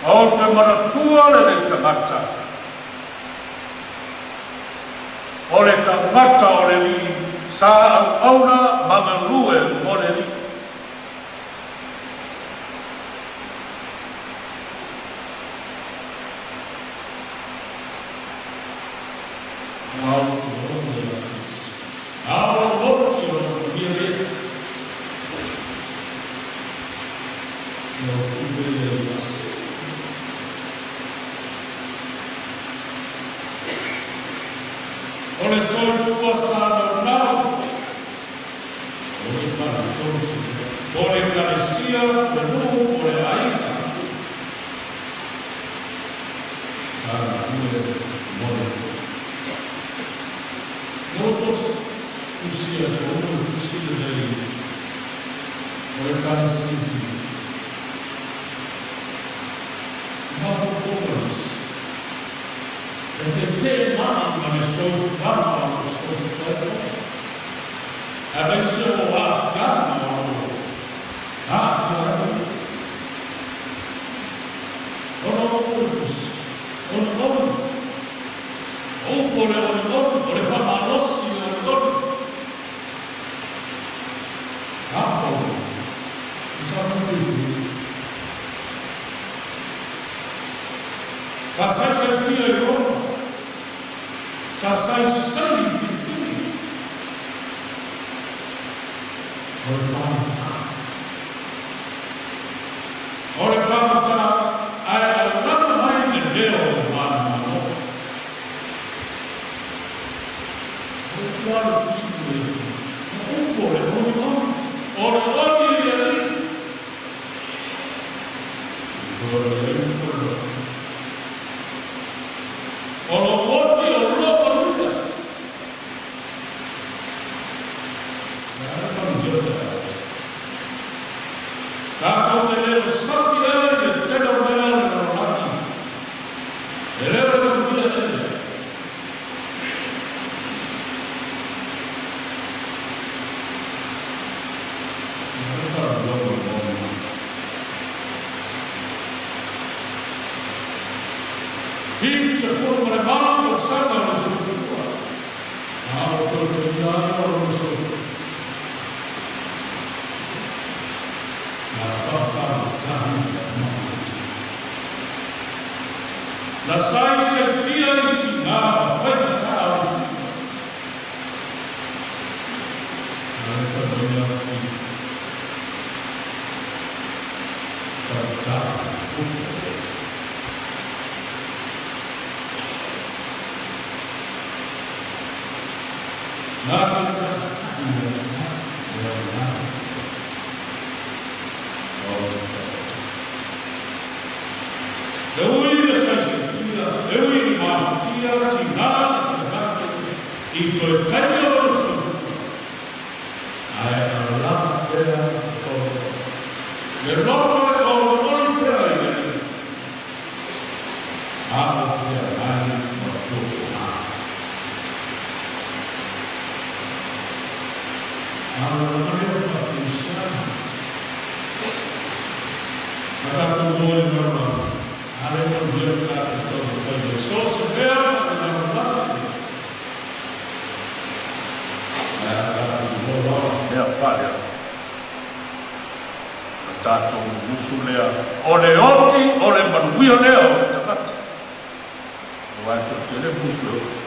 Volta para a tua e a ole tamata ole li sa auna mangalue ole li Ole sol passado não. Ole cantos. Ole carecia de novo ole ainda. Sabe more. Outros tusia como tusia daí. Ole carecia. Mas Evite mani mani sof bana sof bana. Abesse o afgano. Afgano. Outros. Por fama nosso Capo. Faça sentir o Sasai sangue filho. Ora panta a lama mai de deu mano. O claro que se vê. Ora ali. Se furono preparato, servono su fuoco. Autoritariano su fuoco. La sai sentire di tirare, poi di tirare. tātou musu lea, o le oti, o le manuia lea, o le tangata. O ato te le musu e oti.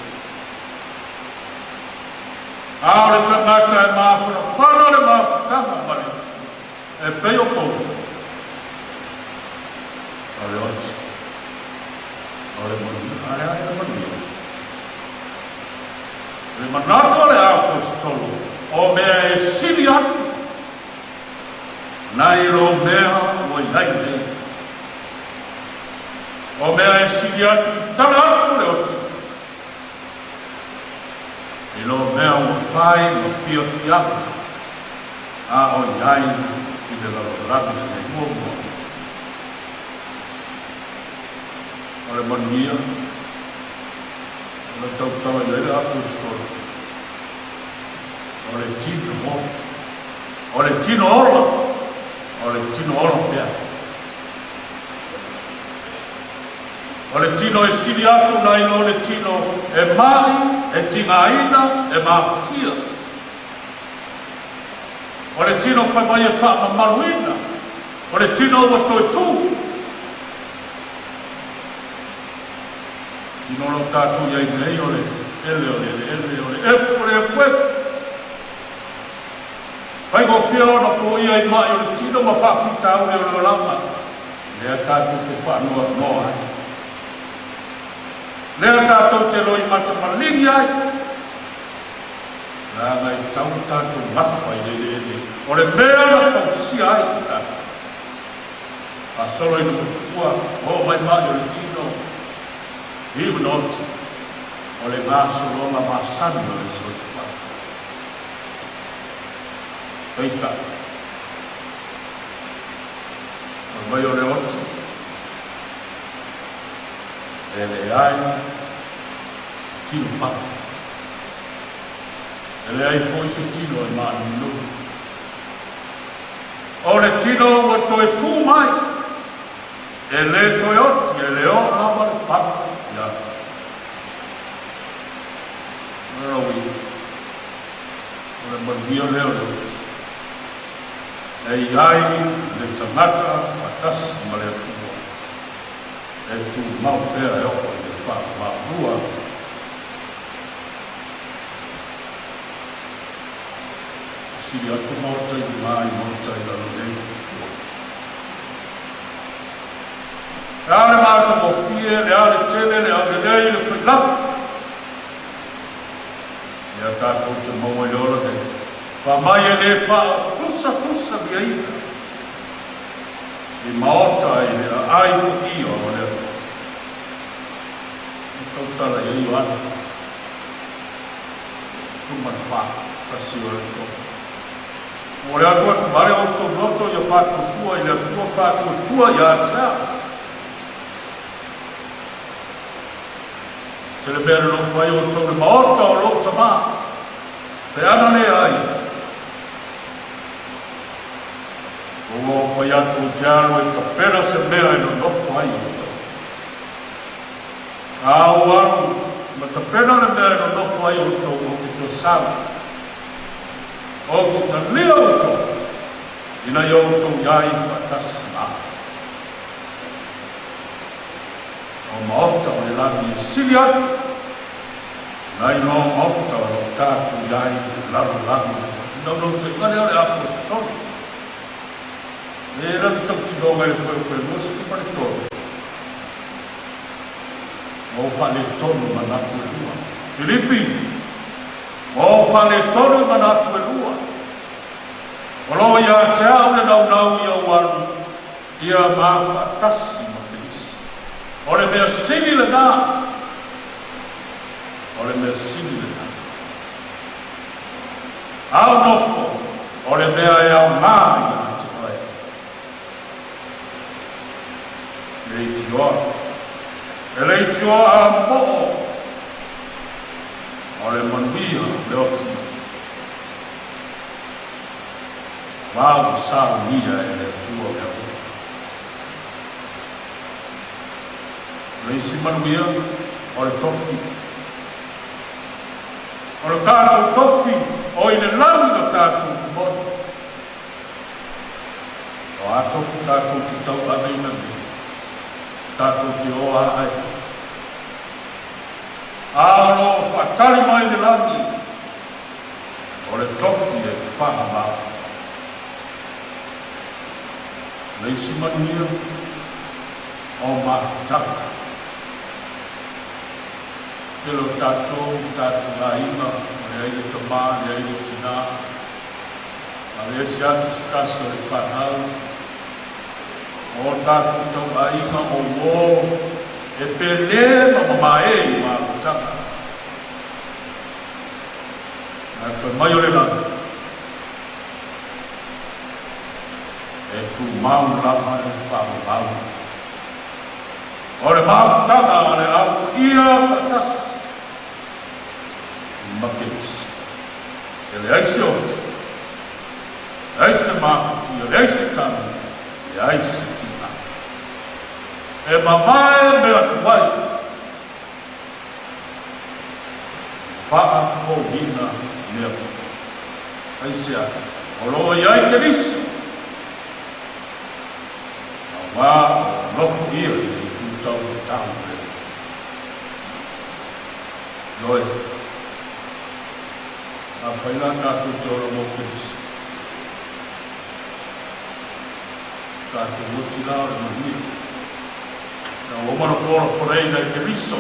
A o le tangata e māwhana whana le māwhatanga mani atu. E peo pou. O le oti. O le manuia. Ai, ai, le manuia. Le manako le apostolo. O mea e siri atu. Nai ro mea o iai nei. O mea e siri atu I tala atu le oti. I lo mea o whai o fia fiaku. A o iai I le lalorami nei mua. O le manuia. O le tautawa I le apostolo. O le tino mo. O le tino ola. O le tino ola pia. O le tino e siri atu nai no le tino e mai, e tingaina, e mafutia. O le tino whai mai e wha maruina. O le tino wa toi tu. Tino lo tātu iai nei o le ele o le efu o le efu. Pai go fia ona po ia I mai o le tino ma whawhitau le o le lama. Lea tātou te whanua noa. Lea tātou te roi mata malingi ai. Lea ngai tau tātou mawhai le. O le mea na whausia ai tātou. A solo ina kutukua, o mai mai o le tino. Iu noti. O le māso ronga māsani o le sotua. Eita. O mai o le oti. E le ai. Tino pa. E le ai poi se tino e maani nu. O le tino o toi pū mai. E le toi oti. E le o nama le papa. Iata. Rawi. O le manuia leo le oti. E iai le tangata atasi ma le atua. E tu mau pea e opa le wha maurua. Siri atu mautai mai mautai lalo nei. Le ale mata mo fie, le ale tele, le ale nei, le whilapu. Ia tātou te maua I ora nei. Pa mai e le wha tusa via ina. I maota I le ai o io o le atu. I kautara I io ana. Kumana wha, kasi o le tō. O le atu atu mare o tō noto I a whātua I le atua whātua I a tea. Se le mea no whai o tō le maota o lo tamā. Pe ana le ai. O whai atu o tiaro e ka pera se mea I no nofo ai o tō. Au anu, ma ka pera le mea I no nofo ai o tō o te tō sawa. O te tanea o tō. Ina I o tō iai whatasi nā. O maota o le lami e sili atu. Nai no maota o tātu iai laru lami. Nau te ngare ale apostoli. E rani tau ki donga e koe mosi ki pare tonu. O whane tonu manatu e lua. Filipi. O whane tonu manatu e lua. O lo ia te au le nau ia waru. Ia mawha tasi ma te isi. O le mea sini le nā. O le mea sini le nā. Au nofo. O le mea e au mai ia. Eleitioa a mo'o. O le manuia le oti. Wau saunia e le tua e o. Leisi manuia o le tofi. O le tātou tofi o I le lami o tātou kumoni. O ato tātou ki tau ane ina me. Tātou ki oa aitu. Alo whatari mai le lani. O le tofi e whahama. Leisi mania o mahutaka. Telo tātou la ima, le aile tamā, le aile tina. A le esi atu si kaso e whanau. O tātou tau la ima o wō. E pele ma mamae i mahutaka. Nā koe mai o le lani. E tu mau lama e whamu mau. O le mahutaka a le au ia whatasi. Makis. E le aise oti. Aise mahuti, e le aise tanu, e aise tina. E mamae me atuai. Whaa fōhina mea. Aise a. O loo iai ke riso. Wā lofu ia i tūtau o tāu reto. Loi. A whaila kātou te ora mō kiriso. Kātou moti rā o mahia. Nā omana kōra whareina i kiriso.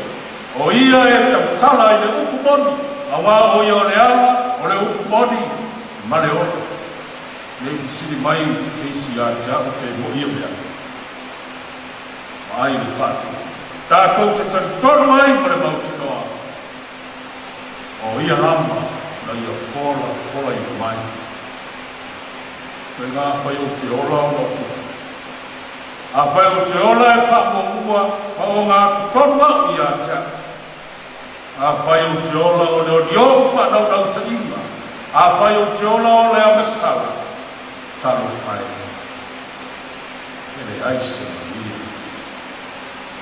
O ia e tautala i le uku moni. A wā o ia o le ala, o le uku moni. Ma le ora. Le kisiri mai keisi a te ako te mo ia mea. Ai le whātu. Tātou te tonu ai pa le mauti noa. O ia lama, na ia whora i mai. Koe ngā whai o te ola o lotu. A whai o te ola e whaamokua, pa o ngā tonu au i a tea. A whai o te ola o leo rioku whanau nau te ima. A whai o te ola o leo mesawa. Taro whai. Ele aise ia.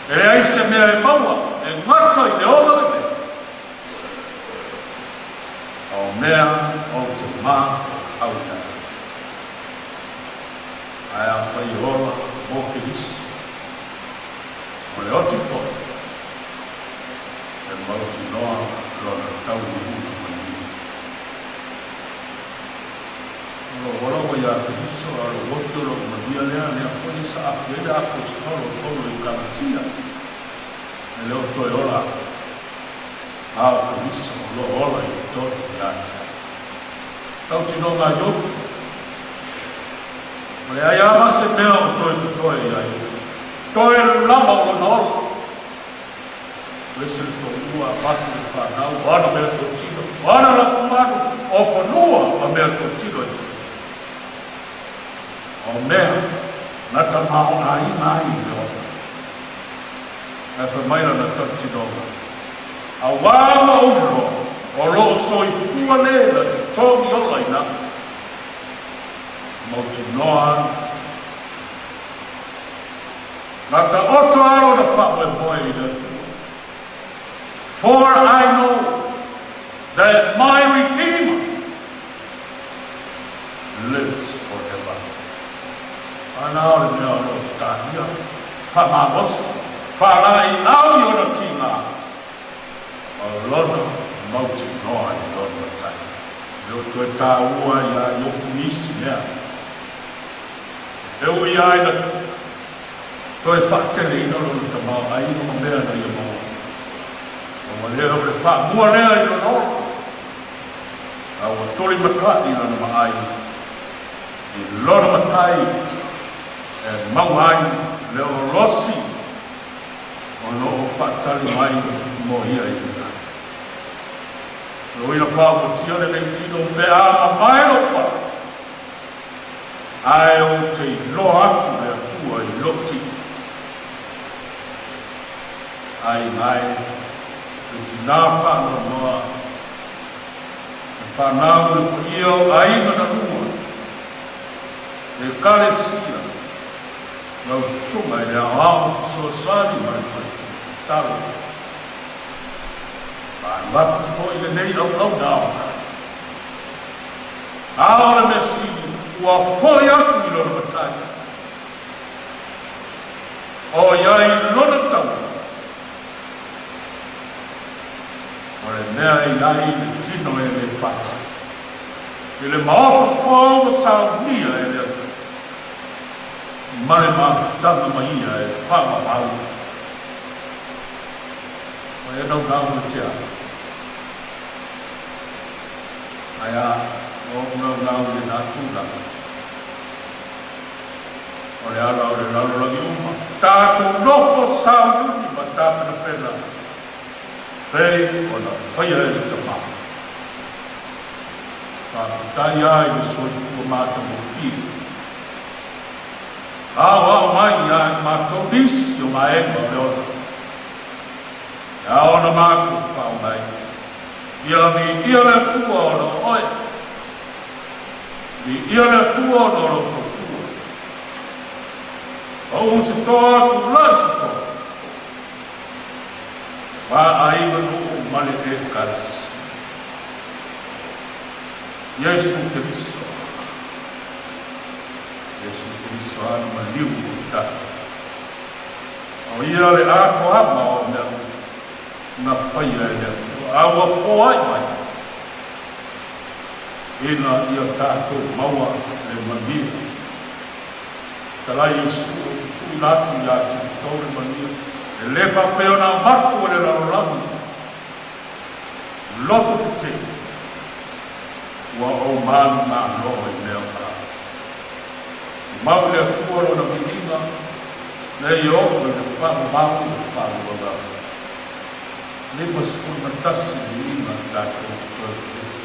E aise mea e maua, e ngata i le ola e mea. O mea o te māwha au nea. Ai a whai ola mō ke isi. O le oti fo. E mauti noa lona tau i hūna mani. O wala o ia ke iso a lo wote o lo mania lea lea koni sa akwele a kostoro kono i karatia. E leo toi ola. Ao ke iso lo ola i toro i atia. Tau tino ngā yoku. O le ai ama se mea o toi tutoe i ai. Toi lama o lona ola. Wese le tō ua patu le whanau. Wana mea tō tino. Wana la kumanu. O whanua a mea tō tino i tino. O mea, nata mao ai mai leo. E pa maila na tautinoga. A wāma ulo, o lo soi fua le na te tōgi ola ina. Mauti noa. Nata oto aro na whawe moe ina tu. For I know that my Redeemer lives forever. Ana o mea o te tāhia, whamawasi, whanai au i ona tīnā. O lona mauti noa i lona tai. Leo toi tā ua i a yoku nisi mea. E ui aina, toi whatere ina lona ta mau, a ino mea na i mau. O ma lea o le wha, mua lea i lona ora. A ua tori matai i lona maai. I lona matai, e mau ai leo rosi o no o whatari mai mo ia i ina. Lo ina pāpo tia le tino me ama mai lopa. Ai o te lo atu me atua i loti. Ai mai, e tina whano noa. E whanau e po ia o aina na rua. E kare sia. Lau sunga i rea ao so sari mai whaiti. Taro. Ai watu po i le nei au nao. Aora me sini, ua foi atu i lona matai. O iai lona tau. O le mea iai le tino e le pata. I le maoto whāua saunia e le atu. Mare tanga mai ia e whama pau. O e nau ngau te a. Ai a, o ngau le nā tūlanga. O le ala o le lalo lagi uma. Tātou nofo sauni ma tāpena pena. Pei o na whaia e le tamā. Tai ai le soi kua mātou mo whiu. Au mai ai mātou nisi o maenga o le ona. Au na mātou pao mai. Ia mi ia le atua o na oe. Mi ia le atua o na o totua. O se toa atu lasi toa. Wa aiva no male e kalasi. Yesu Kristo. Yesu Kristo anu maliu tatu. O ia le ato ama o mea na whaia e le atu. Awa poai mai. Ina ia tatu maua le mamia. Talai Yesu o tutu latu ia tu tau le mamia. E lepa peo na matu e le larolangu. Loto te te. Wa o man ma lo e leo ka. Mau le atua lo na mininga, le i o le whāma mau le whāma wanga. Le masikun matasi ni ima tātou tutua esi.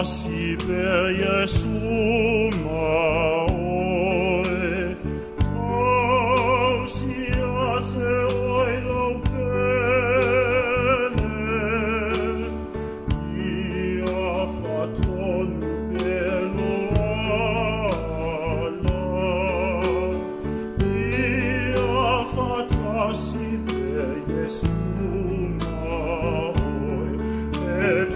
si per Jesu maoe, tau si ate oi lau pele, ia fatonu pelo ala, ia fatasi per Jesu maoe, et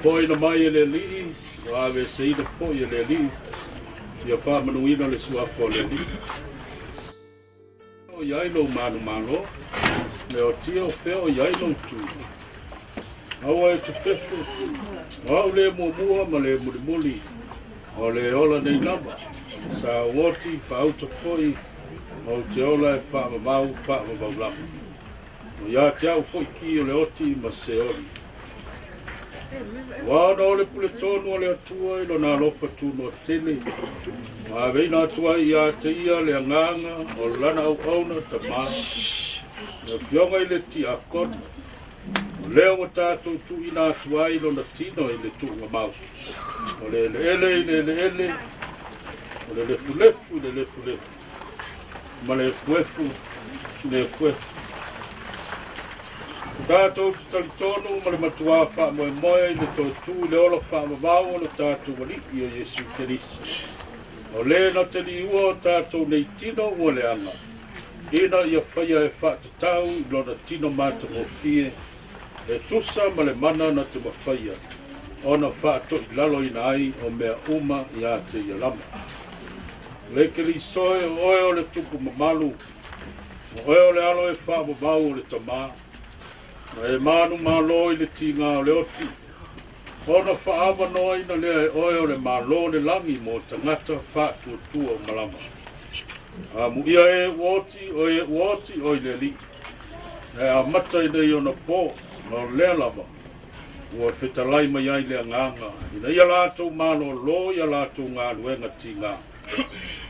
Poi na mai e le li, o ave se ina poi e le li, ia wha manuina le suafo le li. O iai lo manu malo, le o tia o feo iai lo tu. Awa e te fefu, au le mua ma le muli o le ola nei lama. Sa woti fa auto foi, o te ola e wha mamau lama. O ia te au foi ki o le oti ma se ori. Wā na ole pule tonu o le atua i lo nā lofa tūno tele. Mā veina atua i a te ia le anganga o lana au auna ta maa. Ia pionga i le ti a kona. O leo o tātou tu i nā atua i lo na tino i le tūnga mau. O le ele i le ele. O le lefu lefu. Ma le fuefu le fuefu. Tātou tu talitonu ma le matua wha moe le tōtū le ola wha mamau o le tātou waliki o Jesu Kerisi. O le na te li ua o tātou nei tino ua le anga. Ina ia whaia e wha te tau i lona tino māta mo fie. E tusa ma le mana na te mawhaia. Ona wha to i lalo ina ai o mea uma i a te ia lama. Le ke li soe oe o le tupu mamalu. Oe o le alo e wha mawau o le tamā. E manu malo i le tinga o le oti. Ona wha noa ina lea e oe o le malo le langi mo tangata wha tuatua o malama. Mu ia e uoti o i le li. E a mata i nei ona pō, no lea lava. Ua whetalai mai ai lea nganga. Ina ia lātou malo lo, ia lātou ngā luenga ti ngā.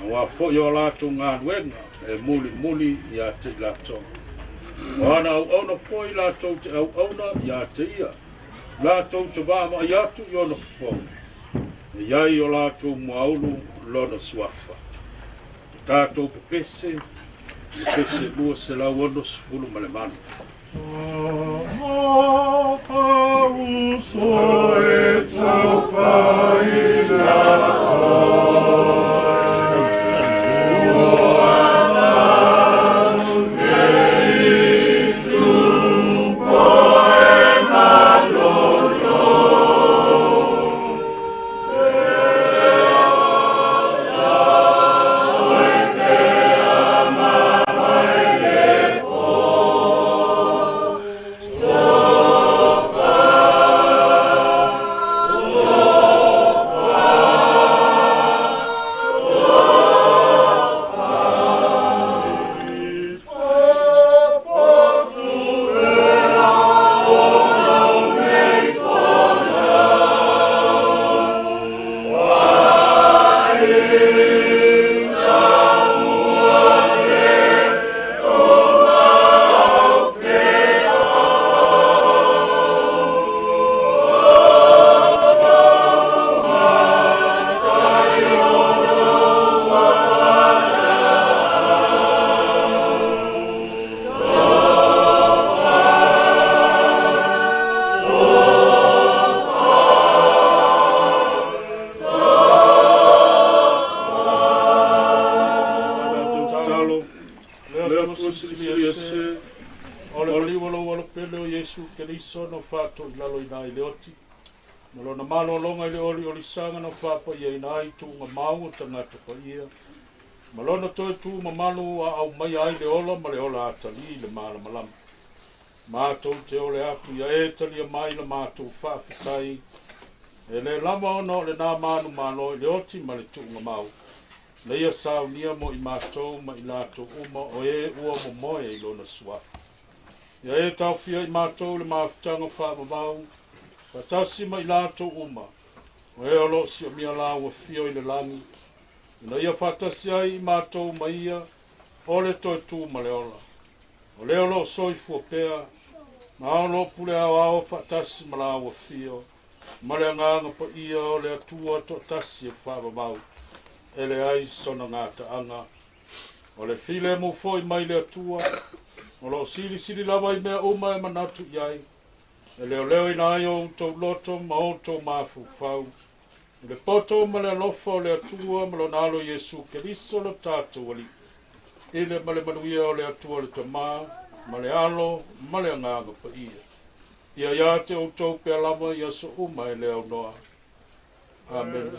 Ua fo i o lātou ngā luenga, e muli i a te lātou. Wana au auna fo i lātou te au auna i a te ia. Lātou te vāma i atu i ona fo. E iai o lātou muaulu lona suafa. Tātou pepese lua se lau ono sifulu male manu. No fato i lalo i nai leoti. Malona malo longa i le oli sanga no papa i ai nai tu ma mau tangata pa ia. Malona toi tu ma malu a au mai ai le ola ma le ola atali le mala malama. Mātou te ole atu ia e tali a mai le mātou whaapitai. E le lama ono le nā manu malo i leoti ma le tu ma mau. Le ia sau nia mo i mātou ma i lātou uma o e ua mo moe i lona suafa. Ia e tau fia i mātou le māwhitanga whaamavau, patasi mai lātou uma, o e alo si o mia la ua fio i le langi. Ina ia whatasi ai i mātou mai ia, o le toi tū ma le ola. O le alo soi fua pēa, ma alo pule au whatasi ma la ua fio, ma le anganga pa ia o le atua to tasi e whaamavau, e le ai sona ngāta anga. O le file mo foi mai le atua, o lo sili lava i mea uma e manatu iai. E leo i nai o tau loto ma o tau mafu fau. I le poto ma le alofa o le atua ma lo nalo Jesu Keriso lo tātou ali. I le ma le manuia o le atua le tamā, ma le alo, ma le anganga pa ia. Ia iate o tau pe alama ia so uma e leo noa. Amen.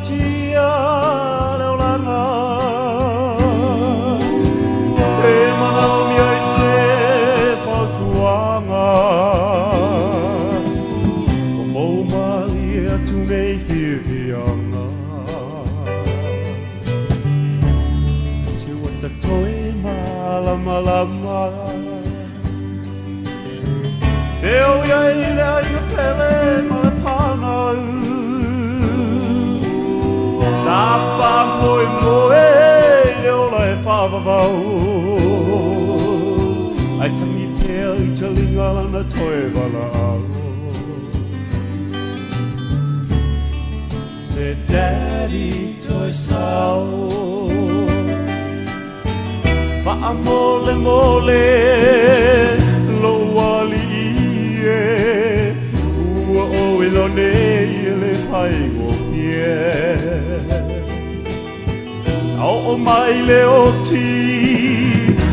tia leo langa e manau mi ai se fautuanga o mou mali atu nei whiwhianga te wata toi malama lama Eo iai lea i pele ma le whanau Sa wha moe moe leo lai whawawau Ai tangi pēr i te linga lana toe wala au Se daddy toi sao Wha mole mole lo wali Ua o ilone i le pai o pie Au o mai le o ti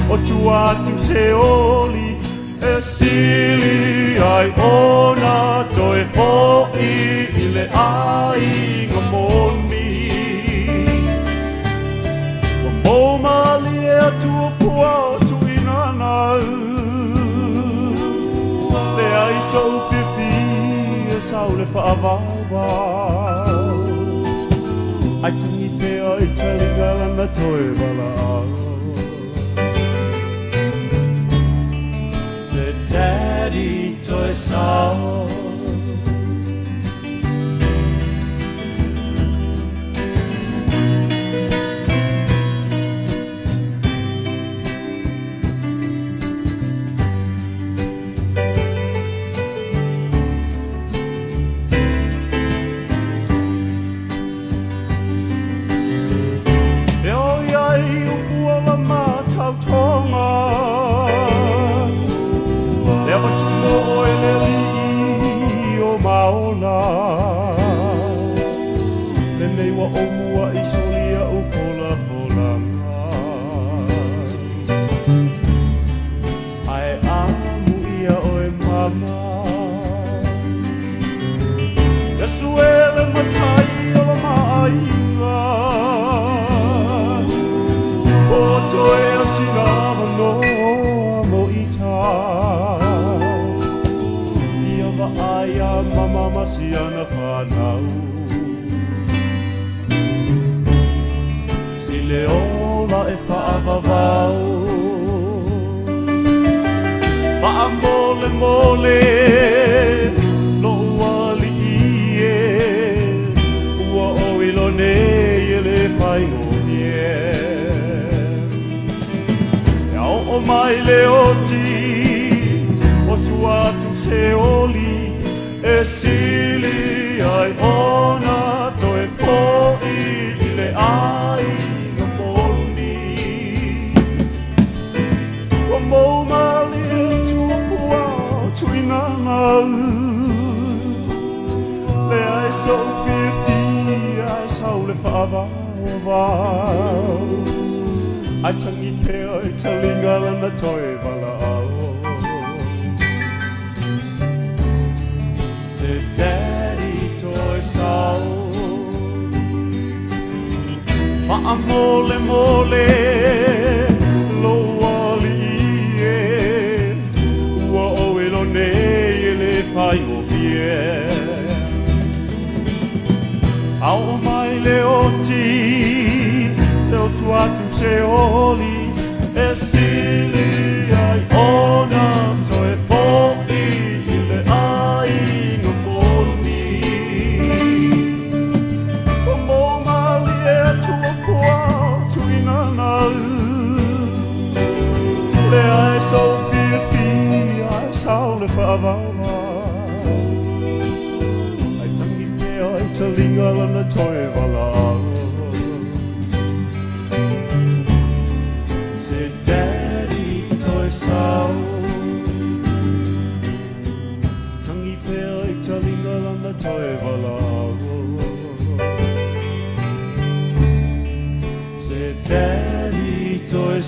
O tu atu se oli E sili ai ona toi hoi I le ai ngamoni O mou mali e atu o pua o tu inanau Le ai so pipi e sau le whaavawau Ai tangi te ai te linga lana toi wala au Se daddy toi sao Mole mole lo wali e ua o ilone le pai o vie au mai le oti te o tu atu se oli e sili ai ona to e fo'i i le ai no moni o mo mali e tu o kua tu inanau le ai so fia fia ai sao le whaavawa ai tangi te ai te linga lana toe wala Daddy, toy